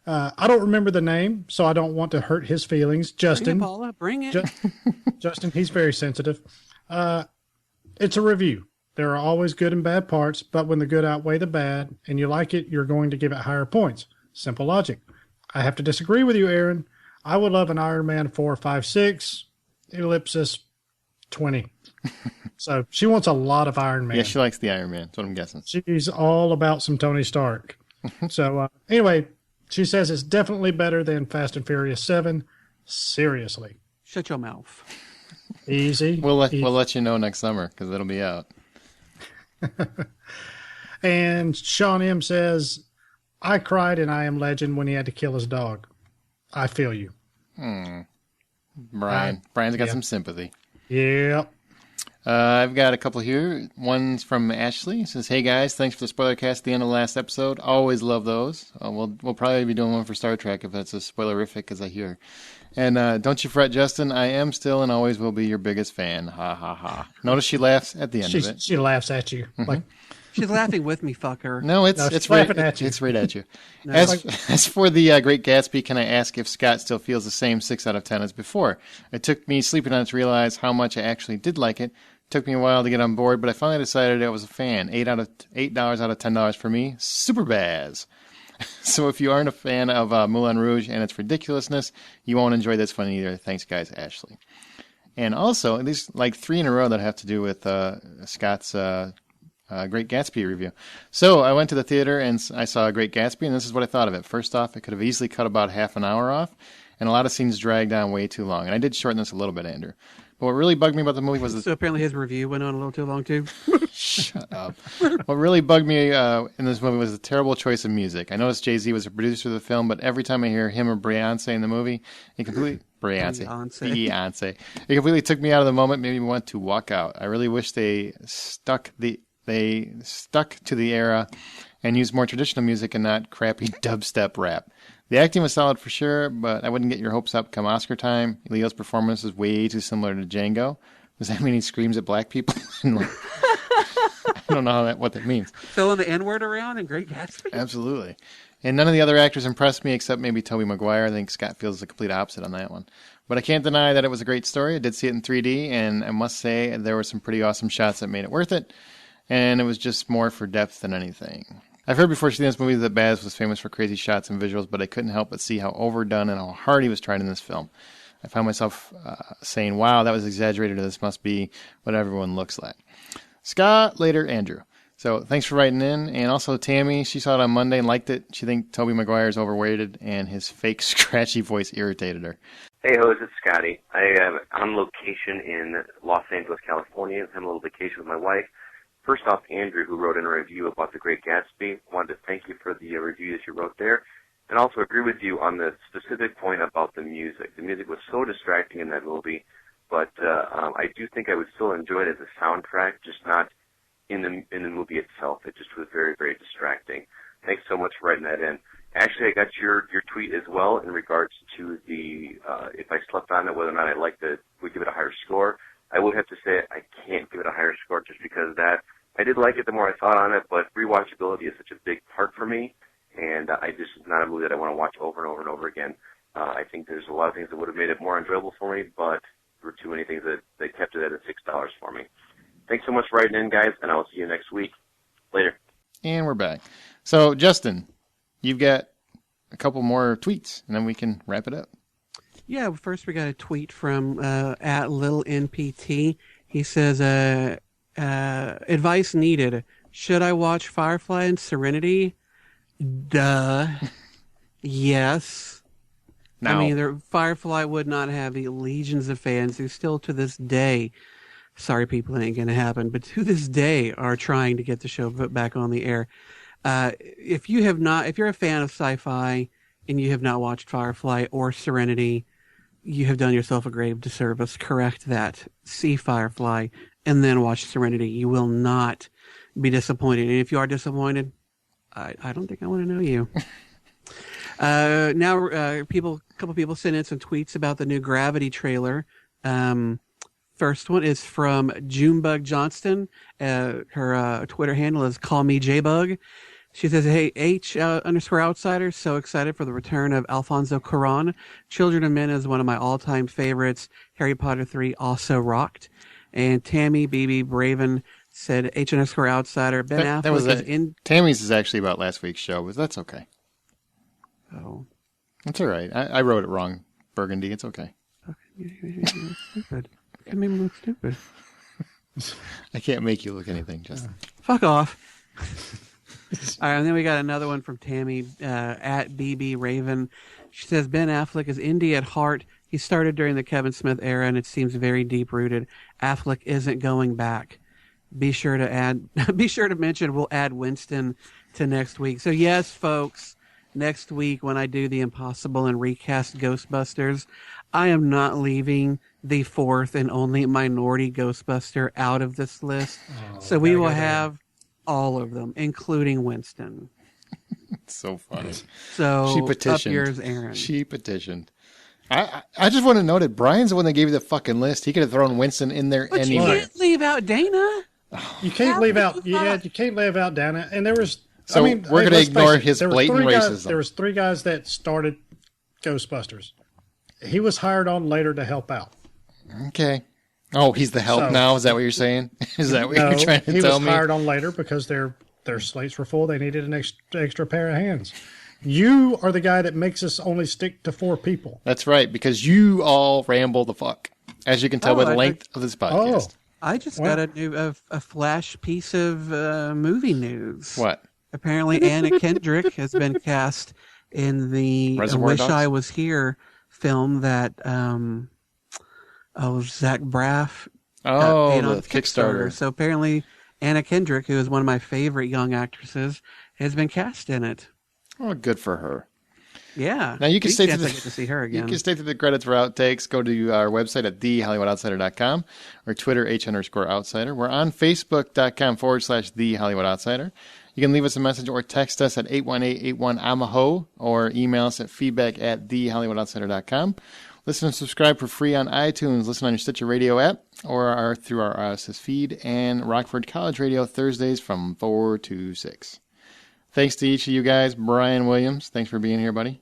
I don't remember the name, so I don't want to hurt his feelings. Justin. Bring it, Paula. Bring it. Justin, he's very sensitive. It's a review. There are always good and bad parts, but when the good outweigh the bad and you like it, you're going to give it higher points. Simple logic. I have to disagree with you, Aaron. I would love an Iron Man 4, 5, 6, ellipsis 20. So she wants a lot of Iron Man. Yeah, she likes the Iron Man. That's what I'm guessing. She's all about some Tony Stark. So anyway, she says it's definitely better than Fast and Furious 7. Seriously. Shut your mouth. Easy. We'll let you know next summer because it'll be out. And Sean M says, I cried in I Am Legend when he had to kill his dog. I feel you. Brian's got some sympathy. Yeah. I've got a couple here. One's from Ashley. It says, hey guys, thanks for the spoiler cast at the end of the last episode. Always love those. We'll probably be doing one for Star Trek if that's a spoilerific as I hear. And don't you fret, Justin. I am still and always will be your biggest fan. Ha ha ha. Notice she laughs at the end of it. She laughs at you. Like, She's laughing with me, fucker. no, it's right laughing at you. It's right at you. No. As for the Great Gatsby, can I ask if Scott still feels the same 6 out of 10 as before? It took me sleeping on it to realize how much I actually did like it. Took me a while to get on board, but I finally decided I was a fan. $8 out of $10 for me. Super Baz. So if you aren't a fan of Moulin Rouge and its ridiculousness, you won't enjoy this one either. Thanks, guys. Ashley. And also, these like 3 in a row that have to do with Scott's Great Gatsby review. So I went to the theater and I saw Great Gatsby, and this is what I thought of it. First off, it could have easily cut about half an hour off, and a lot of scenes dragged on way too long. And I did shorten this a little bit, Andrew. But what really bugged me about the movie was So apparently his review went on a little too long, too. Shut up. What really bugged me in this movie was the terrible choice of music. I noticed Jay-Z was a producer of the film, but every time I hear him or Beyonce in the movie, it completely Beyonce. It completely took me out of the moment, made me want to walk out. I really wish they stuck to the era and used more traditional music and not crappy dubstep rap. The acting was solid for sure, but I wouldn't get your hopes up come Oscar time. Leo's performance is way too similar to Django. Does that mean he screams at black people? I don't know what that means. Throwing the N-word around in Great Gatsby? Absolutely. And none of the other actors impressed me except maybe Tobey Maguire. I think Scott feels the complete opposite on that one. But I can't deny that it was a great story. I did see it in 3D, and I must say there were some pretty awesome shots that made it worth it. And it was just more for depth than anything. I've heard before seeing this movie that Baz was famous for crazy shots and visuals, but I couldn't help but see how overdone and how hard he was trying in this film. I found myself saying, wow, that was exaggerated, or this must be what everyone looks like. Scott, later, Andrew. So thanks for writing in. And also Tammy, she saw it on Monday and liked it. She thinks Tobey Maguire is overrated and his fake scratchy voice irritated her. Hey, Hos, it's Scotty. I am on location in Los Angeles, California. I'm on a little vacation with my wife. First off, Andrew, who wrote in a review about The Great Gatsby, wanted to thank you for the review that you wrote there, and also agree with you on the specific point about the music. The music was so distracting in that movie, but I do think I would still enjoy it as a soundtrack, just not in the movie itself. It just was very, very distracting. Thanks so much for writing that in. Actually, I got your tweet as well in regards to the if I slept on it, whether or not would give it a higher score. I would have to say I can't give it a higher score just because of that. I did like it the more I thought on it, but rewatchability is such a big part for me, and it's not a movie that I want to watch over and over and over again. I think there's a lot of things that would have made it more enjoyable for me, but there were too many things that kept it at $6 for me. Thanks so much for writing in, guys, and I will see you next week. Later. And we're back. So, Justin, you've got a couple more tweets, and then we can wrap it up. Yeah, first we got a tweet from at Lil NPT. He says, advice needed. Should I watch Firefly and Serenity? Duh. Yes. No. I mean, Firefly would not have the legions of fans who still to this day, sorry people, it ain't going to happen, but to this day are trying to get the show put back on the air. If you're a fan of sci-fi and you have not watched Firefly or Serenity, you have done yourself a grave disservice. Correct that. See Firefly and then watch Serenity. You will not be disappointed. And if you are disappointed, I don't think I want to know you. Now, a couple people sent in some tweets about the new Gravity trailer. First one is from Junebug Johnston. Her Twitter handle is Call Me Jbug. She says, "Hey, H_outsider, so excited for the return of Alfonso Cuarón. Children of Men is one of my all-time favorites. Harry Potter 3 also rocked." And Tammy BB Braven said, H_outsider, Ben Affleck is in... Tammy's is actually about last week's show, but that's okay. Oh. That's all right. I wrote it wrong, Burgundy. It's okay. Stupid. It made me look stupid. I can't make you look anything, Justin. Fuck off. All right, and then we got another one from Tammy at BB Raven. She says, Ben Affleck is indie at heart. He started during the Kevin Smith era, and it seems very deep-rooted. Affleck isn't going back. Be sure to mention we'll add Winston to next week. So yes, folks, next week when I do the impossible and recast Ghostbusters, I am not leaving the fourth and only minority Ghostbuster out of this list. So we will have all of them, including Winston. It's so funny. So she petitioned. Up yours, Aaron. She petitioned. I just want to note that Brian's the one that gave you the fucking list. He could have thrown Winston in there but anyway. You can't leave out Dana. You can't leave out. You can't leave out Dana. And there was. So we're going to ignore his blatant racism. There was 3 guys that started Ghostbusters. He was hired on later to help out. Okay. Oh, he's the help now? Is that what you're saying? Is that what you're trying to tell me? He was hired on later because their slates were full. They needed an extra pair of hands. You are the guy that makes us only stick to 4 people. That's right, because you all ramble the fuck, as you can tell by the length of this podcast. I just got a flash piece of movie news. What? Apparently, Anna Kendrick has been cast in the Wish Dogs? I Was Here film that Zach Braff paid on the Kickstarter. So apparently, Anna Kendrick, who is one of my favorite young actresses, has been cast in it. Oh, good for her. Yeah. Now you can stay to see her again. You can stay through the credits for outtakes. Go to our website at thehollywoodoutsider.com or Twitter H_outsider. We're on Facebook.com/thehollywoodutsider. You can leave us a message or text us at 818-81-AMAHO or email us at feedback@thehollywoodutsider.com. Listen and subscribe for free on iTunes. Listen on your Stitcher Radio app or through our RSS feed and Rockford College Radio Thursdays from 4 to 6. Thanks to each of you guys. Brian Williams, thanks for being here, buddy.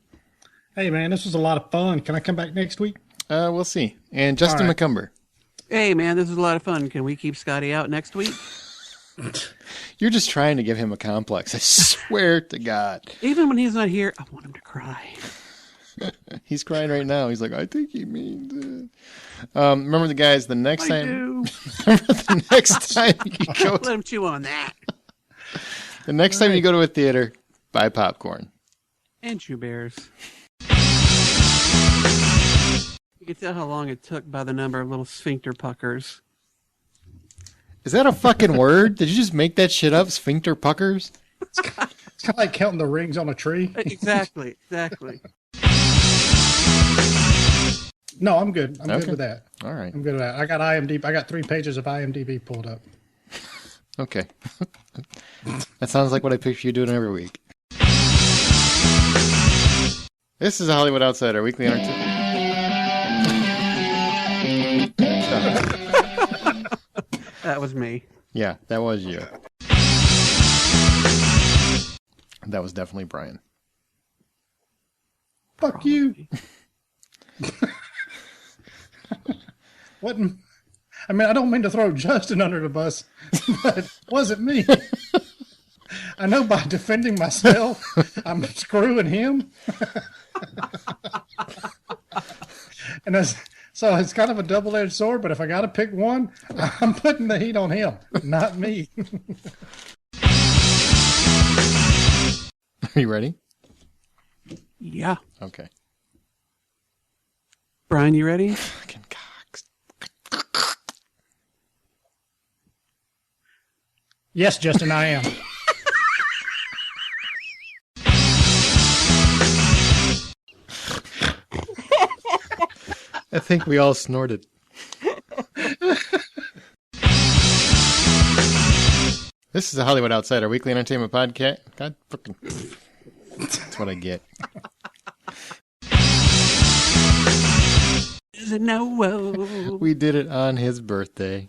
Hey, man, this was a lot of fun. Can I come back next week? We'll see. And Justin McCumber. Hey, man, this was a lot of fun. Can we keep Scotty out next week? You're just trying to give him a complex. I swear to God. Even when he's not here, I want him to cry. He's crying right now. He's like, I think he means it. Remember the guys, the next time you go let him chew on that. The next time you go to a theater, buy popcorn. And Chew Bears. You can tell how long it took by the number of little sphincter puckers. Is that a fucking word? Did you just make that shit up? Sphincter puckers? It's kind of like counting the rings on a tree. Exactly. No, I'm good. I'm good with that. All right. I'm good with that. I got IMDb. I got 3 pages of IMDb pulled up. Okay. That sounds like what I picture you doing every week. This is a Hollywood Outsider Weekly Entertainment. That was me. Yeah, that was you. That was definitely Brian. Fuck you. What? I mean, I don't mean to throw Justin under the bus, but it wasn't me. I know by defending myself, I'm screwing him. So it's kind of a double-edged sword, but if I got to pick one, I'm putting the heat on him, not me. Are you ready? Yeah. Okay. Brian, you ready? Fucking cocks. Yes, Justin, I am. I think we all snorted. This is a Hollywood Outsider Weekly Entertainment Podcast. God fucking. That's what I get. no. We did it on his birthday.